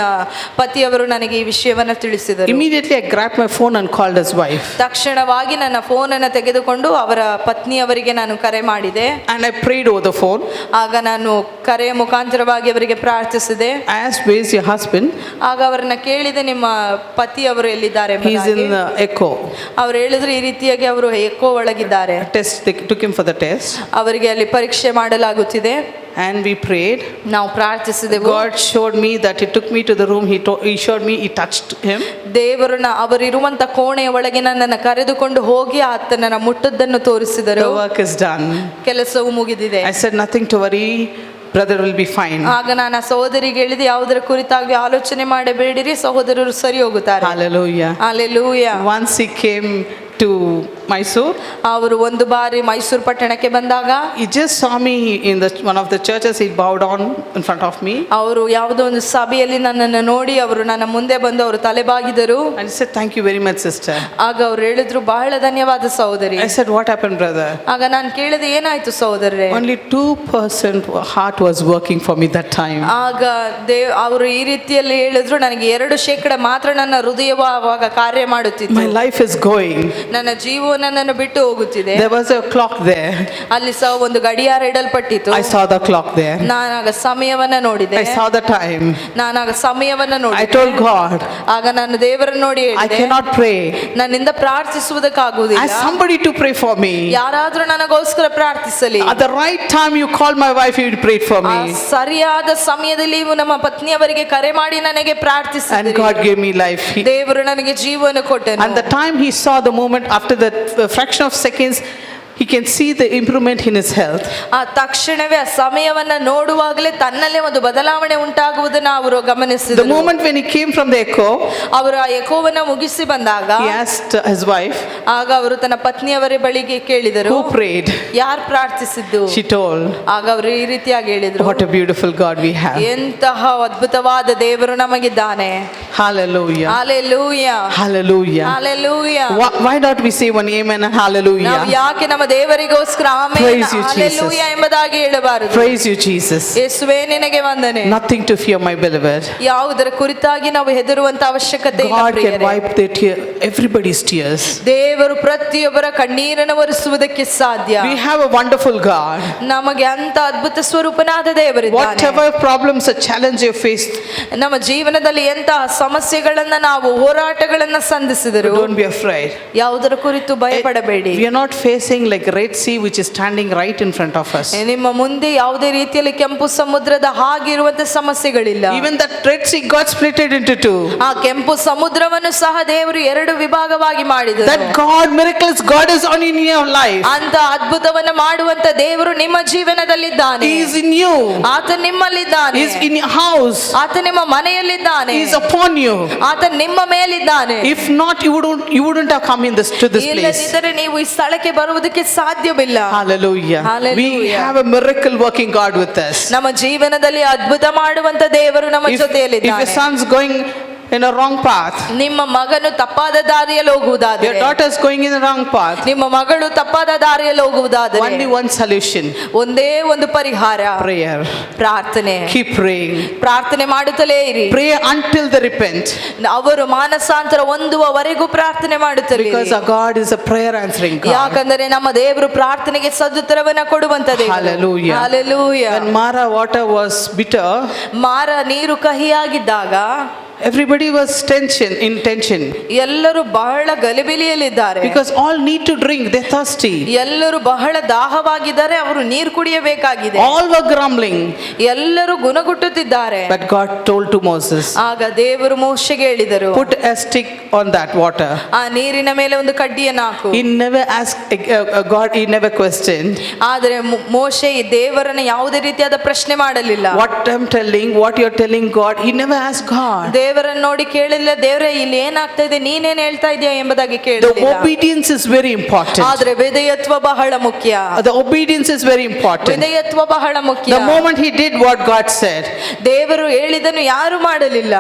ಪತಿಯವರು ನನಗೆ ಈ ವಿಷಯವನ್ನು ತಿಳಿಸಿದರು. Immediately I grabbed my phone and called his wife. ತಕ್ಷಣವಾಗಿ ನನ್ನ ಫೋನನ್ನು ತೆಗೆದುಕೊಂಡು ಅವರ ಪತ್ನಿಯವರಿಗೆ ನಾನು ಕರೆ ಮಾಡಿದೆ. And I prayed over the phone. ಆಗ ನಾನು ಕರೆಯ ಮುಖಾಂತರವಾಗಿ ಅವರಿಗೆ ಪ್ರಾರ್ಥಿಸಿದೆ. I asked, where is your husband? ಆಗ ಅವರನ್ನ ಕೇಳಿದೆ, ನಿಮ್ಮ ಪತಿಯವರು ಎಲ್ಲಿದ್ದಾರೆ He is in echo. ಅವ್ರು ಹೇಳಿದ್ರು ಈ ರೀತಿಯಾಗಿ ಅವರು eco ಒಳಗಿದ್ದಾರೆ. They took him for the test. ಅವರಿಗೆ ಅಲ್ಲಿ ಪರೀಕ್ಷೆ ಮಾಡಲಾಗುತ್ತಿದೆ. And we prayed. ನಾವು ಪ್ರಾರ್ಥಿಸಿದೆವು. God showed me that he took me to the room. He showed me, he touched him. ದೇವರನ್ನ ಅವರಿರುವಂತ ಕೋಣೆಯ ಒಳಗೆ ನನ್ನನ್ನು ಕರೆದುಕೊಂಡು ಹೋಗಿ ಆತನನ್ನ ಮುಟ್ಟದ್ದನ್ನು ತೋರಿಸಿದರು. The work is done. ಕೆಲಸವು ಮುಗಿದಿದೆ. I said, nothing to worry. Brother will be fine. ಆಗ ನಾನು ಆ ಸಹೋದರಿಗೆ ಹೇಳಿದೆ, ಯಾವುದರ ಕುರಿತಾಗಿ ಆಲೋಚನೆ ಮಾಡಬೇಡಿರಿ, ಸಹೋದರರು ಸರಿ ಹೋಗುತ್ತಾರೆ. Hallelujah. Hallelujah. Once he came to Mysore. ಅವರು ಒಂದು ಬಾರಿ ಮೈಸೂರು ಪಟ್ಟಣಕ್ಕೆ ಬಂದಾಗ He just saw me in one of the churches. He bowed down in front of me. ಅವರು ಯಾವುದೋ ಒಂದು ಸಭೆಯಲ್ಲಿ ನನ್ನನ್ನು ನೋಡಿ ಅವರು ನನ್ನ ಮುಂದೆ ಬಂದು ಅವರು ತಲೆಬಾಗಿದರು. And he said, thank you very much, sister. ಆಗ ಅವರು ಹೇಳಿದ್ರು, ಬಹಳ ಧನ್ಯವಾದ ಸಹೋದರಿ. I said, what happened, brother? ಆಗ ನಾನು ಕೇಳಿದೆ, ಏನಾಯ್ತು ಸಹೋದರರೇ? Only 2% heart was working for me that time. ಆಗ ಅವರು ಈ ರೀತಿಯಲ್ಲಿ ಹೇಳಿದ್ರು, ನನಗೆ 2% ಮಾತ್ರ ನನ್ನ ಹೃದಯವು ಆವಾಗ ಕಾರ್ಯ ಮಾಡುತ್ತಿತ್ತು. My life is going. ನನ್ನ ಜೀವನ ನನ್ನನ್ನು ಬಿಟ್ಟು ಹೋಗುತ್ತಿದೆ. There was a clock there. ಅಲ್ಲಿ ಸಹ ಒಂದು ಗಡಿಯಾರ ಇಡಲ್ಪಟ್ಟಿತ್ತು. I saw the clock there. ನಾನಾಗ ಸಮಯವನ್ನ ನೋಡಿದೆ. I saw the time. ನಾನಾಗ ಸಮಯವನ್ನ I ನೋಡಿದೆ. told God, ಆಗ ನಾನು ದೇವರನ್ನು ನೋಡಿ I ಹೇಳಿದೆ, cannot pray. ನನ್ನಿಂದ ಪ್ರಾರ್ಥಿಸುವುದಕ್ಕಾಗುವುದಿಲ್ಲ. Ask somebody to pray for me. ಯಾರಾದ್ರೂ ನನಗೋಸ್ಕರ ಪ್ರಾರ್ಥಿಸಲಿ. At the right time you called my wife, you prayed for ಆ me. ಸರಿಯಾದ ಸಮಯದಲ್ಲಿ ನೀವು ನಮ್ಮ ಪತ್ನಿಯವರಿಗೆ ಕರೆ ಮಾಡಿ ನನಗೆ And ಪ್ರಾರ್ಥಿಸಿದಿರಿ. God gave me life. ದೇವರು ನನಗೆ ಜೀವನ ಕೊಟ್ಟನು. And the time he saw the moment, after that fraction of seconds, he can see the improvement in his health. ಆ ತಕ್ಷಣವೇ ಆ ಸಮಯವನ್ನ ನೋಡುವಾಗಲೇ ತನ್ನಲ್ಲೇ ಒಂದು ಬದಲಾವಣೆ ಉಂಟಾಗುವುದನ್ನ ಅವರು The ಗಮನಿಸಿದರು. moment when he came from the echo, ಅವರು ಆ ಎಕೋವನ್ನ ಮುಗಿಸಿ ಬಂದಾಗ he asked his wife, ಆಗ ಅವರು ತನ್ನ ಪತ್ನಿಯವರ ಬಳಿಗೆ ಕೇಳಿದರು, who prayed? ಯಾರು ಪ್ರಾರ್ಥಿಸಿದ್ದು? She told, ಆಗ ಅವರು ಈ ರೀತಿಯಾಗಿ ಹೇಳಿದರು, what a beautiful God we have. ಎಂತಹ ಅದ್ಭುತವಾದ ದೇವರು ನಮಗಿದ್ದಾನೆ. Hallelujah. Hallelujah. Hallelujah. Hallelujah. Why not we say one amen and ನಾವು hallelujah? ಯಾಕೆ ನಮ್ಮ ದೇವರಿಗೋಸ್ಕರ amen Praise you, Jesus. Hallelujah ಎಂಬುದಾಗಿ ಹೇಳಬಾರದು? Praise you, Jesus. ಯೇಸುವೇ ನಿನಗೆ ವಂದನೆ. Nothing to fear, my beloved. ಯಾವುದರ ಕುರಿತಾಗಿ ನಾವು ಹೆದರುವಂತ ಅವಶ್ಯಕತೆ ಇಲ್ಲ God can ಪ್ರಿಯರೇ. wipe everybody's tears. ದೇವರು ಪ್ರತಿಯೊಬ್ಬರ ಕಣ್ಣೀರನ್ನು ಒರೆಸುವುದಕ್ಕೆ ಸಾಧ್ಯ. We have a wonderful God. ನಮಗೆ ಅಂತ ಅದ್ಭುತ ಸ್ವರೂಪನಾದ ದೇವರಿದ್ದಾನೆ. Whatever problems or challenge you face, ನಮ್ಮ ಜೀವನದಲ್ಲಿ ಎಂತಹ ಸಮಸ್ಯೆಗಳನ್ನ ನಾವು ಹೋರಾಟಗಳನ್ನ ಸಂಧಿಸಿದರು, don't be afraid. ಯಾವುದರ ಕುರಿತು ಭಯಪಡಬೇಡಿ. We are not facing like Red Sea which is standing right in front of us. ನಿಮ್ಮ ಮುಂದೆ ಯಾವುದೇ ರೀತಿಯಲ್ಲಿ ಕೆಂಪು ಸಮುದ್ರದ ಹಾಗಿರುವಂತ ಸಮಸ್ಯೆಗಳಿಲ್ಲ. Even that Red Sea God split it into two. ಆ ಕೆಂಪು ಸಮುದ್ರವನ್ನು ಸಹ ದೇವರು 2 ವಿಭಾಗವಾಗಿ ಮಾಡಿದರು. That God, miraculous God is on in your life. ಅಂತ ಅದ್ಭುತವನ್ನು ಮಾಡುವಂತ ದೇವರು ನಿಮ್ಮ ಜೀವನದಲ್ಲಿದ್ದಾನೆ. He is in you. ಆತ ನಿಮ್ಮಲ್ಲಿದ್ದಾನೆ. He is in your house. ಆತ ನಿಮ್ಮ ಮನೆಯಲ್ಲಿದ್ದಾನೆ. He is upon you. ಆತ ನಿಮ್ಮ ಮೇಲಿದ್ದಾನೆ. If not, you wouldn't have come in to this place. ಇಲ್ಲದಿದ್ದರೆ ನೀವು ಈ ಸ್ಥಳಕ್ಕೆ ಬರುವುದಕ್ಕೆ ಸಾಧ್ಯವಿಲ್ಲ. Hallelujah. Hallelujah. We have a miracle working God with us. ನಮ್ಮ ಜೀವನದಲ್ಲಿ ಅದ್ಭುತ ಮಾಡುವಂತ ದೇವರು ನಮ್ಮ If your ಜೊತೆಯಲ್ಲಿದ್ದಾನೆ. son's going in a wrong path, ನಿಮ್ಮ ಮಗನು ತಪ್ಪಾದ ದಾರಿಯಲ್ಲಿ ಹೋಗುವುದಾದರೆ, your daughter's going in a wrong path, ನಿಮ್ಮ ಮಗಳು ತಪ್ಪಾದ ದಾರಿಯಲ್ಲಿ ಹೋಗುವುದಾದರೆ, only one solution: ಒಂದೇ ಒಂದು ಪರಿಹಾರ, prayer. ಪ್ರಾರ್ಥನೆ. Keep praying. ಪ್ರಾರ್ಥನೆ ಮಾಡುತ್ತಲೇ ಇರಿ. Pray until they repent. ಅವರು ಮಾನಸಾಂತರ ಹೊಂದುವವರೆಗೂ ಪ್ರಾರ್ಥನೆ ಮಾಡುತ್ತಲೇ ಇರಿ. Because our God is a prayer answering God. ಯಾಕಂದರೆ ನಮ್ಮ ದೇವರು ಪ್ರಾರ್ಥನೆಗೆ ಸದುತ್ತರವನ್ನ ಕೊಡುವಂತ ದೇವರು. Hallelujah. Hallelujah. When Mara water was bitter, ಮಾರ ನೀರು ಕಹಿಯಾಗಿದ್ದಾಗ, Everybody was in tension. ಎಲ್ಲರೂ ಬಹಳ ಗಲಿಬಿಲಿಯಲ್ಲಿದ್ದಾರೆ. Because all need to drink, they're thirsty. ಎಲ್ಲರೂ ಬಹಳ ದಾಹವಾಗಿದ್ದಾರೆ, ಅವರು ನೀರು ಕುಡಿಯಬೇಕಾಗಿದೆ. All were grumbling. ಎಲ್ಲರೂ ಗುಣಗುಟ್ಟುತ್ತಿದ್ದಾರೆ. But God told to Moses, ಆಗ ದೇವರು ಮೋಶೆಗೆ ಹೇಳಿದರು, put a stick on that water. ಆ ನೀರಿನ ಮೇಲೆ ಒಂದು ಕಡ್ಡಿಯನ್ನು ಹಾಕು. He never asked God, he never questioned. ಆದರೆ ಮೋಶೆ ದೇವರನ್ನ ಯಾವುದೇ ರೀತಿಯಾದ ಪ್ರಶ್ನೆ ಮಾಡಲಿಲ್ಲ. What I'm telling, what you're telling God, he never asked God. ದೇವರನ್ನು ನೋಡಿ ಕೇಳಿಲ್ಲ, ದೇವರೇ ಇಲ್ಲಿ ಏನಾಗ್ತಾ ಇದೆ, ನೀನೇನ್ ಹೇಳ್ತಾ ಇದೀಯಾ ಎಂಬುದಾಗಿ The ಕೇಳಿಲ್ಲ. obedience is very important. ಆದ್ರೆ ವಿಧೇಯತ್ವ ಬಹಳ ಮುಖ್ಯ. The obedience is very important. ವಿಧೇಯತ್ವ ಬಹಳ ಮುಖ್ಯ. The moment he did what God said, ದೇವರು ಹೇಳಿದನು ಯಾರು ಮಾಡಲಿಲ್ಲ.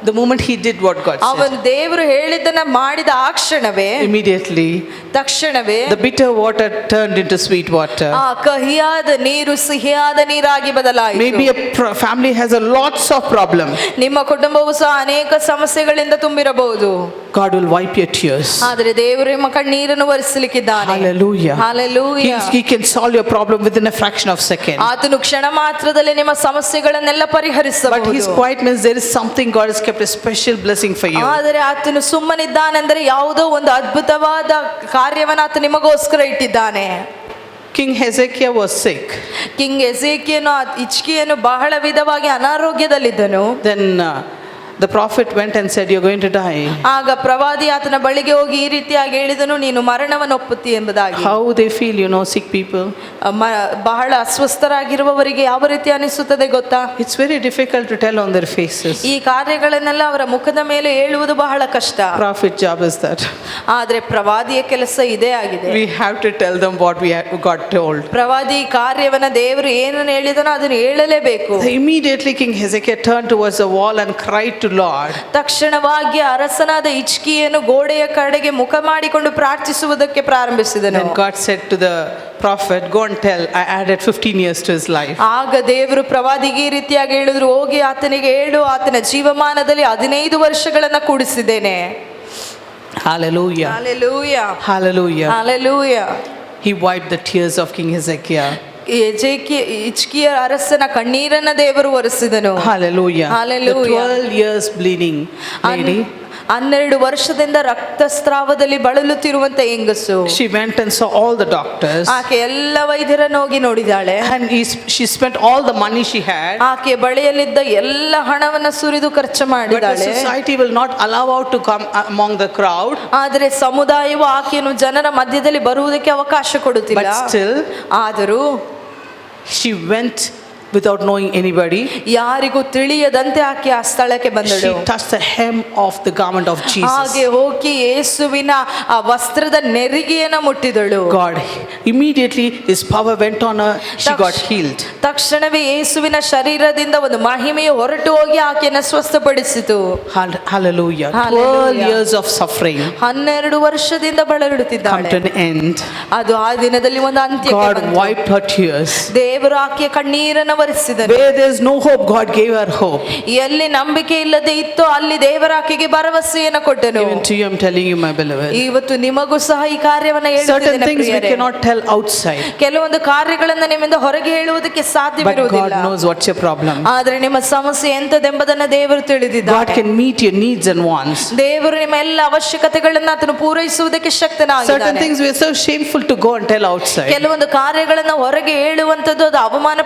the moment he did what God said, ಅವನು ದೇವರು ಹೇಳಿದ್ದನ್ನ ಮಾಡಿದ ಆ ಕ್ಷಣವೇ, immediately ತಕ್ಷಣವೇ the bitter water turned into sweet water. ಆ ಕಹಿಯಾದ ನೀರು ಸಿಹಿಯಾದ ನೀರಾಗಿ ಬದಲಾಯಿತು. Maybe a family has a lots of problem. ನಿಮ್ಮ ಕುಟುಂಬವು ಸಹ ಅನೇಕ ಸಮಸ್ಯೆಗಳಿಂದ ತುಂಬಿರಬಹುದು. God will wipe your tears. ಆದರೆ ದೇವರು ನಿಮ್ಮ ಕಣ್ಣೀರನ್ನು ಒರೆಸಲಿಕ್ಕಿದ್ದಾನೆ. Hallelujah. Hallelujah. He can solve your problem within a fraction of a second. ಆತನು ಕ್ಷಣ ಮಾತ್ರದಲ್ಲಿ ನಿಮ್ಮ ಸಮಸ್ಯೆಗಳನ್ನೆಲ್ಲ But ಪರಿಹರಿಸಬಹುದು. his quiet means there is something God has kept a special blessing for you. ಆದರೆ ಆತನು ಸುಮ್ಮನಿದ್ದಾನೆಂದರೆ ಯಾವುದೋ ಒಂದು ಅದ್ಭುತವಾದ ಕಾರ್ಯವನ್ನು ಆತ ನಿಮಗೋಸ್ಕರ ಇಟ್ಟಿದ್ದಾನೆ. King Hezekiah was sick. King ಎಸೇಕಿಯನು ಹಿಜ್ಕೀಯನು ಬಹಳ ವಿಧವಾಗಿ ಅನಾರೋಗ್ಯದಲ್ಲಿದ್ದನು. Then the prophet went and said, you're going to die. ಆಗ ಪ್ರವಾದಿ ಆತನ ಬಳಿಗೆ ಹೋಗಿ ಈ ರೀತಿಯಾಗಿ ಹೇಳಿದನು, ನೀನು ಮರಣವನ್ನು ಒಪ್ಪುತ್ತಿ ಎಂಬುದಾಗಿ. How they feel, sick people. ಬಹಳ ಅಸ್ವಸ್ಥರಾಗಿರುವವರಿಗೆ ಯಾವ ರೀತಿ ಅನಿಸುತ್ತದೆ ಗೊತ್ತಾ? It's very difficult to tell on their faces. ಈ ಕಾರ್ಯಗಳನ್ನೆಲ್ಲ ಅವರ ಮುಖದ ಮೇಲೆ ಹೇಳುವುದು ಬಹಳ ಕಷ್ಟ. Prophet job is that. ಆದ್ರೆ ಪ್ರವಾದಿಯ ಕೆಲಸ ಇದೇ ಆಗಿದೆ. We have to tell them what God told. ಪ್ರವಾದಿ ಕಾರ್ಯವನ್ನ ದೇವರು ಏನನ್ನು ಹೇಳಿದನೋ ಅದನ್ನು ಹೇಳಲೇಬೇಕು. Immediately King Hezekiah turned towards the wall and cried to Lord. ತಕ್ಷಣವಾಗಿ ಅರಸನಾದ ಹಿಜ್ಕೀಯನು ಗೋಡೆಯ ಕಡೆಗೆ ಮುಖ ಮಾಡಿಕೊಂಡು ಪ್ರಾರ್ಥಿಸುವುದಕ್ಕೆ ಪ್ರಾರಂಭಿಸಿದನು. Then God said to the prophet, go and tell, I added 15 years to his life. ಆಗ ದೇವರು ಪ್ರವಾದಿಗೆ ಈ ರೀತಿಯಾಗಿ ಹೇಳಿದ್ರು, ಹೋಗಿ ಆತನಿಗೆ ಹೇಳು, ಆತನ ಜೀವಮಾನದಲ್ಲಿ 15 ವರ್ಷಗಳನ್ನ ಕೂಡಿಸಿದ್ದೇನೆ. Hallelujah. Hallelujah. Hallelujah. Hallelujah. He wiped the tears of King Hezekiah. ಹಿಜ್ಕೀಯ ಅರಸನ ಕಣ್ಣೀರನ್ನ ದೇವರು ಒರೆಸಿದನು. Hallelujah. Hallelujah. The 12 years bleeding lady, 12 ವರ್ಷದಿಂದ ರಕ್ತಸ್ರಾವದಲ್ಲಿ ಬಳಲುತ್ತಿರುವಂತ ಹೆಂಗಸು, she went and saw all the doctors. ಆಕೆ ಎಲ್ಲ ವೈದ್ಯರನ್ನು ಹೋಗಿ ನೋಡಿದಾಳೆ. And she spent all the money she had. ಆಕೆ ಬಳಿಯಲ್ಲಿದ್ದ ಎಲ್ಲ ಹಣವನ್ನ ಸುರಿದು ಖರ್ಚು But the ಮಾಡಿದಾಳೆ. society will not allow her to come among the crowd. ಆದರೆ ಸಮುದಾಯವು ಆಕೆಯನ್ನು ಜನರ ಮಧ್ಯದಲ್ಲಿ ಬರುವುದಕ್ಕೆ ಅವಕಾಶ ಕೊಡುತ್ತಿಲ್ಲ. But still, ಆದರೂ she went without knowing anybody. ಯಾರಿಗೂ ತಿಳಿಯದಂತೆ ಆಕೆ ಆ ಸ್ಥಳಕ್ಕೆ ಬಂದಳು. She touched the hem of the garment of Jesus. ಹಾಗೆ ಹೋಗಿ ಯೇಸುವಿನ ಆ ವಸ್ತ್ರದ ನೆರಿಗೆಯನ್ನು ಮುಟ್ಟಿದಳು. God, immediately his power went on her. She got healed. ತಕ್ಷಣವೇ ಯೇಸುವಿನ ಶರೀರದಿಂದ ಒಂದು ಮಹಿಮೆಯು ಹೊರಟು ಹೋಗಿ ಆಕೆಯನ್ನು ಸ್ವಸ್ಥಪಡಿಸಿತು. Hallelujah. 12 Hallelujah. years of suffering 12 ವರ್ಷದಿಂದ come ಬಳಲುತ್ತಿದ್ದಾಳೆ. to an end. ಅದು ಆ ದಿನದಲ್ಲಿ ಒಂದು ಅಂತ್ಯಕ್ಕೆ God ಬಂತು. wiped her tears. ದೇವರು ಆಕೆಯ ಕಣ್ಣೀರನ್ನು ಒರೆಸಿದನು. Where there's no hope, God gave her hope. ಎಲ್ಲಿ ನಂಬಿಕೆ ಇಲ್ಲದೆ ಇತ್ತು ಅಲ್ಲಿ ದೇವರ ಆಕೆಗೆ ಭರವಸೆಯನ್ನು ಕೊಟ್ಟನು. Even to you, I'm telling you, my beloved. ಇವತ್ತು ನಿಮಗೂ ಸಹ ಈ ಕಾರ್ಯವನ್ನು Certain ಹೇಳುತ್ತಿದ್ದೇನೆ things we ಪ್ರಿಯರೇ. cannot tell outside. ಕೆಲವೊಂದು ಕಾರ್ಯಗಳನ್ನು ನಿಮ್ಮಿಂದ ಹೊರಗೆ ಹೇಳುವುದಕ್ಕೆ But ಸಾಧ್ಯವಿರುವುದಿಲ್ಲ. God knows what's your problem. ಆದರೆ ನಿಮ್ಮ ಸಮಸ್ಯೆ ಎಂತದೆಂಬುದನ್ನು ದೇವರು God ತಿಳಿದಿದ್ದಾನೆ. can meet your needs and wants. ದೇವರು ನಿಮ್ಮ ಎಲ್ಲ ಅವಶ್ಯಕತೆಗಳನ್ನು ಆತನು ಪೂರೈಸುವುದಕ್ಕೆ Certain ಶಕ್ತನಾಗಿದ್ದಾನೆ. things we are so shameful to go and tell outside. ಕೆಲವೊಂದು ಕಾರ್ಯಗಳನ್ನು ಹೊರಗೆ ಹೇಳುವಂಥದ್ದು ಅದು ಅವಮಾನ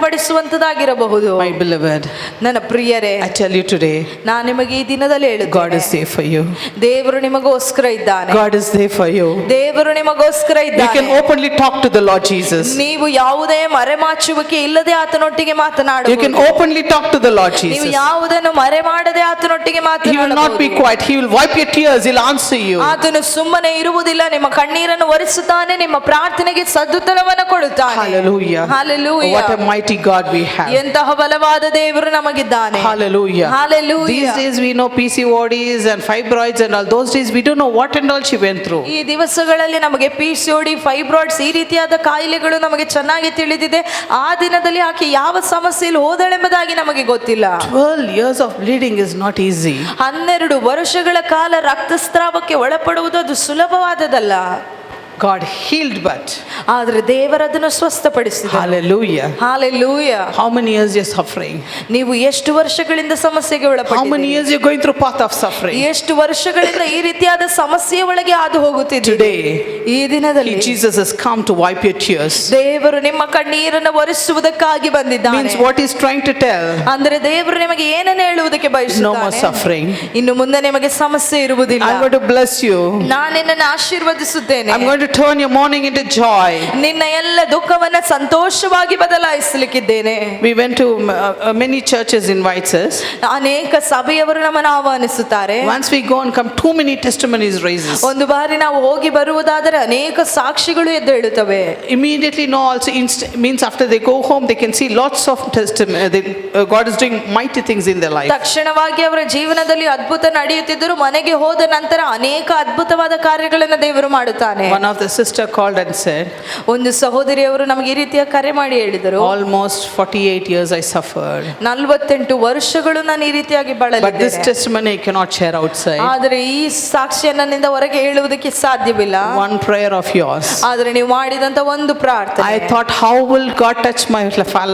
ಪಡಿಸುವಂತದ್ದಾಗಿರಬಹುದು. My beloved, ನನ್ನ ಪ್ರಿಯರೇ, I tell you today, ನಾನು ನಿಮಗೆ ಈ ದಿನದಲ್ಲಿ God ಹೇಳುತ್ತೇನೆ, is there for you. ದೇವರು ನಿಮಗೋಸ್ಕರ ಇದ್ದಾನೆ. God is there for you. ದೇವರು ನಿಮಗೋಸ್ಕರ You ಇದ್ದಾನೆ. can openly talk to the Lord Jesus. ನೀವು ಯಾವುದೇ ಮರೆಮಾಚುವಿಕೆ ಇಲ್ಲದೆ ಆತನೊಟ್ಟಿಗೆ You can ಮಾತನಾಡಬಹುದು. openly talk to the Lord ನೀವು Jesus. ಯಾವುದನ್ನು ಮರೆ ಮಾಡದೆ ಆತನೊಟ್ಟಿಗೆ He will not be ಮಾತನಾಡಬಹುದು. quiet. He will wipe your tears. He'll answer you. ಆತನು ಸುಮ್ಮನೆ ಇರುವುದಿಲ್ಲ, ನಿಮ್ಮ ಕಣ್ಣೀರನ್ನು ಒರೆಸುತ್ತಾನೆ, ನಿಮ್ಮ ಪ್ರಾರ್ಥನೆಗೆ ಸದುತ್ತರವನ್ನು ಕೊಡುತ್ತಾನೆ. Hallelujah. Hallelujah. What a mighty God we have. ಎಂತಹ ಬಲವಾದ ದೇವರು ನಮಗಿದ್ದಾನೆ. Hallelujah. Hallelujah. These days we know PCODs and fibroids and all. Those days we don't know what and all she went through. ಈ ದಿವಸಗಳಲ್ಲಿ ನಮಗೆ PCOD, ಫೈಬ್ರಾಯ್ಡ್ಸ್ ಈ ರೀತಿಯಾದ ಕಾಯಿಲೆಗಳು ನಮಗೆ ಚೆನ್ನಾಗಿ ತಿಳಿದಿದೆ. ಆ ದಿನದಲ್ಲಿ ಆಕೆ ಯಾವ ಸಮಸ್ಯೆಯಲ್ಲಿ ಹೋದಳೆಂಬುದಾಗಿ ನಮಗೆ ಗೊತ್ತಿಲ್ಲ. 12 years of bleeding is not easy. 12 ವರ್ಷಗಳ ಕಾಲ ರಕ್ತಸ್ರಾವಕ್ಕೆ ಒಳಪಡುವುದು ಅದು ಸುಲಭವಾದದಲ್ಲ. God healed but. ಆದ್ರೆ ದೇವರದನ್ನು ಸ್ವಸ್ಥಪಡಿಸಿದ. Hallelujah. Hallelujah. How many years you're suffering? ನೀವು ಎಷ್ಟು ವರ್ಷಗಳಿಂದ ಸಮಸ್ಯೆಗೆ How many ಒಳಪಟ್ಟಿದ್ದೀರಿ? years you're going through path of suffering? ಎಷ್ಟು ವರ್ಷಗಳಿಂದ ಈ ರೀತಿಯಾದ ಸಮಸ್ಯೆಯ ಒಳಗೆ ಹಾದು ಹೋಗುತ್ತಿದ್ದೀರಿ? Today, ಈ ದಿನದಲ್ಲಿ Jesus has come to wipe your tears. ದೇವರು ನಿಮ್ಮ ಕಣ್ಣೀರನ್ನು ಒರೆಸುವುದಕ್ಕಾಗಿ ಬಂದಿದ್ದಾನೆ. Means what he's trying to tell, ಅಂದ್ರೆ ದೇವರು ನಿಮಗೆ ಏನನ್ನು ಹೇಳುವುದಕ್ಕೆ no more ಬಯಸುತ್ತಾನೆ? suffering. ಇನ್ನು ಮುಂದೆ ನಿಮಗೆ ಸಮಸ್ಯೆ ಇರುವುದಿಲ್ಲ. I'm going to bless you. ನಾನು ನಿನ್ನನ್ನು ಆಶೀರ್ವದಿಸುತ್ತೇನೆ. I'm going to turn your mourning into joy. ನಿನ್ನ ಎಲ್ಲ ದುಃಖವನ್ನ ಸಂತೋಷವಾಗಿ ಬದಲಾಯಿಸಲಿಕ್ಕಿದ್ದೇನೆ. We went to many churches invites us. ಅನೇಕ ಸಭೆಯವರು ನಮ್ಮನ್ನು ಆಹ್ವಾನಿಸುತ್ತಾರೆ. Once we go and come, too many testimonies raises. ಒಂದು ಬಾರಿ ನಾವು ಹೋಗಿ ಬರುವುದಾದರೆ ಅನೇಕ ಸಾಕ್ಷಿಗಳು ಎದ್ದು ಹೇಳುತ್ತವೆ. Immediately no also means after they go home they can see lots of testimony. God is doing mighty things in their life. ತಕ್ಷಣವಾಗಿ ಅವರ ಜೀವನದಲ್ಲಿ ಅದ್ಭುತ ನಡೆಯುತ್ತಿದ್ದರು. ಮನೆಗೆ ಹೋದ ನಂತರ ಅನೇಕ ಅದ್ಭುತವಾದ ಕಾರ್ಯಗಳನ್ನು ದೇವರು ಮಾಡುತ್ತಾನೆ. One of the sister called and said, ಒಂದು ಸಹೋದರಿಯವರು ನಮಗೆ ಈ ರೀತಿಯ ಕರೆ ಮಾಡಿ ಹೇಳಿದರು, almost 48 years I suffered. 48 ವರ್ಷಗಳು ನಾನು ಈ ರೀತಿಯಾಗಿ But this ಬಳಲಿದ್ದೇನೆ. testimony I cannot share outside. ಆದರೆ ಈ ಸಾಕ್ಷಿಯನ್ನು ನನ್ನಿಂದ ಹೊರಗೆ ಹೇಳುವುದಕ್ಕೆ ಸಾಧ್ಯವಿಲ್ಲ. One prayer of yours. ಆದರೆ ನೀವು ಮಾಡಿದಂತ ಒಂದು ಪ್ರಾರ್ಥನೆ. I thought, how will God touch my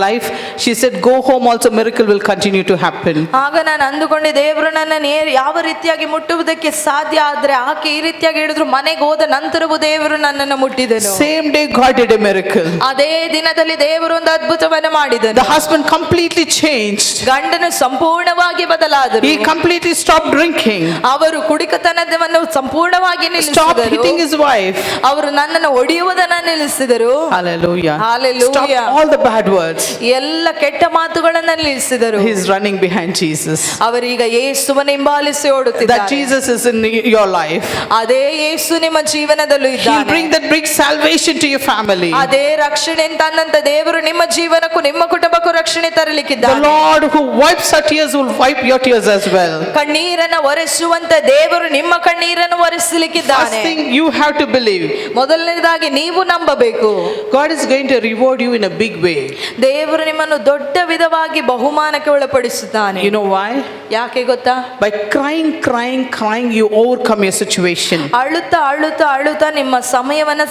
life? She said, go home also, miracle will continue to happen. ಆಗ ನಾನು ಅಂದುಕೊಂಡೆ, ದೇವರು ನನ್ನನ್ನು ಯಾವ ರೀತಿಯಾಗಿ ಮುಟ್ಟುವುದಕ್ಕೆ ಸಾಧ್ಯ. ಆದ್ರೆ ಆಕೆ ಈ ರೀತಿಯಾಗಿ ಹೇಳಿದ್ರು, ಮನೆಗೆ ಹೋದ ನಂತರವೂ ದೇವರು ನನ್ನನ್ನು ಮುಟ್ಟಿದನು. Same day God did a miracle. ಅದೇ ದಿನದಲ್ಲಿ ದೇವರು ಒಂದು ಅದ್ಭುತವನ್ನು ಮಾಡಿದನು. The husband completely changed. ಗಂಡನು ಸಂಪೂರ್ಣವಾಗಿ ಬದಲಾದರು. He completely stopped drinking. ಅವರು ಕುಡಿಕತನವನ್ನು ಸಂಪೂರ್ಣವಾಗಿ Stopped ನಿಲ್ಲಿಸಿದರು. hitting his wife. ಅವರು ನನ್ನನ್ನು ಹೊಡೆಯುವುದನ್ನು ನಿಲ್ಲಿಸಿದರು. Hallelujah. Hallelujah. Stopped all the bad words. ಎಲ್ಲ ಕೆಟ್ಟ ಮಾತುಗಳನ್ನು ನಿಲ್ಲಿಸಿದರು. He's running behind Jesus. ಅವರೀಗ ಯೇಸುವನ್ನು ಹಿಂಬಾಲಿಸಿ That ಓಡುತ್ತಿದ್ದಾರೆ. Jesus is in your life. ಅದೇ ಯೇಸು ನಿಮ್ಮ ಜೀವನದಲ್ಲೂ He'll ಇದ್ದಾನೆ. bring that big salvation to your family. ಅದೇ ರಕ್ಷಣೆ ತಂದಂತ ದೇವರು ನಿಮ್ಮ ಜೀವನಕ್ಕೂ ನಿಮ್ಮ ಕುಟುಂಬಕ್ಕೂ ರಕ್ಷಣೆ The ತರಲಿಕ್ಕಿದ್ದಾನೆ. Lord who wipes our tears will wipe your tears as well. ಕಣ್ಣೀರನ್ನು ಒರೆಸುವಂತ ದೇವರು ನಿಮ್ಮ ಕಣ್ಣೀರನ್ನು First ಒರೆಸಲಿಕ್ಕಿದ್ದಾನೆ. thing you have to believe, ಮೊದಲನೇದಾಗಿ ನೀವು ನಂಬಬೇಕು, God is going to reward you in a big way. ದೇವರು ನಿಮ್ಮನ್ನು ದೊಡ್ಡ ವಿಧವಾಗಿ ಬಹುಮಾನಕ್ಕೆ ಒಳಪಡಿಸುತ್ತಾನೆ. You know why? ಯಾಕೆ ಗೊತ್ತಾ? By crying, you overcome your situation. ಅಳುತ್ತಾ ಅಳುತ್ತಾ ಅಳುತ್ತಾ ನಿಮ್ಮ ಸಮಯವನ್ನ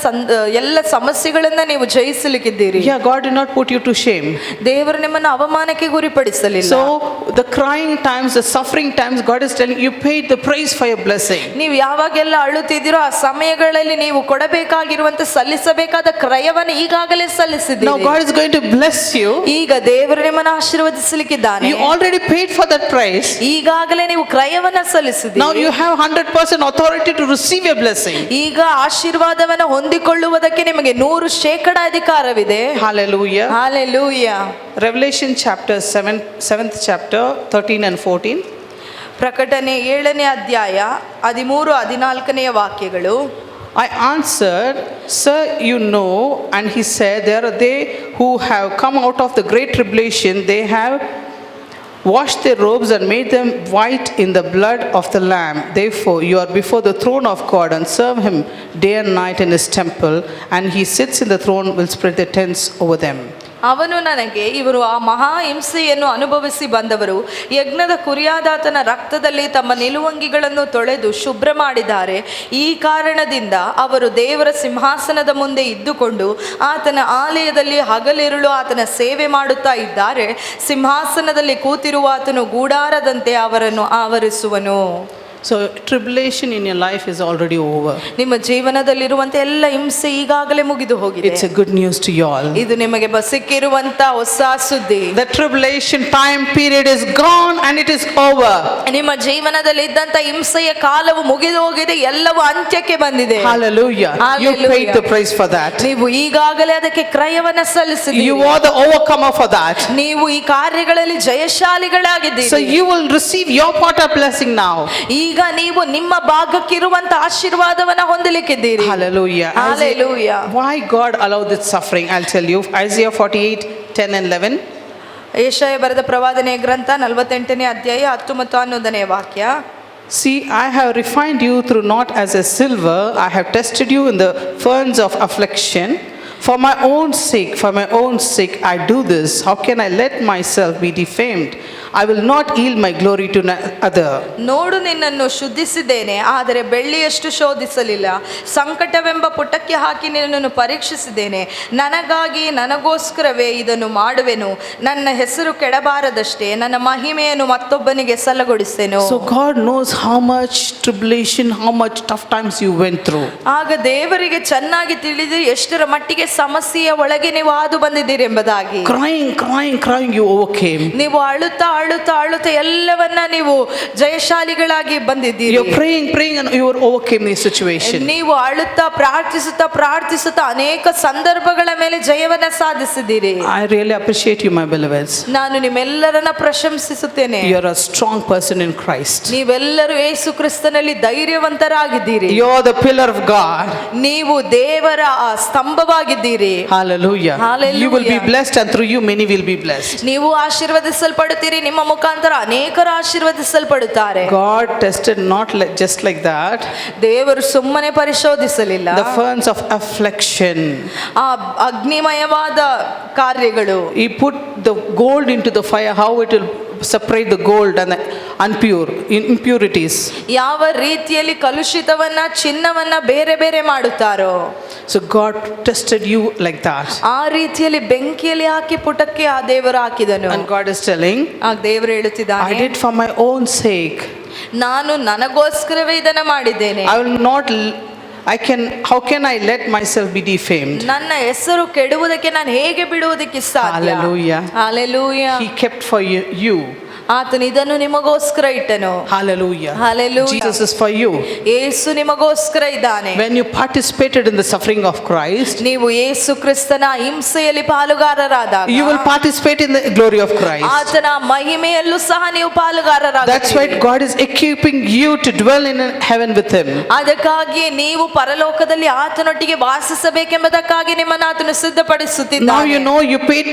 ಎಲ್ಲ ಸಮಸ್ಯೆಗಳನ್ನ ನೀವು ಜಯಿಸಲಿಕ್ಕಿದ್ದೀರಿ. Yeah, God did not put you to shame. ದೇವರು ನಿಮ್ಮನ್ನು ಅವಮಾನಕ್ಕೆ ಗುರಿಪಡಿಸಲಿಲ್ಲ. So the crying times, the suffering times, God is telling you paid the price for your blessing. ನೀವು ಯಾವಾಗೆಲ್ಲ ಅಳುತ್ತಿದ್ದೀರೋ ಆ ಸಮಯಗಳಲ್ಲಿ ನೀವು ಕೊಡಬೇಕಾಗಿರುವಂತ ಸಲ್ಲಿಸಬೇಕಾದ ಕ್ರಯವನ್ನು ಈಗಾಗಲೇ Now ಸಲ್ಲಿಸಿದ್ದೀರಿ. God is going to bless you. ಈಗ ದೇವರು ನಿಮ್ಮನ್ನು ಆಶೀರ್ವದಿಸಲಿಕ್ಕಿದ್ದಾನೆ. You already paid for that price. ಈಗಾಗಲೇ ನೀವು ಕ್ರಯವನ್ನ Now ಸಲ್ಲಿಸಿದ್ದೀರಿ. you have 100% authority to receive your blessing. ಈಗ ಆಶೀರ್ವಾದವನ್ನು ಹೊಂದಿಕೊಳ್ಳುವುದಕ್ಕೆ ನಿಮಗೆ 100% ಅಧಿಕಾರವಿದೆ. Hallelujah. Hallelujah. Revelation chapter 7th chapter 13 and 14. ಪ್ರಕಟಣೆ 7ನೇ ಅಧ್ಯಾಯ 13-14 ವಾಕ್ಯಗಳು. I answered, Sir, you know. And he said, there are they who have come out of the great tribulation. They have washed their robes and made them white in the blood of the Lamb. Therefore, you are before the throne of God and serve him day and night in his temple. And he sits in the throne, will spread the tents over them. ಅವನು ನನಗೆ, ಇವರು ಆ ಮಹಾ ಹಿಂಸೆಯನ್ನು ಅನುಭವಿಸಿ ಬಂದವರು ಯಜ್ಞದ ಕುರಿಯಾದಾತನ ರಕ್ತದಲ್ಲಿ ತಮ್ಮ ನಿಲುವಂಗಿಗಳನ್ನು ತೊಳೆದು ಶುಭ್ರ ಮಾಡಿದ್ದಾರೆ. ಈ ಕಾರಣದಿಂದ ಅವರು ದೇವರ ಸಿಂಹಾಸನದ ಮುಂದೆ ಇದ್ದುಕೊಂಡು ಆತನ ಆಲಯದಲ್ಲಿ ಹಗಲಿರುಳು ಆತನ ಸೇವೆ ಮಾಡುತ್ತಾ ಇದ್ದಾರೆ. ಸಿಂಹಾಸನದಲ್ಲಿ ಕೂತಿರುವ ಆತನು ಗೂಡಾರದಂತೆ ಅವರನ್ನು ಆವರಿಸುವನು. So tribulation in your life is already over. ನಿಮ್ಮ ಜೀವನದಲ್ಲಿರುವಂತ ಎಲ್ಲ ಹಿಂಸೆ ಈಗಾಗಲೇ ಮುಗಿದು ಹೋಗಿದೆ. It's a good news to you all. ಇದು ನಿಮಗೆ ಸಿಕ್ಕಿರುವಂತ ಹೊಸ ಸುದ್ದಿ. The tribulation time period is gone and it is over. ನಿಮ್ಮ ಜೀವನದಲ್ಲಿ ಇದ್ದಂತ ಹಿಂಸೆಯ ಕಾಲವು ಮುಗಿದು ಹೋಗಿದೆ, ಎಲ್ಲವೂ ಅಂತ್ಯಕ್ಕೆ ಬಂದಿದೆ. Hallelujah. You paid the price for that. ನೀವು ಈಗಾಗಲೇ ಅದಕ್ಕೆ ಕ್ರಯವನ್ನ ಸಲ್ಲಿಸಿದ್ದೀರಿ. You are the overcomer for that. ನೀವು ಈ ಕಾರ್ಯಗಳಲ್ಲಿ ಜಯಶಾಲಿಗಳಾಗಿದ್ದೀರಿ. So you will receive your part of blessing now. ಈಗ ನೀವು ನಿಮ್ಮ ಭಾಗಕ್ಕಿರುವಂತ ಆಶೀರ್ವಾದವನ್ನ ಹೊಂದಲಿಕ್ಕಿದ್ದೀರಿ. Hallelujah. Hallelujah. Why God allowed this suffering? I'll tell you. Isaiah 48:10 and 11. ಯೆಶಾಯ ಬರೆದ ಪ್ರವಾದನೆಯ ಗ್ರಂಥ 48ನೇ ಅಧ್ಯಾಯ 10 ಮತ್ತು 11ನೇ ವಾಕ್ಯ. See, I have refined you through not as a silver. I have tested you in the furnace of affliction. For my own sake, I do this. How can I let myself be defamed? I will not yield my glory to other. ನೋಡು, ನಿನ್ನನ್ನು ಶುದ್ಧಿಸಿದ್ದೇನೆ, ಆದರೆ ಬೆಳ್ಳಿಯಷ್ಟು ಶೋಧಿಸಲಿಲ್ಲ. ಸಂಕಟವೆಂಬ ಪುಟಕ್ಕೆ ಹಾಕಿ ನಿನ್ನನ್ನು ಪರೀಕ್ಷಿಸಿದ್ದೇನೆ. ನನಗೋಸ್ಕರವೇ ಇದನ್ನು ಮಾಡುವೆನು. ನನ್ನ ಹೆಸರು ಕೆಡಬಾರದಷ್ಟೇ, ನನ್ನ ಮಹಿಮೆಯನ್ನು ಮತ್ತೊಬ್ಬನಿಗೆ ಸಲ್ಲಗೊಡಿಸೆನು. So God knows how much tribulation, how much tough times you went through. ಆಗ ದೇವರಿಗೆ ಚೆನ್ನಾಗಿ ತಿಳಿದು ಎಷ್ಟರ ಮಟ್ಟಿಗೆ ಸಮಸ್ಯೆಯ ಒಳಗೆ ನೀವು ಹಾದು ಬಂದಿದ್ದೀರಿ ಎಂಬುದಾಗಿ. Crying, you overcame. ನೀವು ಅಳುತ್ತಾ ಎಲ್ಲವನ್ನ ನೀವು ಜಯಶಾಲಿಗಳಾಗಿ ಬಂದಿದ್ದೀರಿ. You're praying and you overcame the situation. ನೀವು ಅಳುತ್ತಾ ಪ್ರಾರ್ಥಿಸುತ್ತಾ ಅನೇಕ ಸಂದರ್ಭಗಳ ಮೇಲೆ ಜಯವನ್ನ ಸಾಧಿಸಿದ್ದೀರಿ. I really appreciate you, my beloveds. ನಾನು ನಿಮ್ಮೆಲ್ಲರನ್ನ ಪ್ರಶಂಸಿಸುತ್ತೇನೆ. You're a strong person in Christ. ನೀವೆಲ್ಲರೂ ಯೇಸು ಕ್ರಿಸ್ತನಲ್ಲಿ ಧೈರ್ಯವಂತರಾಗಿದ್ದೀರಿ. You're the pillar of God. ನೀವು ದೇವರ ಸ್ತಂಭವಾಗಿದ್ದೀರಿ. Hallelujah. Hallelujah. You will be blessed and through you many will be blessed. ನೀವು ಆಶೀರ್ವದಿಸಲ್ಪಡುತ್ತೀರಿ, ನಿಮ್ಮ ಮುಖಾಂತರ ಅನೇಕರು ಆಶೀರ್ವದಿಸಲ್ಪಡುತ್ತಾರೆ. God tested not just like that ದೇವರು ಸುಮ್ಮನೆ ಪರಿಶೋಧಿಸಲಿಲ್ಲ. the furnace of affliction. ಆ ಅಗ್ನಿಮಯವಾದ ಕಾರ್ಯಗಳು. He put the gold into the fire, how it will separate the gold and the impurities. ಯಾವ ರೀತಿಯಲ್ಲಿ ಕಲುಷಿತವನ್ನ ಚಿನ್ನವನ್ನ ಬೇರೆ ಬೇರೆ ಮಾಡುತ್ತಾರೋ, So God tested you like that. ಆ ರೀತಿಯಲ್ಲಿ ಬೆಂಕಿಯಲ್ಲಿ ಹಾಕಿ ಪುಟಕ್ಕೆ ಆ ದೇವರು ಹಾಕಿದನು. And God is telling, ಆ ದೇವರು I ಹೇಳುತ್ತಿದ್ದಾನೆ, did for my own sake. ನಾನು ನನಗೋಸ್ಕರವೇ ಇದನ್ನ ಮಾಡಿದ್ದೇನೆ. I will not how can I let myself be defamed? ನನ್ನ ಹೆಸರು ಕೆಡುವುದಕ್ಕೆ ನಾನು ಹೇಗೆ ಬಿಡುವುದಕ್ಕೆ ಸಾಧ್ಯ? Hallelujah. Hallelujah. He kept for you. ಆತನು ಇದನ್ನು ನಿಮಗೋಸ್ಕರ ಇಟ್ಟನು. Hallelujah. Hallelujah. Jesus is for you. ಯೇಸು ನಿಮಗೋಸ್ಕರ ಇದ್ದಾನೆ. When you participated in the suffering of Christ, ನೀವು ಯೇಸು ಕ್ರಿಸ್ತನ ಹಿಂಸೆಯಲ್ಲಿ ಪಾಲುಗಾರರಾದಾಗ you will participate in the glory of Christ. ಆತನ ಮಹಿಮೆಯಲ್ಲೂ ಸಹ ನೀವು ಪಾಲುಗಾರರಾಗುತ್ತೀರಿ. That's why God is equipping you to dwell in heaven with him. ಅದಕ್ಕಾಗಿ ನೀವು ಪರಲೋಕದಲ್ಲಿ ಆತನೊಟ್ಟಿಗೆ ವಾಸಿಸಬೇಕೆಂಬುದಕ್ಕಾಗಿ ನಿಮ್ಮನ್ನು ಆತನು ಸಿದ್ಧಪಡಿಸುತ್ತಿದ್ದಾನೆ. Now you know you paid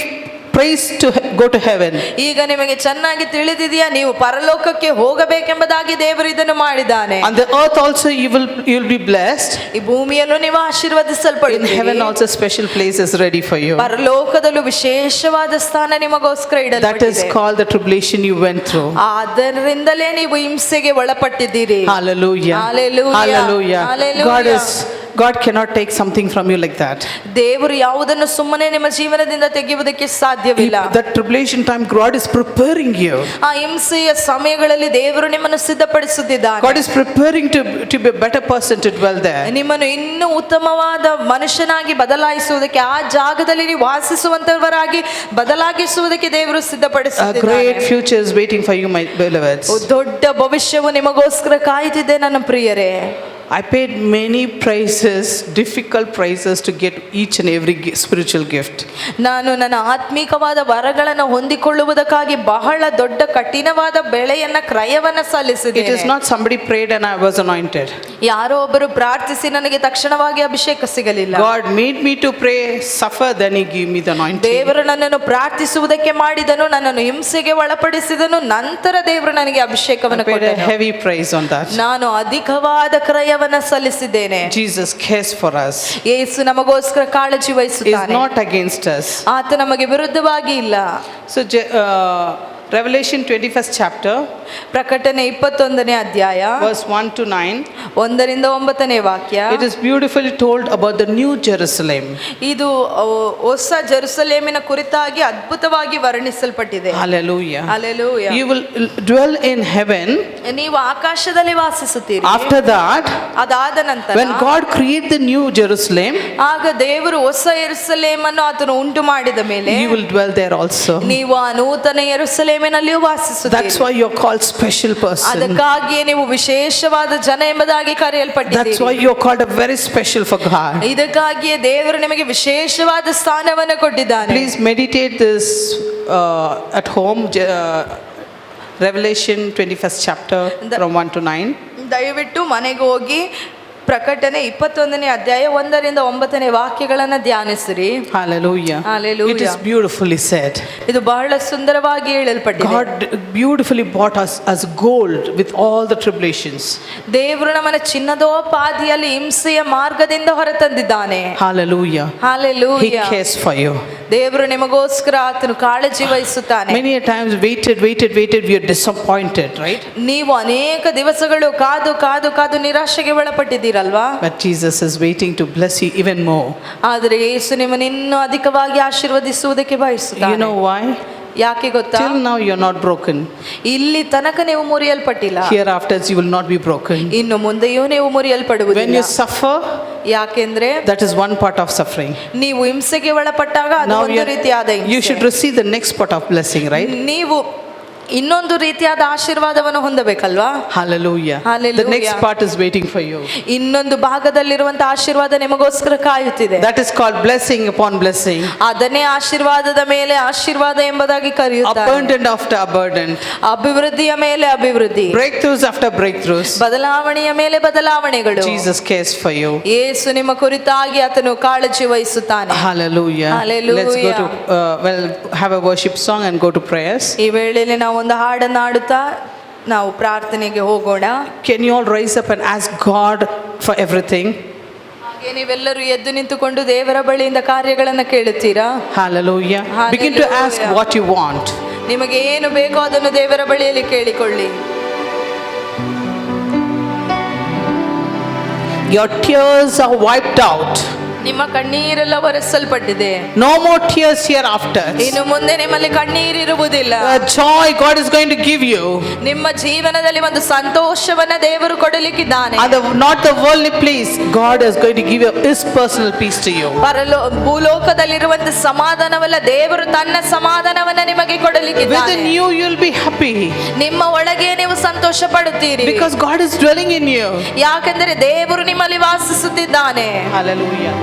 price to go to heaven. ಈಗ ನಿಮಗೆ ಚೆನ್ನಾಗಿ ತಿಳಿದಿದೆಯಾ, ನೀವು ಪರಲೋಕಕ್ಕೆ ಹೋಗಬೇಕೆಂಬುದಾಗಿ ದೇವರು ಇದನ್ನು ಮಾಡಿದ್ದಾನೆ. On the earth also you will be blessed. ಈ ಭೂಮಿಯಲ್ಲೂ ನೀವು In ಆಶೀರ್ವದಿಸಲ್ಪಡುತ್ತೀರಿ. heaven also special place is ready for you. ಪರಲೋಕದಲ್ಲೂ ವಿಶೇಷವಾದ ಸ್ಥಾನ ನಿಮಗೋಸ್ಕರ That is ಇಡಲ್ಪಟ್ಟಿದೆ. called the tribulation you went through. ಅದರಿಂದಲೇ ನೀವು ಹಿಂಸೆಗೆ ಒಳಪಟ್ಟಿದ್ದೀರಿ. Hallelujah. Hallelujah. Hallelujah. Hallelujah. God cannot take something from you like that. ದೇವರು ಯಾವುದನ್ನು ಸುಮ್ಮನೆ ನಿಮ್ಮ ಜೀವನದಿಂದ ತೆಗೆಯುವುದಕ್ಕೆ ಸಾಧ್ಯವಿಲ್ಲ. That tribulation time God is preparing you. ಆ ಹಿಂಸೆಯ ಸಮಯಗಳಲ್ಲಿ ದೇವರು ನಿಮ್ಮನ್ನು ಸಿದ್ಧಪಡಿಸುತ್ತಿದ್ದಾನೆ. God is preparing to be a better person to dwell there. ನಿಮ್ಮನ್ನು ಇನ್ನೂ ಉತ್ತಮವಾದ ಮನುಷ್ಯನಾಗಿ ಬದಲಾಯಿಸುವುದಕ್ಕೆ, ಆ ಜಾಗದಲ್ಲಿ ನೀವು ವಾಸಿಸುವಂತವರಾಗಿ ಬದಲಾಗಿಸುವುದಕ್ಕೆ ದೇವರು A ಸಿದ್ಧಪಡಿಸುತ್ತಿದ್ದಾನೆ. great future is waiting for you, my beloveds. ದೊಡ್ಡ ಭವಿಷ್ಯವು ನಿಮಗೋಸ್ಕರ ಕಾಯುತ್ತಿದೆ ನನ್ನ ಪ್ರಿಯರೇ. I paid many prices, difficult prices to get each and every spiritual gift. ನಾನು ನನ್ನ ಆತ್ಮಿಕವಾದ ವರಗಳನ್ನು ಹೊಂದಿಕೊಳ್ಳುವುದಕ್ಕಾಗಿ ಬಹಳ ದೊಡ್ಡ ಕಠಿಣವಾದ ಬೆಲೆಯನ್ನ ಕ್ರಯವನ್ನ It is ಸಲ್ಲಿಸಿದ್ದೇನೆ. not somebody prayed and I was anointed. ಯಾರೋ ಒಬ್ಬರು ಪ್ರಾರ್ಥಿಸಿ ನನಗೆ ತಕ್ಷಣವಾಗಿ ಅಭಿಷೇಕ ಸಿಗಲಿಲ್ಲ. God made me to pray, suffer, then he gave me the anointing. ದೇವರು ನನ್ನನ್ನು ಪ್ರಾರ್ಥಿಸುವುದಕ್ಕೆ ಮಾಡಿದನು, ನನ್ನನ್ನು ಹಿಂಸೆಗೆ ಒಳಪಡಿಸಿದನು, ನಂತರ ದೇವರು ನನಗೆ ಅಭಿಷೇಕವನ್ನು I paid a ಕೊಟ್ಟನು. heavy price on that. ನಾನು ಅಧಿಕವಾದ ಕ್ರಯವನ್ನ ಸಲ್ಲಿಸಿದ್ದೇನೆ. Jesus cares for us. ಯೇಸು ನಮಗೋಸ್ಕರ ಕಾಳಜಿ He is ವಹಿಸುತ್ತಾನೆ. not against us. ಆತ ನಮಗೆ ವಿರುದ್ಧವಾಗಿ ಇಲ್ಲ. So Revelation 21st chapter, ಪ್ರಕಟಣೆ 21ನೇ ಅಧ್ಯಾಯ verse 1 to 9. 1ರಿಂದ 9ನೇ ವಾಕ್ಯ. It is beautifully told about the new Jerusalem. ಇದು ಹೊಸ ಜೆರುಸಲೇಮಿನ ಕುರಿತಾಗಿ ಅದ್ಭುತವಾಗಿ ವರ್ಣಿಸಲ್ಪಟ್ಟಿದೆ. Hallelujah. Hallelujah. You will dwell in heaven. ನೀವು ಆಕಾಶದಲ್ಲಿ ವಾಸಿಸುತ್ತೀರಿ. After that, ಅದಾದ ನಂತರ when God created the new Jerusalem, ಆಗ ದೇವರು ಹೊಸ ಯೆರೂಸಲೇಮನ್ನು ಆತನು ಉಂಟು ಮಾಡಿದ ಮೇಲೆ you will dwell there also. ನೀವು ಆ ನೂತನ ಯೆರೂಸಲೇಮಿನಲ್ಲಿಯೂ ವಾಸಿಸುತ್ತೀರಿ. That's why you're called special person. ಅದಕ್ಕಾಗಿಯೇ ನೀವು ವಿಶೇಷವಾದ ಜನ ಎಂಬುದಾಗಿ ಕರೆಯಲ್ಪಟ್ಟಿದ್ದೀರಿ. That's why you're called a very special for God. ಇದಕ್ಕಾಗಿಯೇ ದೇವರು ನಿಮಗೆ ವಿಶೇಷವಾದ ಸ್ಥಾನವನ್ನು ಕೊಟ್ಟಿದ್ದಾನೆ. Please meditate this at home. Revelation 21st chapter from 1 to 9. ದಯವಿಟ್ಟು ಮನೆಗೆ ಹೋಗಿ ಪ್ರಕಟಣೆ 21ನೇ ಅಧ್ಯಾಯ 1-9 ವಾಕ್ಯಗಳನ್ನು ಧ್ಯಾನಿಸಿರಿ. Hallelujah. Hallelujah. It is beautifully said. ಇದು ಬಹಳ ಸುಂದರವಾಗಿ ಹೇಳಲ್ಪಟ್ಟಿದೆ. God beautifully bought us as gold with all the tribulations. ದೇವರು ನಮ್ಮನ್ನ ಚಿನ್ನದೋಪಾದಿಯಲ್ಲಿ ಹಿಂಸೆಯ ಮಾರ್ಗದಿಂದ ಹೊರತಂದಿದ್ದಾನೆ. Hallelujah. He Hallelujah. cares for you. ದೇವರು ನಿಮಗೋಸ್ಕರ ಆತನು ಕಾಳಜಿ ವಹಿಸುತ್ತಾನೆ. Many a times waited, we are disappointed, right? ನೀವು ಅನೇಕ ದಿವಸಗಳು ಕಾದು ನಿರಾಶೆಗೆ ಒಳಪಟ್ಟಿದ್ದೀರಲ್ವಾ? But Jesus is waiting to bless you even more. ಆದರೆ ಯೇಸು ನಿಮ್ಮನ್ನು ಇನ್ನೂ ಅಧಿಕವಾಗಿ ಆಶೀರ್ವದಿಸುವುದಕ್ಕೆ You ಬಯಸುತ್ತಾನೆ. know why? ಯಾಕೆ ಗೊತ್ತಾ? Till now you are not broken. ಇಲ್ಲಿ ತನಕ ನೀವು ಮುರಿಯಲ್ಪಟ್ಟಿಲ್ಲ. Hereafter you will not be broken. ಇನ್ನು ಮುಂದೆಯೂ ನೀವು When ಮುರಿಯಲ್ಪಡುವುದಿಲ್ಲ. you suffer, ಯಾಕೆಂದ್ರೆ that is one part of suffering. ನೀವು ಹಿಂಸೆಗೆ ಒಳಪಟ್ಟಾಗ ಅದು Now ಒಂದು ರೀತಿಯಾದ you should ಹಿಂಸೆ. receive the next part of blessing, right? ನೀವು ಇನ್ನೊಂದು ರೀತಿಯಾದ ಆಶೀರ್ವಾದವನ್ನು ಹೊಂದಬೇಕಲ್ವಾ? Hallelujah. Hallelujah. The next part is waiting for you. ಇನ್ನೊಂದು ಭಾಗದಲ್ಲಿರುವಂತಹ ಆಶೀರ್ವಾದ ನಿಮಗೋಸ್ಕರ ಕಾಯುತ್ತಿದೆ. That is called blessing upon blessing. ಅದನ್ನೇ ಆಶೀರ್ವಾದದ ಮೇಲೆ ಆಶೀರ್ವಾದ ಎಂಬುದಾಗಿ ಕರೆಯುತ್ತಾರೆ. Abundant after abundant. ಅಭಿವೃದ್ಧಿಯ ಮೇಲೆ ಅಭಿವೃದ್ಧಿ, Breakthroughs after breakthroughs. ಬದಲಾವಣೆಯ ಮೇಲೆ ಬದಲಾವಣೆಗಳು. Jesus cares for you. ಯೇಸು ನಿಮ್ಮ ಕುರಿತಾಗಿ ಆತನು ಕಾಳಜಿ ವಹಿಸುತ್ತಾನೆ. Hallelujah. Hallelujah. Let's go to, have a worship song and go to prayers. ಈ ವೇಳೆಯಲ್ಲಿ ನಾವು ಒಂದು ಹಾಡನ್ನು ಹಾಡುತ್ತಾ ನಾವು ಪ್ರಾರ್ಥನೆಗೆ ಹೋಗೋಣ. Can you all rise up and ask God for everything? ಹಾಗೆ ನೀವೆಲ್ಲರೂ ಎದ್ದು ನಿಂತುಕೊಂಡು ದೇವರ ಬಳಿಯಿಂದ ಕಾರ್ಯಗಳನ್ನು ಕೇಳುತ್ತೀರಾ? Hallelujah. Begin to ask Hallelujah. what you want. ನಿಮಗೆ ಏನು ಬೇಕೋ ಅದನ್ನು ದೇವರ ಬಳಿಯಲ್ಲಿ ಕೇಳಿಕೊಳ್ಳಿ. Your tears are wiped out. ನಿಮ್ಮ ಕಣ್ಣೀರೆಲ್ಲ ಒರೆಸಲ್ಪಟ್ಟಿದೆ. No more tears hereafter. ಇನ್ನು ಮುಂದೆ ನಿಮ್ಮಲ್ಲಿ ಕಣ್ಣೀರಿರುವುದಿಲ್ಲ. Joy God is going to give you. ನಿಮ್ಮ ಜೀವನದಲ್ಲಿ ಒಂದು ಸಂತೋಷವನ್ನ ದೇವರು ಕೊಡಲಿಕ್ಕಿದ್ದಾನೆ. Not the worldly peace. God is going to give you His personal peace to you. ಭೂಲೋಕದಲ್ಲಿರುವಂತ ಸಮಾಧಾನವಲ್ಲ, ದೇವರು ತನ್ನ ಸಮಾಧಾನವನ್ನ ನಿಮಗೆ ಕೊಡಲಿಕ್ಕಿದ್ದಾನೆ. Within you, you'll be happy. ನಿಮ್ಮ ಒಳಗೆ ನೀವು ಸಂತೋಷ ಪಡುತ್ತೀರಿ. Because God is dwelling in you. ಯಾಕೆಂದರೆ ದೇವರು ನಿಮ್ಮಲ್ಲಿ ವಾಸಿಸುತ್ತಿದ್ದಾನೆ. Hallelujah.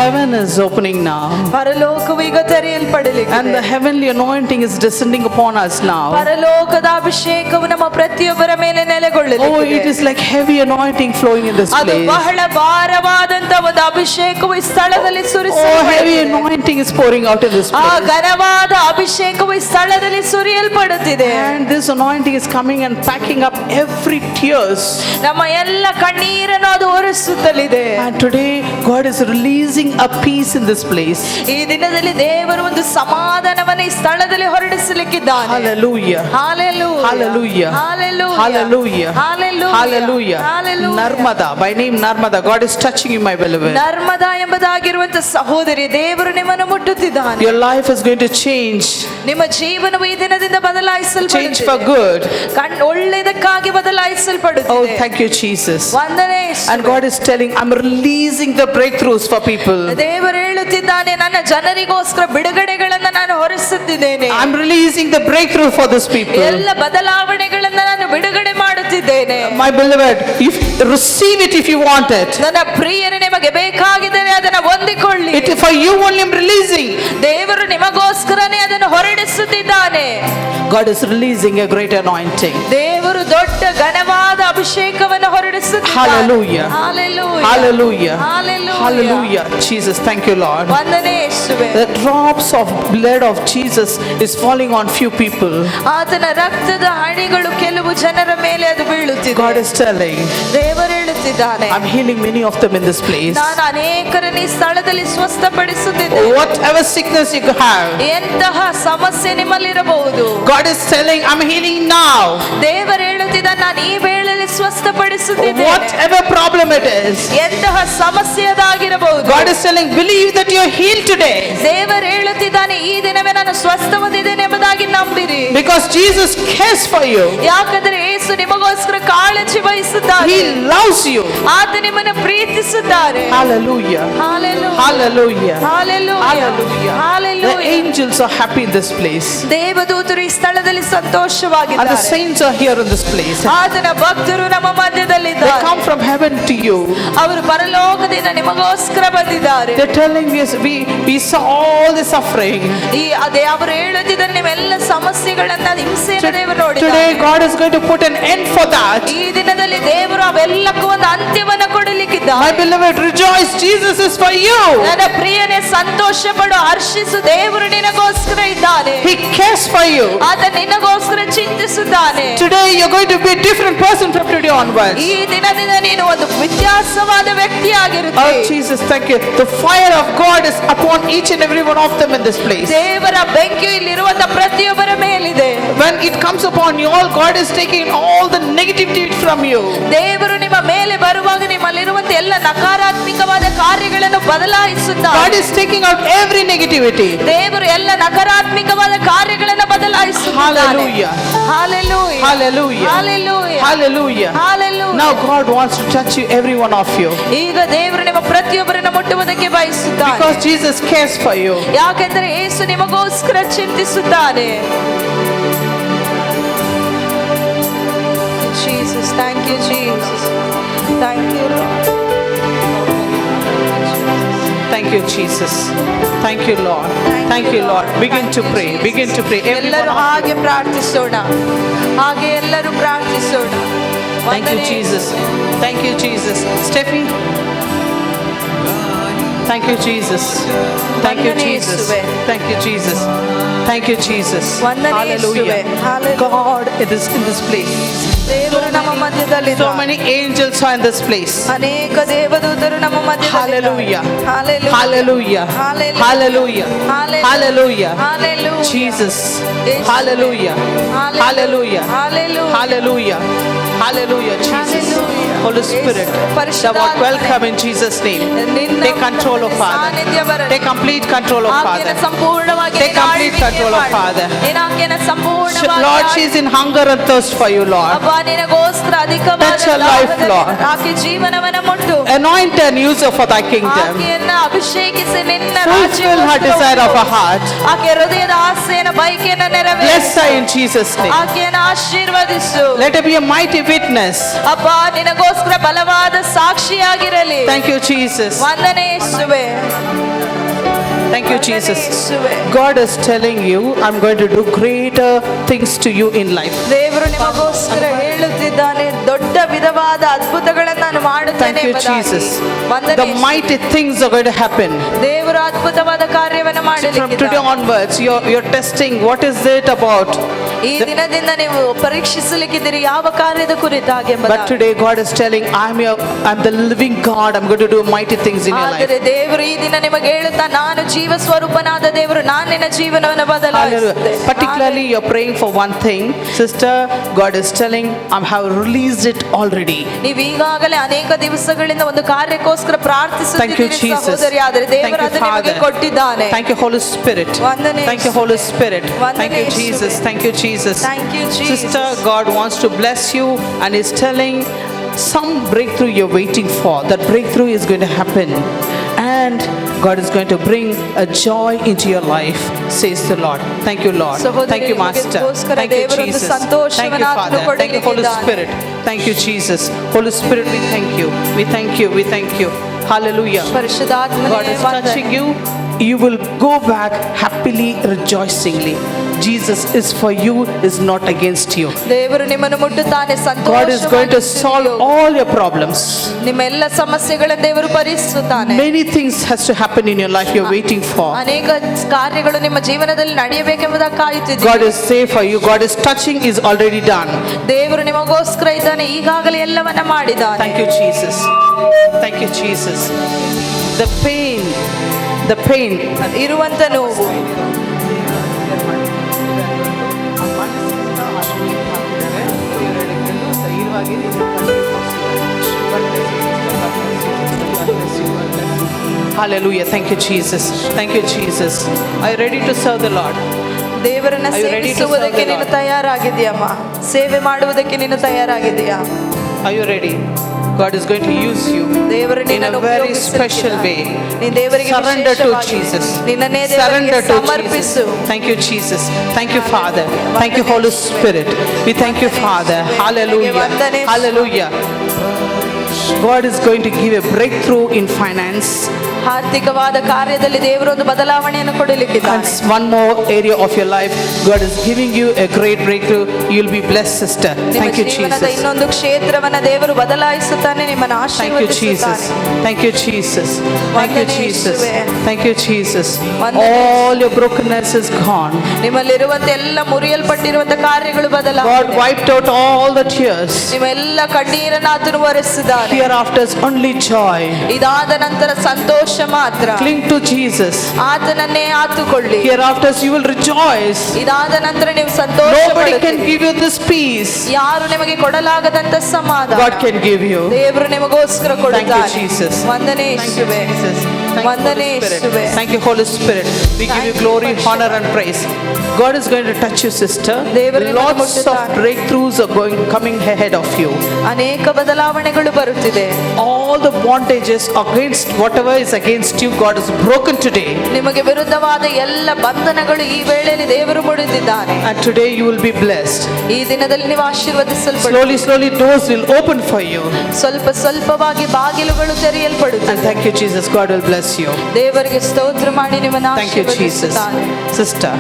Heaven is opening now. ಪರಲೋಕವು ಈಗ ತೆರೆಯಲ್ಪಡಲಿದೆ. And the heavenly anointing is descending upon us now. ಪರಲೋಕದ ಅಭಿಷೇಕವು ನಮ್ಮ ಪ್ರತಿಯೊಬ್ಬರ ಮೇಲೆ ನೆಲೆಗೊಳ್ಳಲಿದೆ. Oh, it is like heavy anointing flowing in this ಅದು place. ಬಹಳ ಭಾರವಾದಂತ ಒಂದು ಅಭಿಷೇಕವು ಈ ಸ್ಥಳದಲ್ಲಿ Oh, heavy ಸುರಿಸಲ್ಪಡುತ್ತಿದೆ. anointing is pouring out in this ಆ place. ಘನವಾದ ಅಭಿಷೇಕವು ಈ ಸ್ಥಳದಲ್ಲಿ ಸುರಿಯಲ್ಪಡುತ್ತಿದೆ. And this anointing is coming and packing up every tears. ನಮ್ಮ ಎಲ್ಲ ಕಣ್ಣೀರನ್ನು ಅದು ಒರೆಸುತ್ತಲಿದೆ. And today God is releasing a peace in this place. ಈ ದಿನದಲ್ಲಿ ದೇವರು ಒಂದು ಸಮಾಧಾನವನ್ನು ಈ ಸ್ಥಳದಲ್ಲಿ ಹೊರಡಿಸಲಿಕ್ಕಿದ್ದಾನೆ. Hallelujah. Hallelujah. Hallelujah. Hallelujah. Hallelujah. Hallelujah. Hallelujah. Hallelujah. Narmada, by name Narmada, God is touching you, my beloved. Narmada ಎಂಬುದಾಗಿರುವಂತ ಸಹೋದರಿ, ದೇವರು ನಿಮ್ಮನ್ನು ಮುಟ್ಟುತ್ತಿದ್ದಾನೆ. Your life is going to change. ನಿಮ್ಮ ಜೀವನವು ಈ ದಿನದಿಂದ Change for ಬದಲಾಯಿಸಲ್ಪಡುತ್ತಿದೆ. good. ಒಳ್ಳೆಯದಕ್ಕಾಗಿ Oh, ಬದಲಾಯಿಸಲ್ಪಡುತ್ತಿದೆ. thank you, Jesus. ವಂದನೆ And God is telling, I'm releasing the breakthroughs for people. ದೇವರು ಹೇಳುತ್ತಿದ್ದಾನೆ, ನನ್ನ ಜನರಿಗೋಸ್ಕರ ಬಿಡುಗಡೆಗಳನ್ನ ನಾನು ಹೊರಡಿಸುತ್ತಿದ್ದೇನೆ. I'm releasing the breakthrough for these people. ಎಲ್ಲ ಬದಲಾವಣೆಗಳನ್ನ ನಾನು ಬಿಡುಗಡೆ ಮಾಡುತ್ತಿದ್ದೇನೆ. My beloved, if receive it if you want it. ನನ್ನ ಪ್ರಿಯರೇ, ನಿಮಗೆ ಬೇಕಾಗಿದ್ದರೆ ಅದನ್ನು ಹೊಂದಿಕೊಳ್ಳಿ. It for you only I'm releasing. ದೇವರು ನಿಮಗೋಸ್ಕರನೇ ಅದನ್ನು ಹೊರಡಿಸುತ್ತಿದ್ದಾನೆ. God is releasing a great anointing. ದೇವರು ದೊಡ್ಡ ಘನವಾದ ಅಭಿಷೇಕವನ್ನು ಹೊರಡಿಸುತ್ತಿದ್ದಾನೆ. Hallelujah. Hallelujah. Hallelujah. Hallelujah. Hallelujah. Jesus, thank you, Lord. ವಂದನೆ ಯೇಸುವೇ. The drops of blood of Jesus is falling on few people. ಆತನ ರಕ್ತದ ಹನಿಗಳು ಕೆಲವು ಜನರ ಮೇಲೆ ಅದು ಬೀಳುತ್ತಿದೆ. God is telling, ದೇವರು ಹೇಳುತ್ತಿದ್ದಾನೆ, I'm healing many of them in this place. ನಾನು ಅನೇಕರನ್ನು ಈ ಸ್ಥಳದಲ್ಲಿ ಸ್ವಸ್ಥಪಡಿಸುತ್ತಿದ್ದೇನೆ. Whatever sickness you have, ಎಂತಹ ಸಮಸ್ಯೆ ನಿಮ್ಮಲ್ಲಿರಬಹುದು, God is telling, I'm healing now. ದೇವರು ಹೇಳುತ್ತಿದ್ದಾನೆ, ನಾನು ಈ ವೇಳೆಯಲ್ಲಿ ಸ್ವಸ್ಥಪಡಿಸುತ್ತಿದ್ದೇನೆ. Whatever problem it is, ಎಂತಹ ಸಮಸ್ಯೆ ಅದಾಗಿರಬಹುದು, God is telling, believe that you're healed today. ದೇವರು ಹೇಳುತ್ತಿದ್ದಾನೆ, ಈ ದಿನವೇ ನಾನು ಸ್ವಸ್ಥ ಹೊಂದಿದ್ದೇನೆ ಎಂಬುದಾಗಿ ನಂಬಿರಿ. Because Jesus cares for you. ಯಾಕಂದ್ರೆ ಯೇಸು ನಿಮಗೋಸ್ಕರ ಕಾಳಜಿ ವಹಿಸುತ್ತಾನೆ. He loves you. ಆತ ನಿಮ್ಮನ್ನು ಪ್ರೀತಿಸುತ್ತಾರೆ. Hallelujah. Hallelujah. Hallelujah. Hallelujah. Hallelujah. The Hallelujah. angels are happy in this place. ದೇವದೂತರು ಈ ಸ್ಥಳದಲ್ಲಿ And the ಸಂತೋಷವಾಗಿದ್ದಾರೆ. saints are here in this place. ಆತನ ಭಕ್ತರು ನಮ್ಮ They ಮಧ್ಯದಲ್ಲಿದ್ದಾರೆ. come from heaven to you. ಅವರು ಪರಲೋಕದಿಂದ ನಿಮಗೋಸ್ಕರ ಬಂದಿದ್ದಾರೆ. They're telling me, we saw all the suffering. ಈ ಅದೇ ಅವರು ಹೇಳುತ್ತಿದ್ದಾರೆ, ನೀವೆಲ್ಲ ಸಮಸ್ಯೆಗಳನ್ನ ಹಿಂಸೆಯನ್ನು ದೇವರು Today ನೋಡಿದ್ದಾರೆ. God is going to put an end for that. ಈ ದಿನದಲ್ಲಿ ದೇವರು ಅವೆಲ್ಲಕ್ಕೂ ಒಂದು ಅಂತ್ಯವನ್ನು My ಕೊಡಲಿಕ್ಕಿದ್ದಾರೆ. beloved, rejoice. Jesus is for you. ನನ್ನ ಪ್ರಿಯನೇ, ಸಂತೋಷ ಪಡು, ಹರ್ಷಿಸು, ದೇವರು ನಿನಗೋಸ್ಕರ ಇದ್ದಾನೆ. He cares for you. ಆತ ನಿನಗೋಸ್ಕರ ಚಿಂತಿಸುತ್ತಾನೆ. Today you're going to be a different person from today onwards. ಈ ದಿನದಿಂದ ನೀನು ಒಂದು ವ್ಯತ್ಯಾಸವಾದ ವ್ಯಕ್ತಿಯಾಗಿರುತ್ತಿ. Oh Jesus, thank you. The fire of God is upon each and every one of them in this place. ದೇವರ ಬೆಂಕಿಯು ಇಲ್ಲಿರುವಂತ ಪ್ರತಿಯೊಬ್ಬರ ಮೇಲಿದೆ. When it comes upon you, all God is taking all the negativity from you. ದೇವರು ನಿಮ್ಮ ಮೇಲೆ ಬರುವಾಗ ನಿಮ್ಮಲ್ಲಿರುವಂತ ಎಲ್ಲ ನಕಾರಾತ್ಮಕವಾದ ಕಾರ್ಯಗಳನ್ನು God ಬದಲಾಯಿಸುತ್ತಾನೆ. is taking out every negativity. ದೇವರು ಎಲ್ಲ ನಕಾರಾತ್ಮಕವಾದ ಕಾರ್ಯಗಳನ್ನು ಬದಲಾಯಿಸುತ್ತಾನೆ. Hallelujah. Hallelujah. Hallelujah. Hallelujah. Hallelujah. Hallelujah. Now God wants to touch you, every one of you. ಈಗ ದೇವರು ನಿಮ್ಮ ಪ್ರತಿಯೊಬ್ಬರನ್ನು ಮುಟ್ಟುವುದಕ್ಕೆ ಬಯಸುತ್ತಾನೆ. Because Jesus cares for you. ಯಾಕೆಂದರೆ ಯೇಸು ನಿಮಗೋಸ್ಕರ ಚಿಂತಿಸುತ್ತಾನೆ. Jesus, thank you, Jesus. Thank you, Lord. Thank you, Jesus. Thank you, Lord. Thank you, Lord. Begin to pray. Begin to pray. Everyone ಎಲ್ಲರೂ of you. ಹಾಗೆ ಪ್ರಾರ್ಥಿಸೋಣ. ಹಾಗೆ ಎಲ್ಲರೂ ಪ್ರಾರ್ಥಿಸೋಣ. Thank you, Jesus. Thank you, Jesus. Steffi. Thank you, Jesus. Thank you, Jesus. Thank you, Jesus. Thank you, Jesus. Hallelujah. God, it is in this place. ದೇವರು ನಮ್ಮ ಮಧ್ಯದಲ್ಲಿ So many angels are in this place. ಅನೇಕ ದೇವದೂತರು ನಮ್ಮ ಮಧ್ಯದಲ್ಲಿ Hallelujah. Hallelujah. Hallelujah. Hallelujah. Hallelujah. Hallelujah. Hallelujah. Hallelujah. Jesus. Yes. Hallelujah. Hallelujah. Hallelujah. Hallelujah. Hallelujah. Jesus. Hallelujah. Holy Spirit, thou art welcome in Jesus' name. ನಿನ್ನ Take control of Father. ಸಾನ್ನಿಧ್ಯ ಬರಲಿ. Take complete control of ಆಕೆಯನ್ನು Father. ಸಂಪೂರ್ಣವಾಗಿ Take complete control of Father. ಆಕೆಯನ್ನು ಸಂಪೂರ್ಣವಾಗಿ Lord, she is in hunger and thirst for you, Lord. ಅಬ್ಬಾ, ನಿನಗೋಸ್ಕರ ಅಧಿಕವಾದ Touch her life, ದಾಹದಲ್ಲಿ Lord. ಆಕೆ ಜೀವನವನ್ನು ಮುಟ್ಟು Anoint and use her for thy kingdom. ಆಕೆಯನ್ನು ಅಭಿಷೇಕಿಸಿ ನಿನ್ನ Fulfill her desire of her heart. ಆಕೆ ಹೃದಯದ ಆಸೆಯನ್ನು ಬಯಕೆಯನ್ನು Bless ನೆರವೇರಿಸು. her in Jesus' name. ಆಕೆಯನ್ನು ಆಶೀರ್ವದಿಸು. Let her be a mighty witness. ಅಬ್ಬಾ, ನಿನಗೋಸ್ಕರ ಬಲವಾದ ಸಾಕ್ಷಿಯಾಗಿರಲಿ. Thank you, Jesus. ವಂದನೆ ಯೇಸುವೇ. Thank you, Jesus. ವಂದನೆ ಯೇಸುವೇ. God is telling you, I'm going to do greater things to you in life. ದೇವರು ನಿಮಗೋಸ್ಕರ ಹೇಳುತ್ತಿದ್ದಾನೆ, ದೊಡ್ಡ ವಿಧವಾದ ಅದ್ಭುತಗಳನ್ನು ನಾನು ಮಾಡುತ್ತೇನೆ Thank you, Jesus. The mighty things are going to happen. ದೇವರು ಅದ್ಭುತವಾದ ಕಾರ್ಯವನ್ನು From today ಮಾಡಲಿಕ್ಕಿದ್ದಾನೆ. onwards, you're testing what is it about. ಈ ದಿನದಿಂದ ನೀವು ಪರೀಕ್ಷಿಸಲಿಕ್ಕಿದ್ದೀರಿ ಯಾವ ಕಾರ್ಯದ ಕುರಿತಾಗಿ But today God is telling, I'm the living God. I'm going to do mighty things in your ಆದರೆ life. ದೇವರು ಈ ದಿನ ನಿಮಗೆ ಹೇಳುತ್ತಾ, ನಾನು ಜೀವ ಸ್ವರೂಪನಾದ ದೇವರು, ನಾನು ನಿನ್ನ ಜೀವನವನ್ನು ಬದಲಾಯಿಸುತ್ತೇನೆ. Hallelujah. Particularly you're praying for one thing, sister. God is telling, I have released it already. ನೀವು ಈಗಾಗಲೇ ಅನೇಕ ದಿವಸಗಳಿಂದ ಒಂದು ಕಾರ್ಯಕ್ಕೋಸ್ಕರ Thank you, ಪ್ರಾರ್ಥಿಸುತ್ತಿದ್ದೀರಿ Jesus. ಸಹೋದರಿ, ಆದರೆ Thank ದೇವರು you, ಅದನ್ನು ನಿಮಗೆ Father. ಕೊಟ್ಟಿದ್ದಾನೆ. Thank you, Holy Spirit. ವಂದನೆ Thank you, Holy Spirit. Thank you, ವಂದನೆ Jesus. ಯೇಸುವೆ. Thank you, Jesus. Thank you, Jesus. Sister, God wants to bless you and is telling some breakthrough you're waiting for. That breakthrough is going to happen. And God is going to bring a joy into your life, says the Lord. Thank you, Lord. ಸಹೋದರಿ, Thank you, Master. ನಿಮಗೋಸ್ಕರ Thank you, ದೇವರು ಒಂದು Jesus. Thank you, ಸಂತೋಷವನ್ನು Father. Thank you, Holy ಕೊಡಲಿಕ್ಕಿದ್ದಾನೆ. Spirit. Thank you, Jesus. Holy Spirit, we thank you. We thank you. We thank you. Hallelujah. ಪರಿಶುದ್ಧಾತ್ಮನೇ God is ವಂದನೆ. touching you. You will go back happily, rejoicingly. Jesus is for you, is not against you. ದೇವರು ನಿಮ್ಮನ್ನು ಮುಟ್ಟುತ್ತಾನೆ, God is going to solve ಸಂತೋಷವಾಗಿ all your problems. ನಿಮ್ಮ ಎಲ್ಲ ಸಮಸ್ಯೆಗಳನ್ನು ದೇವರು ಪರಿಹರಿಸುತ್ತಾನೆ. Many things has to happen in your life you're waiting for. ಅನೇಕ ಕಾರ್ಯಗಳು ನಿಮ್ಮ ಜೀವನದಲ್ಲಿ ನಡೆಯಬೇಕೆಂಬುದಾಗಿ God ಕಾಯುತ್ತಿದ್ದೀರಿ. is safe for you. God is touching, is already done. ದೇವರು ನಿಮಗೋಸ್ಕರ ಇದ್ದಾನೆ, ಈಗಾಗಲೇ ಎಲ್ಲವನ್ನ ಮಾಡಿದ್ದಾನೆ. Thank you, Jesus. Thank you, Jesus. The pain ಇರುವಂತ ನೋವು, Hallelujah. Thank you, Jesus. Thank you, Jesus. Are you ready to serve the Lord? ದೇವರನ್ನ Are you ready to ಸೇವಿಸುವುದಕ್ಕೆ serve the ನೀನು Lord? ತಯಾರಾಗಿದೆಯಮ್ಮ? ಸೇವೆ ಮಾಡುವುದಕ್ಕೆ ನೀನು ತಯಾರಾಗಿದೆಯಾ? Are you ready? God is going to use you ದೇವರು in ನಿನ್ನನ್ನು a very ಉಪಯೋಗಿಸುತ್ತಿದ್ದಾನೆ. special way. ನೀನು ದೇವರಿಗೆ Surrender to ವಿಶೇಷವಾಗಿ Jesus. ನಿನ್ನನ್ನೇ ದೇವರಿಗೆ Surrender to ಸಮರ್ಪಿಸು. Jesus. Thank you, Jesus. Thank you, Father. Thank you, Holy Spirit. We thank you, Father. Hallelujah. Hallelujah. God is going to give a breakthrough in finance. ಆರ್ಥಿಕವಾದ ಕಾರ್ಯದಲ್ಲಿ ದೇವರು ಒಂದು ಬದಲಾವಣೆಯನ್ನು ಕೊಡಲಿಕ್ಕಿದ್ದಾನೆ. And one more area of your life, God is giving you a great breakthrough. You'll be blessed, sister. ನಿಮ್ಮ Thank you, ಜೀವನದ Jesus. ಇನ್ನೊಂದು ಕ್ಷೇತ್ರವನ್ನ ದೇವರು ಬದಲಾಯಿಸುತ್ತಾನೆ, ನಿಮ್ಮನ್ನು Thank you, Jesus. ಆಶೀರ್ವದಿಸುತ್ತಾನೆ. Thank you, Jesus. Thank you, Jesus. Thank you, Jesus. ವಂದನೆ. All your brokenness is gone. ನಿಮ್ಮಲ್ಲಿರುವಂತ ಎಲ್ಲ ಮುರಿಯಲ್ಪಟ್ಟಿರುವಂತ ಕಾರ್ಯಗಳು God ಬದಲಾವಣೆ. wiped out all the tears. ನಿಮ್ಮ ಎಲ್ಲ ಕಣ್ಣೀರನ್ನು ಆತನು ಒರೆಸಿದ್ದಾನೆ. Hereafter is only joy. ಇದಾದ ನಂತರ ಸಂತೋಷ ಮಾತ್ರ. Cling to Jesus. ಆತನನ್ನೇ ಆತುಕೊಳ್ಳಿ. Hereafter you will rejoice. ಇದಾದ ನಂತರ ನೀವು ಸಂತೋಷ Nobody can ಪಡುತ್ತೀರಿ. give you this peace. ಯಾರು ನಿಮಗೆ ಕೊಡಲಾಗದಂತ ಸಮಾಧಾನ God can give you. ದೇವರು ನಿಮಗೋಸ್ಕರ ಕೊಡುತ್ತಾನೆ. Thank you, Jesus. ವಂದನೆ Thank you, ಯೇಸುವೆ. Jesus. Thank you, ವಂದನೆ Holy Spirit. ಯೇಸುವೆ. Thank you, Holy Spirit. We give you glory, honor, and praise. God is going to touch you, sister. ದೇವರು ನಿಮ್ಮನ್ನು Lots of ಮುಟ್ಟುತ್ತಾನೆ. breakthroughs are coming ahead of you. ಅನೇಕ ಬದಲಾವಣೆಗಳು ಬರುತ್ತಿದೆ. All the bondages against whatever is against you, God is broken today. ನಿಮಗೆ ವಿರುದ್ಧವಾದ ಎಲ್ಲ ಬಂಧನಗಳು ಈ ವೇಳೆಯಲ್ಲಿ ದೇವರು ಮುಡಿದಿದ್ದಾನೆ. And today you will be blessed. ಈ ದಿನದಲ್ಲಿ ನೀವು ಆಶೀರ್ವದಿಸಲ್ಪಡುತ್ತೀರಿ. Slowly, slowly doors will open for you. ಸ್ವಲ್ಪ ಸ್ವಲ್ಪವಾಗಿ ಬಾಗಿಲುಗಳು And ತೆರೆಯಲ್ಪಡುತ್ತವೆ. thank you, Jesus. God will bless you. ದೇವರಿಗೆ ಸ್ತೋತ್ರ ಮಾಡಿ ನಿಮ್ಮನ್ನು Thank you, Jesus. ಆಶೀರ್ವದಿಸುತ್ತಾನೆ. Sister,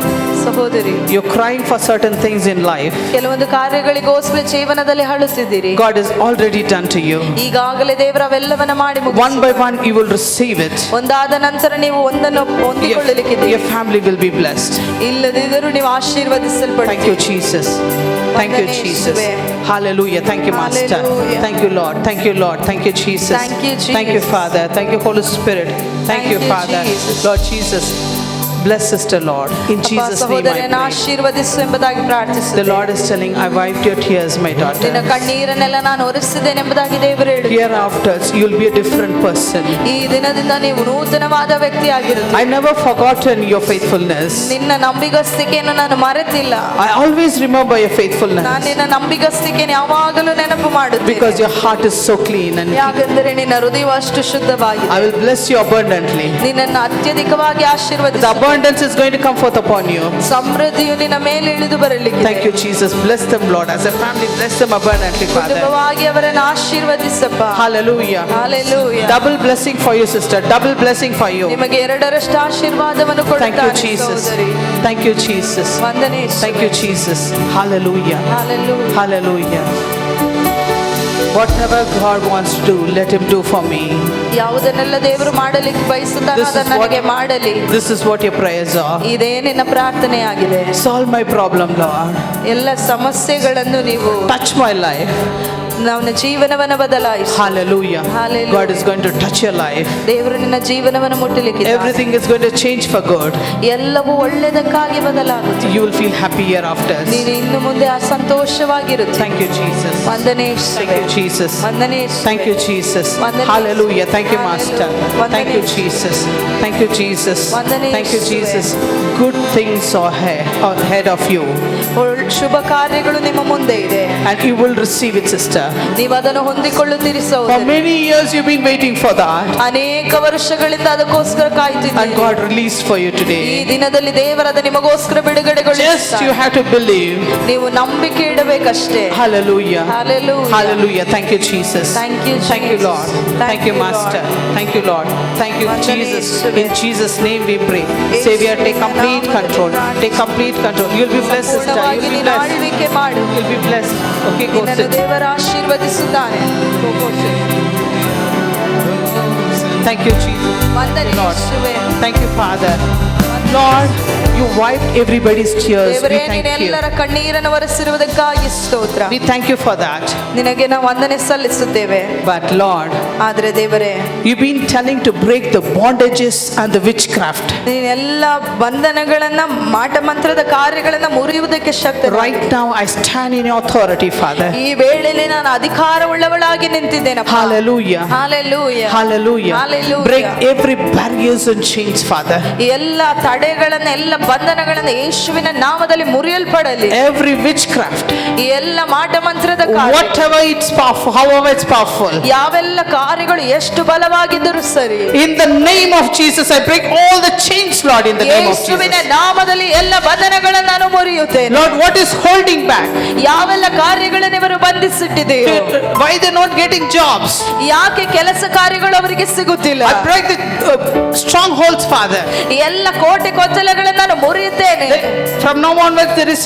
ಸಹೋದರಿ, you're crying for certain things in life. ಕೆಲವೊಂದು ಕಾರ್ಯಗಳಿಗೋಸ್ಕರ ಜೀವನದಲ್ಲಿ ಅಳುತ್ತಿದ್ದೀರಿ. God has already done to you. ಈಗಾಗಲೇ ದೇವರ ಅವೆಲ್ಲವನ್ನ ಮಾಡಿ One by one, you will receive it. ಒಂದಾದ ನಂತರ ನೀವು ಒಂದನ್ನು ಹೊಂದಿಕೊಳ್ಳಲಿಕ್ಕಿದ್ದೀರಿ. Your family will be blessed. ಇಲ್ಲದಿದ್ದರೂ ನೀವು Thank ಆಶೀರ್ವದಿಸಲ್ಪಡುತ್ತೀರಿ. you, Jesus. Thank you, Jesus. Hallelujah. Thank you, Master. Hallelujah. Thank you, Lord. Thank you, Lord. Thank you, Jesus. Thank you, Thank you, Jesus. Father. Thank you, Holy Spirit. Thank Thank you, you, Father. Jesus. Lord Jesus, bless sister, Lord. In ಅಪ್ಪ, Jesus' name I ಸಹೋದರನ pray. ಆಶೀರ್ವದಿಸು ಎಂಬುದಾಗಿ The ಪ್ರಾರ್ಥಿಸುತ್ತೇನೆ. Lord is telling, I wiped your tears, my ನಿನ್ನ daughter. ಕಣ್ಣೀರನ್ನೆಲ್ಲ ನಾನು ಒರೆಸಿದ್ದೇನೆ ಎಂಬುದಾಗಿ ದೇವರು ಹೇಳುತ್ತಾರೆ. Hereafter, you'll be a different person. ಈ ದಿನದಿಂದ ನೀವು ನೂತನವಾದ ವ್ಯಕ್ತಿ ಆಗಿರುತ್ತೀರಿ. I never forgotten your faithfulness. ನಿನ್ನ ನಂಬಿಗಸ್ತಿಕೆಯನ್ನು ನಾನು ಮರೆತಿಲ್ಲ. I always remember your faithfulness. ನಾನು ನಿನ್ನ ನಂಬಿಗಸ್ತಿಕೆಯನ್ನು ಯಾವಾಗಲೂ ನೆನಪು Because ಮಾಡುತ್ತೇನೆ. your heart is so clean and ಯಾಕೆಂದರೆ ನಿನ್ನ ಹೃದಯವು ಅಷ್ಟು ಶುದ್ಧವಾಗಿದೆ. I will bless you abundantly. ನಿನ್ನನ್ನು ಅತ್ಯಧಿಕವಾಗಿ The ಆಶೀರ್ವದಿಸು. abundance is going to come forth upon you. ಸಮೃದ್ಧಿಯು ನಿನ್ನ ಮೇಲೆ ಇಳಿದು ಬರಲಿಕ್ಕೆ. Thank you, Jesus. Bless them, Lord. As a family, bless them abundantly, Father. ಕುಟುಂಬವಾಗಿ ಅವರನ್ನು ಆಶೀರ್ವದಿಸಪ್ಪ. Hallelujah. Hallelujah. Double blessing for you, sister. Double blessing for you. ನಿಮಗೆ ಎರಡರಷ್ಟು ಆಶೀರ್ವಾದವನ್ನು Thank you, ಕೊಡುತ್ತಾನೆ Jesus. ಸಹೋದರಿ. Thank you, Jesus. ವಂದನೆ Thank you, Jesus. Hallelujah. Hallelujah. Hallelujah. Whatever God wants to do, let Him do for me. ಯಾವುದನ್ನೆಲ್ಲ ದೇವರು ಮಾಡಲಿಕ್ಕೆ ಬಯಸುತ್ತಾನೋ This is ಅದನ್ನು what- ನನಗೆ ಮಾಡಲಿ. This is what your prayers are. ಇದೇ ನಿನ್ನ ಪ್ರಾರ್ಥನೆಯಾಗಿದೆ. Solve my problem, Lord. ಎಲ್ಲ ಸಮಸ್ಯೆಗಳನ್ನು ನೀವು Touch my life. ನನ್ನ ಜೀವನವನ್ನು ಬದಲಾಯಿಸು. Hallelujah. Hallelujah. God is going to touch your life. ದೇವರು ನಿನ್ನ ಜೀವನವನ್ನು ಮುಟ್ಟಲಿಕ್ಕೆ Everything is going to change for good. ಎಲ್ಲವೂ ಒಳ್ಳೆಯದಕ್ಕಾಗಿ ಬದಲಾಗುತ್ತೆ. You will feel happy hereafter. ನೀನು ಇನ್ನು ಮುಂದೆ ಸಂತೋಷವಾಗಿರುತ್ತೆ. Thank you, Jesus. ವಂದನೆ Thank you, Jesus. ವಂದನೆ Thank you, Jesus. ವಂದನೆ. Hallelujah. Thank you, Master. ವಂದನೆ. Thank you, Jesus. Thank you, Jesus. ವಂದನೆ Thank you, ಯೇಸುವೆ. Jesus. Good things are ahead of you. ಶುಭ ಕಾರ್ಯಗಳು ನಿಮ್ಮ ಮುಂದೆ ಇದೆ. And you will receive it, sister. ನೀವು ಅದನ್ನು ಹೊಂದಿಕೊಳ್ಳುತ್ತೀರಿ For ಸಹೋದರಿ. many years you've been waiting for that. ಅನೇಕ ವರ್ಷಗಳಿಂದ ಅದಕ್ಕೋಸ್ಕರ And ಕಾಯ್ತಿದ್ದೀರಿ. God released for you ಈ today. ದಿನದಲ್ಲಿ ದೇವರದ ನಿಮಗೋಸ್ಕರ Just ಬಿಡುಗಡೆಗೊಳಿಸುತ್ತಾನೆ. you have to believe. ನೀವು ನಂಬಿಕೆ ಇಡಬೇಕಷ್ಟೇ. Hallelujah. Hallelujah. Hallelujah. Thank you, Jesus. Thank you, Thank you, Jesus. Lord. Thank Thank you, you, Master. Lord. Thank you, Lord. Thank you, ವಂದನೆ Jesus. ಯೇಸುವೆ. In Jesus' name we pray. ಯೇಸುವಿನ Savior, take complete ನಾಮದಲ್ಲಿ control. ಪ್ರಾರ್ಥನೆ. Take complete control. You'll be blessed, sister. ಸಂಪೂರ್ಣವಾಗಿ You'll be ನೀನು blessed. ಆಳ್ವಿಕೆ ಮಾಡು. You'll be blessed. Okay, go ನಿನ್ನನ್ನು sit. ದೇವರ ಆಶೀರ್ವದಿಸುತ್ತಾನೆ. Thank you, Jesus. ವಂದನೆ Lord. ಯೇಸುವೆ. Thank you, Father. Lord, you wiped everybody's tears. We ದೇವರೇ thank you. ನೀನೆಲ್ಲರ ಕಣ್ಣೀರನ್ನು ಒರೆಸಿರುವುದಕ್ಕಾಗಿ ಸ್ತೋತ್ರ. We thank you for that. ನಿನಗೆ ನಾವು ವಂದನೆ ಸಲ್ಲಿಸುತ್ತೇವೆ. But Lord, ಆದರೆ ದೇವರೇ you've been telling to break the bondages and the witchcraft. ನೀನೆಲ್ಲ ಬಂಧನಗಳನ್ನ ಮಾಟ ಮಂತ್ರದ ಕಾರ್ಯಗಳನ್ನ ಮುರಿಯುವುದಕ್ಕೆ ಶಕ್ತ. Right now, I stand in your authority, Father. ಈ ವೇಳೆಯಲ್ಲಿ ನಾನು ಅಧಿಕಾರವುಳ್ಳವಳಾಗಿ ನಿಂತಿದ್ದೇನಪ್ಪ. Hallelujah. Hallelujah. Hallelujah. Hallelujah. Break every barriers and chains, Father. ಈ ಎಲ್ಲ ತಡೆಗಳನ್ನ ಎಲ್ಲ ಬಂಧನಗಳನ್ನ ಯೇಸುವಿನ ನಾಮದಲ್ಲಿ ಮುರಿಯಲ್ಪಡಲಿ. Every witchcraft, ಈ ಎಲ್ಲ ಮಾಟ ಮಂತ್ರದ ಕಾರ್ಯ, whatever it's powerful, however it's powerful. ಯಾವೆಲ್ಲ ಕಾರ್ಯಗಳು ಎಷ್ಟು ಬಲವಾಗಿದ್ದರೂ ಸರಿ, In the name of Jesus, I break all the chains, Lord, in the name of ಯೇಸುವಿನ Jesus. ನಾಮದಲ್ಲಿ ಎಲ್ಲ ಬಂಧನಗಳನ್ನು ನಾನು ಮುರಿಯುತ್ತೇನೆ. Lord, what is holding back? ಯಾವೆಲ್ಲ ಕಾರ್ಯಗಳನ್ನು ಇವರು ಬಂಧಿಸಿಟ್ಟಿದೆಯೋ, Why they're not getting jobs? ಯಾಕೆ ಕೆಲಸ ಕಾರ್ಯಗಳು ಅವರಿಗೆ ಸಿಗುತ್ತಿಲ್ಲ, I break the strongholds, Father. ಈ ಎಲ್ಲ ಕೋಟೆ ಕೊತ್ತಲೆಗಳನ್ನು ನಾನು ಮುರಿಯುತ್ತೇನೆ. From now onwards,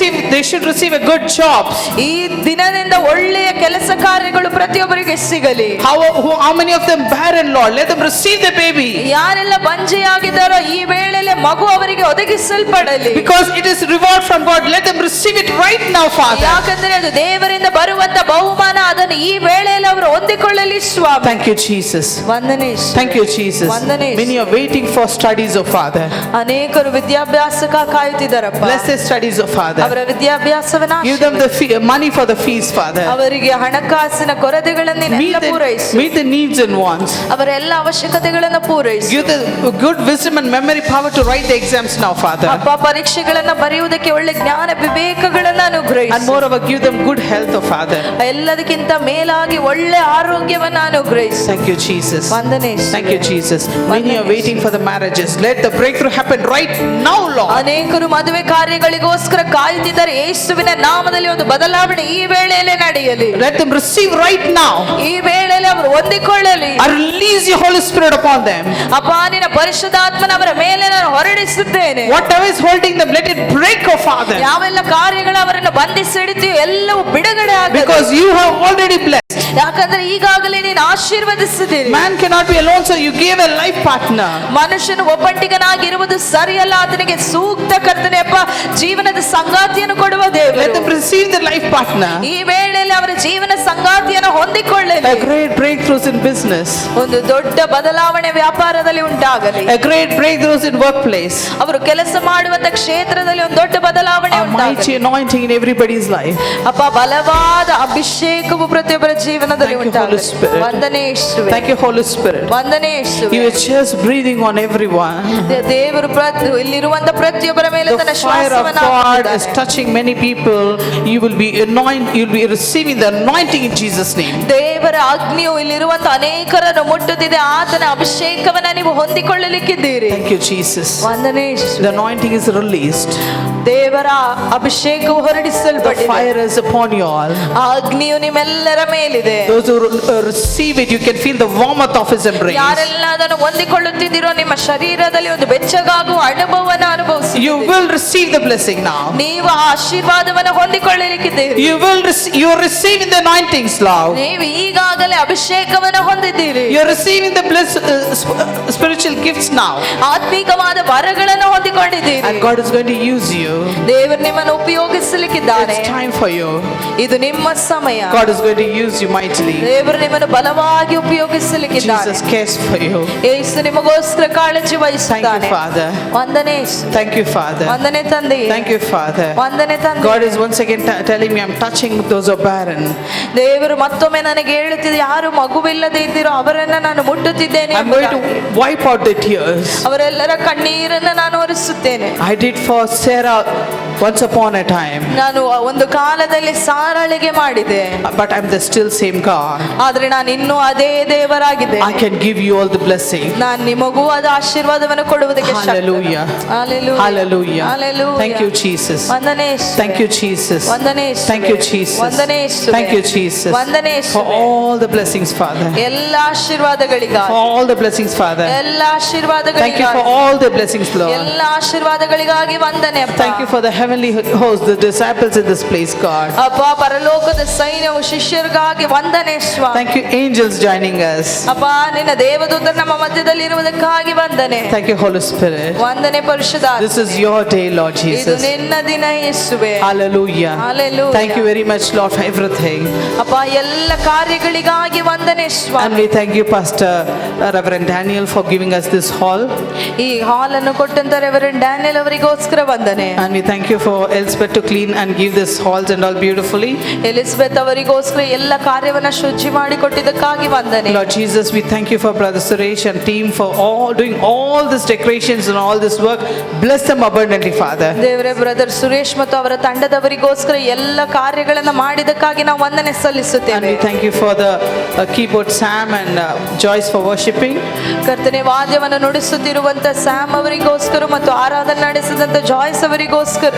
they should receive a good jobs. ಈ ದಿನದಿಂದ ಒಳ್ಳೆಯ ಕೆಲಸ ಕಾರ್ಯಗಳು ಪ್ರತಿಯೊಬ್ಬರಿಗೆ ಸಿಗಲಿ. How many of them barren, Lord? Let them receive the baby. ಯಾರೆಲ್ಲ ಬಂಜೆಯಾಗಿದ್ದಾರೋ ಈ ವೇಳೆಯಲ್ಲಿ ಮಗು ಅವರಿಗೆ ಒದಗಿಸಲ್ಪಡಲಿ. Because it is reward from God. Let them receive it right now, Father. ಯಾಕಂದ್ರೆ ಅದು ದೇವರಿಂದ ಬರುವಂತ ಬಹುಮಾನ, ಅದನ್ನು ಈ ವೇಳೆಯಲ್ಲಿ ಅವರು ಹೊಂದಿಕೊಳ್ಳಲಿ ಸ್ವಾಮಿ. Thank you, Jesus. ವಂದನೆ. Thank you, Jesus. ವಂದನೆ. Many are waiting for studies, oh Father. ಅನೇಕರು ವಿದ್ಯಾಭ್ಯಾಸಕ ಕಾಯುತ್ತಿದ್ದಾರಪ್ಪ. Bless their studies, oh Father. ಅವರ ವಿದ್ಯಾಭ್ಯಾಸವನ್ನ Give them the money for the fees, Father. ಅವರಿಗೆ ಹಣಕಾಸಿನ ಕೊರತೆಗಳನ್ನು ಪೂರೈಸು. Meet the needs and wants. ಅವರ ಎಲ್ಲ ಅವಶ್ಯಕತೆಗಳನ್ನು ಪೂರೈಸು. Give the good wisdom and memory power to write the exams now, Father. ಅಪ್ಪ, ಪರೀಕ್ಷೆಗಳನ್ನ ಬರೆಯುವುದಕ್ಕೆ ಒಳ್ಳೆ ಜ್ಞಾನ ವಿವೇಕಗಳನ್ನ And ಅನುಗ್ರಹಿಸು. moreover, give them good health, oh Father. ಎಲ್ಲದಕ್ಕಿಂತ ಮೇಲಾಗಿ ಒಳ್ಳೆ ಆರೋಗ್ಯವನ್ನ ಅನುಗ್ರಹಿಸು. Thank you, Jesus. ವಂದನೆ. Thank you, Jesus. Many are waiting for the marriages. Let the breakthrough happen right now, Lord. ಅನೇಕರು ಮದುವೆ ಕಾರ್ಯಗಳಿಗೋಸ್ಕರ ಕಾಯುತ್ತಿದ್ದಾರೆ. ಯೇಸುವಿನ ನಾಮದಲ್ಲಿ ಒಂದು ಬದಲಾವಣೆ ಈ ವೇಳೆಯಲ್ಲೇ ನಡೆಯಲಿ. Let them receive right now. ಈ ವೇಳೆಯಲ್ಲಿ ಅವರು ಹೊಂದಿಕೊಳ್ಳಲಿ. I release your Holy Spirit upon them. ಅಪ್ಪ, ನಿನ್ನ ಪರಿಶುದ್ಧಾತ್ಮನ ಅವರ ಮೇಲೆ ನಾನು ಹೊರಡಿಸುತ್ತೇನೆ. Whatever is holding them, let it break, oh Father. ಯಾವೆಲ್ಲ ಕಾರ್ಯಗಳು ಅವರನ್ನು ಬಂಧಿಸಿಡುತ್ತೀಯೋ ಎಲ್ಲವೂ ಬಿಡುಗಡೆ ಆಗಲಿ. Because you have already blessed. ಯಾಕಂದ್ರೆ ಈಗಾಗಲೇ ನೀನು ಆಶೀರ್ವದಿಸಿದ್ದೀರಿ. Man cannot be alone, so you gave a life partner. ಮನುಷ್ಯನು ಒಬ್ಬಂಟಿಗನಾಗಿರುವುದು ಸರಿಯಲ್ಲ, ಆತನಿಗೆ ಸೂಕ್ತ ಕರ್ತನೆ ಅಪ್ಪ ಜೀವನದ ಸಂಗಾತಿಯನ್ನು ಕೊಡುವ Let them ದೇವರು. receive the life partner. ಈ ವೇಳೆಯಲ್ಲಿ ಅವರ ಜೀವನ ಸಂಗಾತಿಯನ್ನು ಹೊಂದಿಕೊಳ್ಳಲಿ. A great breakthroughs in business. ಒಂದು ದೊಡ್ಡ ಬದಲಾವಣೆ ವ್ಯಾಪಾರದಲ್ಲಿ ಉಂಟಾಗಲಿ. A great breakthroughs in workplace. ಅವರು ಕೆಲಸ ಮಾಡುವಂತ ಕ್ಷೇತ್ರದಲ್ಲಿ ಒಂದು ದೊಡ್ಡ ಬದಲಾವಣೆ A mighty ಉಂಟಾಗಲಿ. anointing in everybody's life. ಅಪ್ಪ, ಬಲವಾದ ಅಭಿಷೇಕವು ಪ್ರತಿಯೊಬ್ಬರ ಜೀವನದಲ್ಲಿ Thank you, ಉಂಟಾಗಲಿ. Holy Spirit. ವಂದನೆ ಯೇಸುವೆ. Thank you, Holy Spirit. ವಂದನೆ ಯೇಸುವೆ. You are just breathing on everyone. ದೇವರು ಇಲ್ಲಿರುವಂತ ಪ್ರತಿಯೊಬ್ಬರ ಮೇಲೆ The ತನ್ನ fire of ಶ್ವಾಸವನ್ನು God ಹಾಕುತ್ತಿದ್ದಾನೆ. is touching many people. You will be anointed. You will be receiving the anointing in Jesus' name. ದೇವರ ಅಗ್ನಿಯು ಇಲ್ಲಿರುವಂತ ಅನೇಕರನ್ನು ಮುಟ್ಟುತ್ತಿದೆ. ಆತನ ಅಭಿಷೇಕವನ್ನ ನೀವು ಹೊಂದಿಕೊಳ್ಳಲಿಕ್ಕಿದ್ದೀರಿ. Thank you, Jesus. ವಂದನೆ ಯೇಸುವೆ. The anointing is released. ದೇವರ ಅಭಿಷೇಕವು The ಹೊರಡಿಸಲ್ಪಟ್ಟಿದೆ. fire is upon you all. ಆ ಅಗ್ನಿಯು ನಿಮ್ಮೆಲ್ಲರ ಮೇಲಿದೆ. Those who receive it, you can feel the warmth of His embrace. ಯಾರೆಲ್ಲ ಅದನ್ನು ಹೊಂದಿಕೊಳ್ಳುತ್ತಿದ್ದೀರೋ ನಿಮ್ಮ ಶರೀರದಲ್ಲಿ ಒಂದು ಬೆಚ್ಚಗಾಗುವ ಅನುಭವವನ್ನು ಅನುಭವಿಸಿ. You will receive the blessing now. ನೀವು ಆ ಆಶೀರ್ವಾದವನ್ನು ಹೊಂದಿಕೊಳ್ಳಲಿಕ್ಕಿದ್ದೀರಿ. You are receiving the anointings now. ನೀವು ಈಗಾಗಲೇ ಅಭಿಷೇಕವನ್ನು ಹೊಂದಿದ್ದೀರಿ. You are receiving the spiritual gifts now. ಆತ್ಮಿಕವಾದ ವರಗಳನ್ನು ಹೊಂದಿಕೊಂಡಿದ್ದೀರಿ. And God is going to use you. ದೇವರು ನಿಮ್ಮನ್ನು ಉಪಯೋಗಿಸಲಿಕ್ಕಿದ್ದಾನೆ. It's time for you. ಇದು ನಿಮ್ಮ ಸಮಯ. God is going to use you mightily. ದೇವರು ನಿಮ್ಮನ್ನು ಬಲವಾಗಿ ಉಪಯೋಗಿಸಲಿಕ್ಕಿದ್ದಾನೆ. Jesus cares for you. ಯೇಸು ನಿಮಗೋಸ್ಕರ ಕಾಳಜಿ Thank ವಹಿಸುತ್ತಾನೆ. you, Father. ವಂದನೆ ಯೇಸು. Thank you, Father. ವಂದನೆ ತಂದೆ. Thank you, Father. ವಂದನೆ ತಂದೆ. God is once again telling me I'm touching those who are barren. ದೇವರು ಮತ್ತೊಮ್ಮೆ ನನಗೆ ಹೇಳುತ್ತಿದೆ, ಯಾರು ಮಗುವಿಲ್ಲದೆ ಇದ್ದೀರೋ ಅವರನ್ನ ನಾನು ಮುಟ್ಟುತ್ತಿದ್ದೇನೆ I'm going to wipe out the tears. ಅವರೆಲ್ಲರ ಕಣ್ಣೀರನ್ನ ನಾನು ಒರೆಸುತ್ತೇನೆ. I did for Sarah once upon a time. ನಾನು ಒಂದು ಕಾಲದಲ್ಲಿ ಸಾರಳಿಗೆ ಮಾಡಿದೆ, But I'm the still same God. ಆದ್ರೆ ನಾನು ಇನ್ನೂ ಅದೇ ದೇವರಾಗಿದೆ. I can give you all the blessing. ನಾನು ನಿಮಗೂ ಅದ ಆಶೀರ್ವಾದವನ್ನು ಕೊಡುವುದಕ್ಕೆ ಶಕ್ತನು. Hallelujah. Hallelujah. Hallelujah. Hallelujah. Thank you, Jesus. ವಂದನೆ ಯೇಸುವೆ. Thank you, Jesus. ವಂದನೆ ಯೇಸುವೆ. Thank you, Jesus. ವಂದನೆ ಯೇಸುವೆ. Thank you, Jesus. ವಂದನೆ For ಯೇಸುವೆ. all the blessings, Father. ಎಲ್ಲ ಆಶೀರ್ವಾದಗಳಿಗಾಗಿ, For all the blessings, Father. ಎಲ್ಲ Thank you ಆಶೀರ್ವಾದಗಳಿಗಾಗಿ, for all the blessings, Lord. ಎಲ್ಲ ಆಶೀರ್ವಾದಗಳಿಗಾಗಿ ವಂದನೆ ಅಪ್ಪ. Thank you for the heavenly host, the disciples in this place, God. ಅಪ್ಪ, ಪರಲೋಕದ ಸೈನ್ಯವು ಶಿಷ್ಯರಿಗಾಗಿ ವಂದನೆ ಸ್ವಾಮಿ. Thank you, angels joining us. ಅಪ್ಪ, ನಿನ್ನ ದೇವದೂತರು ನಮ್ಮ ಮಧ್ಯದಲ್ಲಿ ಇರುವುದಕ್ಕಾಗಿ ವಂದನೆ. Thank you, Holy Spirit. ವಂದನೆ ಪರಿಶುದ್ಧಾತ್ಮ. This is your day, Lord ಇದು Jesus. ನಿನ್ನ ದಿನ ಯೇಸುವೆ. Hallelujah. Hallelujah. Thank you very much, Lord, for everything. ಅಪ್ಪ, ಎಲ್ಲ ಕಾರ್ಯಗಳಿಗಾಗಿ ವಂದನೆ And Swami. we thank you, Pastor Reverend Daniel, for giving us this hall. ಈ ಹಾಲ್ ಅನ್ನು ಕೊಟ್ಟಂತ ರೆವರೆಂಡ್ ಡ್ಯಾನಿಯಲ್ ಅವರಿಗೋಸ್ಕರ ವಂದನೆ. And we thank you for Elspeth to clean and give this halls and all beautifully. Elizabeth ಅವರಿಗೋಸ್ಕರ ಎಲ್ಲ ಕಾರ್ಯವನ್ನ ಶುಚಿ ಮಾಡಿ ಕೊಟ್ಟಿದ್ದಕ್ಕಾಗಿ ವಂದನೆ. Lord Jesus, we thank you for Brother Suresh and team for doing all these decorations and all this work. Bless them abundantly, Father. ದೇವರೇ, brother Suresh ಮತ್ತು ಅವರ ತಂಡದವರಿಗೋಸ್ಕರ ಎಲ್ಲ ಕಾರ್ಯಗಳನ್ನ ಮಾಡಿದಕ್ಕಾಗಿ ನಾವು ವಂದನೆ And ಸಲ್ಲಿಸುತ್ತೇವೆ. we thank you for the keyboard Sam and Joyce for worshiping. ಕರ್ತನೆ, ವಾದ್ಯವನ್ನು ನುಡಿಸುತ್ತಿರುವಂತ Sam ಅವರಿಗೋಸ್ಕರ ಮತ್ತು ಆರಾಧನೆ ನಡೆಸಿದಂತ ಜಾಯ್ಸ್ ಅವರಿಗೋಸ್ಕರ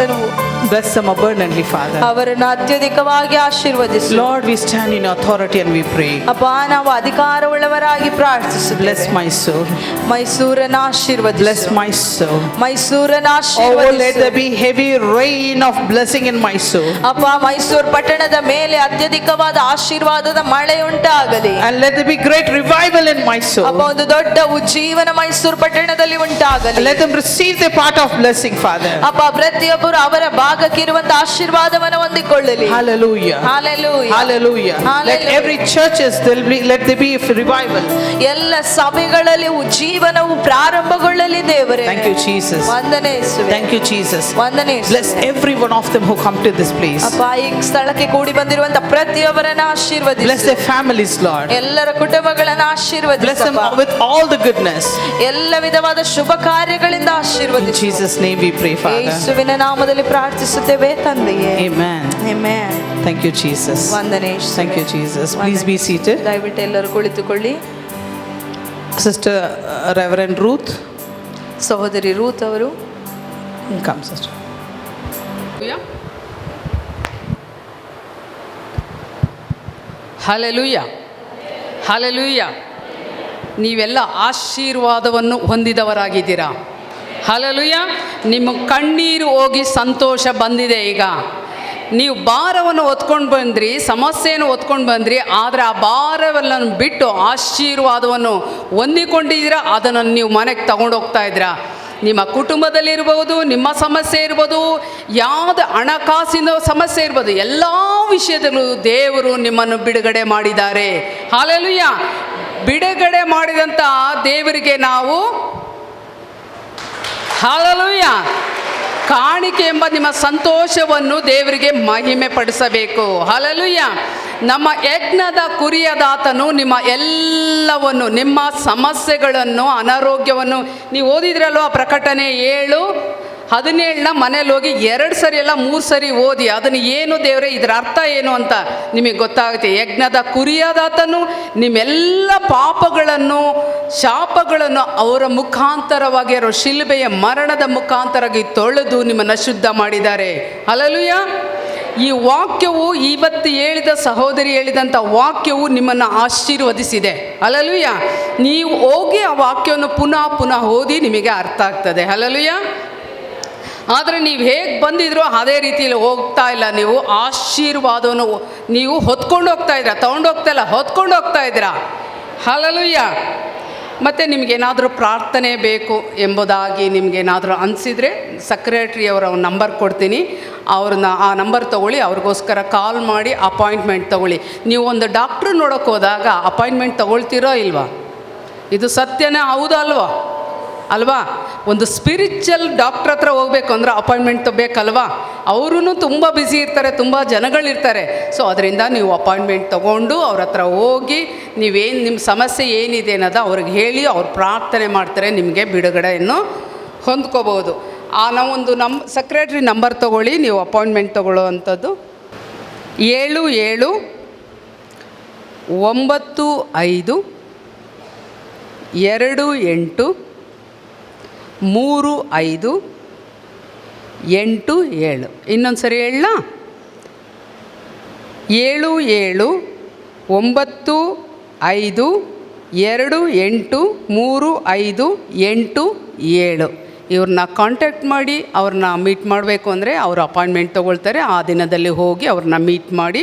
Bless them abundantly, Father. ಅವರನ್ನು ಅತ್ಯಧಿಕವಾಗಿ ಆಶೀರ್ವದಿಸು. Lord, we stand in authority and we pray. ಅಪ್ಪ, ನಾವು ಅಧಿಕಾರವುಳ್ಳವರಾಗಿ ಪ್ರಾರ್ಥಿಸುತ್ತೇವೆ. Bless my soul. ಮೈಸೂರನ್ನ ಆಶೀರ್ವದಿಸು. Bless my soul. ಮೈಸೂರನ್ನ Oh, let ಆಶೀರ್ವದಿಸು. there be heavy rain of blessing in my soul. ಅಪ್ಪ, ಮೈಸೂರು ಪಟ್ಟಣದ ಮೇಲೆ ಅತ್ಯಧಿಕವಾದ ಆಶೀರ್ವಾದದ ಮಳೆ ಉಂಟಾಗಲಿ. And let there be great revival in my ಅಪ್ಪ, soul. ಒಂದು ದೊಡ್ಡ ಉಜ್ಜೀವನ ಮೈಸೂರು ಪಟ್ಟಣದಲ್ಲಿ ಉಂಟಾಗಲಿ. And let them receive their part of blessing, Father. ಅಪ್ಪ, ಪ್ರತಿಯೊಬ್ಬರು ಅವರ ಭಾಗಕ್ಕಿರುವಂತ ಆಶೀರ್ವಾದವನ್ನು ಹೊಂದಿಕೊಳ್ಳಲಿ. Hallelujah. Hallelujah. Hallelujah. Let Hallelujah. every churches let there be revival. ಎಲ್ಲ ಸಭೆಗಳಲ್ಲಿ ಉಜ್ಜೀವನವು ಪ್ರಾರಂಭಗೊಳ್ಳಲಿ ದೇವರೇ. Thank you, Jesus. ವಂದನೆ ಯೇಸುವೆ. Thank you, Jesus. ವಂದನೆ ಯೇಸುವೆ. Bless every one of them who come to this place. ಅಪ್ಪ, ಈ ಸ್ಥಳಕ್ಕೆ ಕೂಡಿ ಬಂದಿರುವಂತ ಪ್ರತಿಯೊಬ್ಬರನ್ನ ಆಶೀರ್ವದಿಸು. Bless their families, Lord. ಎಲ್ಲರ ಕುಟುಂಬಗಳನ್ನ Bless ಆಶೀರ್ವದಿಸು. them with all the goodness. ಎಲ್ಲ ವಿಧವಾದ ಶುಭ ಕಾರ್ಯಗಳಿಂದ In ಆಶೀರ್ವದಿಸು. Jesus' name we pray, Father. ಯೇಸುವಿನ ನಾಮದಲ್ಲಿ ಪ್ರಾರ್ಥಿಸುತ್ತೇವೆ ತಂದೆಯೇ. Amen. Amen. Thank you, Jesus. ವಂದನೆ ಯೇಸುವೆ. Thank you, Jesus. Please be seated. ದಯವಿಟ್ಟು ಎಲ್ಲರೂ ಕುಳಿತುಕೊಳ್ಳಿ. Sister Reverend Ruth. ಸಹೋದರಿ ರೂತ್ ಅವರು. Come, sister. Hallelujah, hallelujah. ನೀವೆಲ್ಲ ಆಶೀರ್ವಾದವನ್ನು ಹೊಂದಿದವರಾಗಿದ್ದೀರಾ. ಹಲ್ಲೆಲೂಯಾ. ನಿಮ್ಮ ಕಣ್ಣೀರು ಹೋಗಿ ಸಂತೋಷ ಬಂದಿದೆ. ಈಗ ನೀವು ಭಾರವನ್ನು ಹೊತ್ಕೊಂಡು ಬಂದ್ರಿ, ಸಮಸ್ಯೆಯನ್ನು ಹೊತ್ಕೊಂಡು ಬಂದ್ರಿ, ಆದರೆ ಆ ಭಾರವನ್ನು ಬಿಟ್ಟು ಆಶೀರ್ವಾದವನ್ನು ಹೊಂದಿಕೊಂಡಿದ್ದೀರಾ. ಅದನ್ನು ನೀವು ಮನೆಗೆ ತಗೊಂಡೋಗ್ತಾ ಇದ್ದೀರಾ. ನಿಮ್ಮ ಕುಟುಂಬದಲ್ಲಿರ್ಬೋದು, ನಿಮ್ಮ ಸಮಸ್ಯೆ ಇರ್ಬೋದು, ಯಾವುದೇ ಹಣಕಾಸಿನ ಸಮಸ್ಯೆ ಇರ್ಬೋದು, ಎಲ್ಲ ವಿಷಯದಲ್ಲೂ ದೇವರು ನಿಮ್ಮನ್ನು ಬಿಡುಗಡೆ ಮಾಡಿದ್ದಾರೆ. ಹಲ್ಲೆಲೂಯಾ. ಬಿಡುಗಡೆ ಮಾಡಿದಂಥ ದೇವರಿಗೆ ನಾವು ಹಲ್ಲೆಲೂಯಾ ಕಾಣಿಕೆ ಎಂಬ ನಿಮ್ಮ ಸಂತೋಷವನ್ನು ದೇವರಿಗೆ ಮಹಿಮೆ ಪಡಿಸಬೇಕು. ಹಲ್ಲೆಲೂಯಾ. ನಮ್ಮ ಯಜ್ಞದ ಕುರಿಯದಾತನು ನಿಮ್ಮ ಎಲ್ಲವನ್ನು, ನಿಮ್ಮ ಸಮಸ್ಯೆಗಳನ್ನು, ಅನಾರೋಗ್ಯವನ್ನು ನೀವು ಓದಿದ್ರಲ್ವ, ಪ್ರಕಟಣೆ 7 17ನ ಮನೇಲಿ ಹೋಗಿ 2 ಸರಿ ಅಲ್ಲ 3 ಸರಿ ಓದಿ ಅದನ್ನು ಏನು ದೇವರೇ ಇದರ ಅರ್ಥ ಏನು ಅಂತ ನಿಮಗೆ ಗೊತ್ತಾಗುತ್ತೆ. ಯಜ್ಞದ ಕುರಿಯಾದಾತನು ನಿಮ್ಮೆಲ್ಲ ಪಾಪಗಳನ್ನು ಶಾಪಗಳನ್ನು ಅವರ ಮುಖಾಂತರವಾಗಿ ಅವರ ಶಿಲುಬೆಯ ಮರಣದ ಮುಖಾಂತರವಾಗಿ ತೊಳೆದು ನಿಮ್ಮನ್ನು ಶುದ್ಧ ಮಾಡಿದ್ದಾರೆ. ಹಲ್ಲೆಲೂಯ. ಈ ವಾಕ್ಯವು ಇವತ್ತು ಹೇಳಿದ ಸಹೋದರಿ ಹೇಳಿದಂಥ ವಾಕ್ಯವು ನಿಮ್ಮನ್ನು ಆಶೀರ್ವದಿಸಿದೆ. ಹಲ್ಲೆಲೂಯ. ನೀವು ಹೋಗಿ ಆ ವಾಕ್ಯವನ್ನು ಪುನಃ ಓದಿ ನಿಮಗೆ ಅರ್ಥ ಆಗ್ತದೆ. ಹಲ್ಲೆಲೂಯ. ಆದರೆ ನೀವು ಹೇಗೆ ಬಂದಿದ್ರೋ ಅದೇ ರೀತಿಯಲ್ಲಿ ಹೋಗ್ತಾ ಇಲ್ಲ. ನೀವು ಆಶೀರ್ವಾದವನ್ನು ನೀವು ಹೊತ್ಕೊಂಡು ಹೋಗ್ತಾ ಇದ್ದೀರಾ, ತೊಗೊಂಡು ಹೋಗ್ತಾ ಇಲ್ಲ, ಹೊತ್ಕೊಂಡು ಹೋಗ್ತಾ ಇದ್ದೀರಾ. ಹಲ್ಲೆಲೂಯ. ಮತ್ತು ನಿಮಗೇನಾದರೂ ಪ್ರಾರ್ಥನೆ ಬೇಕು ಎಂಬುದಾಗಿ ನಿಮಗೇನಾದರೂ ಅನಿಸಿದರೆ ಸೆಕ್ರೆಟ್ರಿಯವರ ನಂಬರ್ ಕೊಡ್ತೀನಿ, ಅವ್ರನ್ನ ಆ ನಂಬರ್ ತೊಗೊಳ್ಳಿ, ಅವ್ರಿಗೋಸ್ಕರ ಕಾಲ್ ಮಾಡಿ ಅಪಾಯಿಂಟ್ಮೆಂಟ್ ತೊಗೊಳ್ಳಿ. ನೀವು ಒಂದು ಡಾಕ್ಟ್ರು ನೋಡೋಕ್ಕೆ ಹೋದಾಗ ಅಪಾಯಿಂಟ್ಮೆಂಟ್ ತೊಗೊಳ್ತೀರೋ ಇಲ್ವಾ? ಇದು ಸತ್ಯನೇ ಹೌದಾ ಅಲ್ವಾ? ಒಂದು ಸ್ಪಿರಿಚುವಲ್ ಡಾಕ್ಟ್ರ್ ಹತ್ರ ಹೋಗಬೇಕು ಅಂದರೆ ಅಪಾಯಿಂಟ್ಮೆಂಟ್ ಬೇಕಲ್ವಾ? ಅವರೂ ತುಂಬ ಬ್ಯುಸಿ ಇರ್ತಾರೆ, ತುಂಬ ಜನಗಳಿರ್ತಾರೆ. ಸೊ ಅದರಿಂದ ನೀವು ಅಪಾಯಿಂಟ್ಮೆಂಟ್ ತೊಗೊಂಡು ಅವ್ರ ಹತ್ರ ಹೋಗಿ ನೀವೇನು ನಿಮ್ಮ ಸಮಸ್ಯೆ ಏನಿದೆ ಅನ್ನೋದು ಅವ್ರಿಗೆ ಹೇಳಿ ಅವ್ರು ಪ್ರಾರ್ಥನೆ ಮಾಡ್ತಾರೆ, ನಿಮಗೆ ಬಿಡುಗಡೆಯನ್ನು ಹೊಂದ್ಕೋಬೋದು. ನಾವೊಂದು ಸೆಕ್ರೆಟ್ರಿ ನಂಬರ್ ತೊಗೊಳ್ಳಿ, ನೀವು ಅಪಾಯಿಂಟ್ಮೆಂಟ್ ತೊಗೊಳ್ಳೋ ಅಂಥದ್ದು 779538 ಇನ್ನೊಂದು ಸರಿ ಹೇಳ 7795283587 ಇವ್ರನ್ನ ಕಾಂಟ್ಯಾಕ್ಟ್ ಮಾಡಿ ಅವ್ರನ್ನ ಮೀಟ್ ಮಾಡಬೇಕು ಅಂದರೆ ಅವರು ಅಪಾಯಿಂಟ್ಮೆಂಟ್ ತೊಗೊಳ್ತಾರೆ. ಆ ದಿನದಲ್ಲಿ ಹೋಗಿ ಅವ್ರನ್ನ ಮೀಟ್ ಮಾಡಿ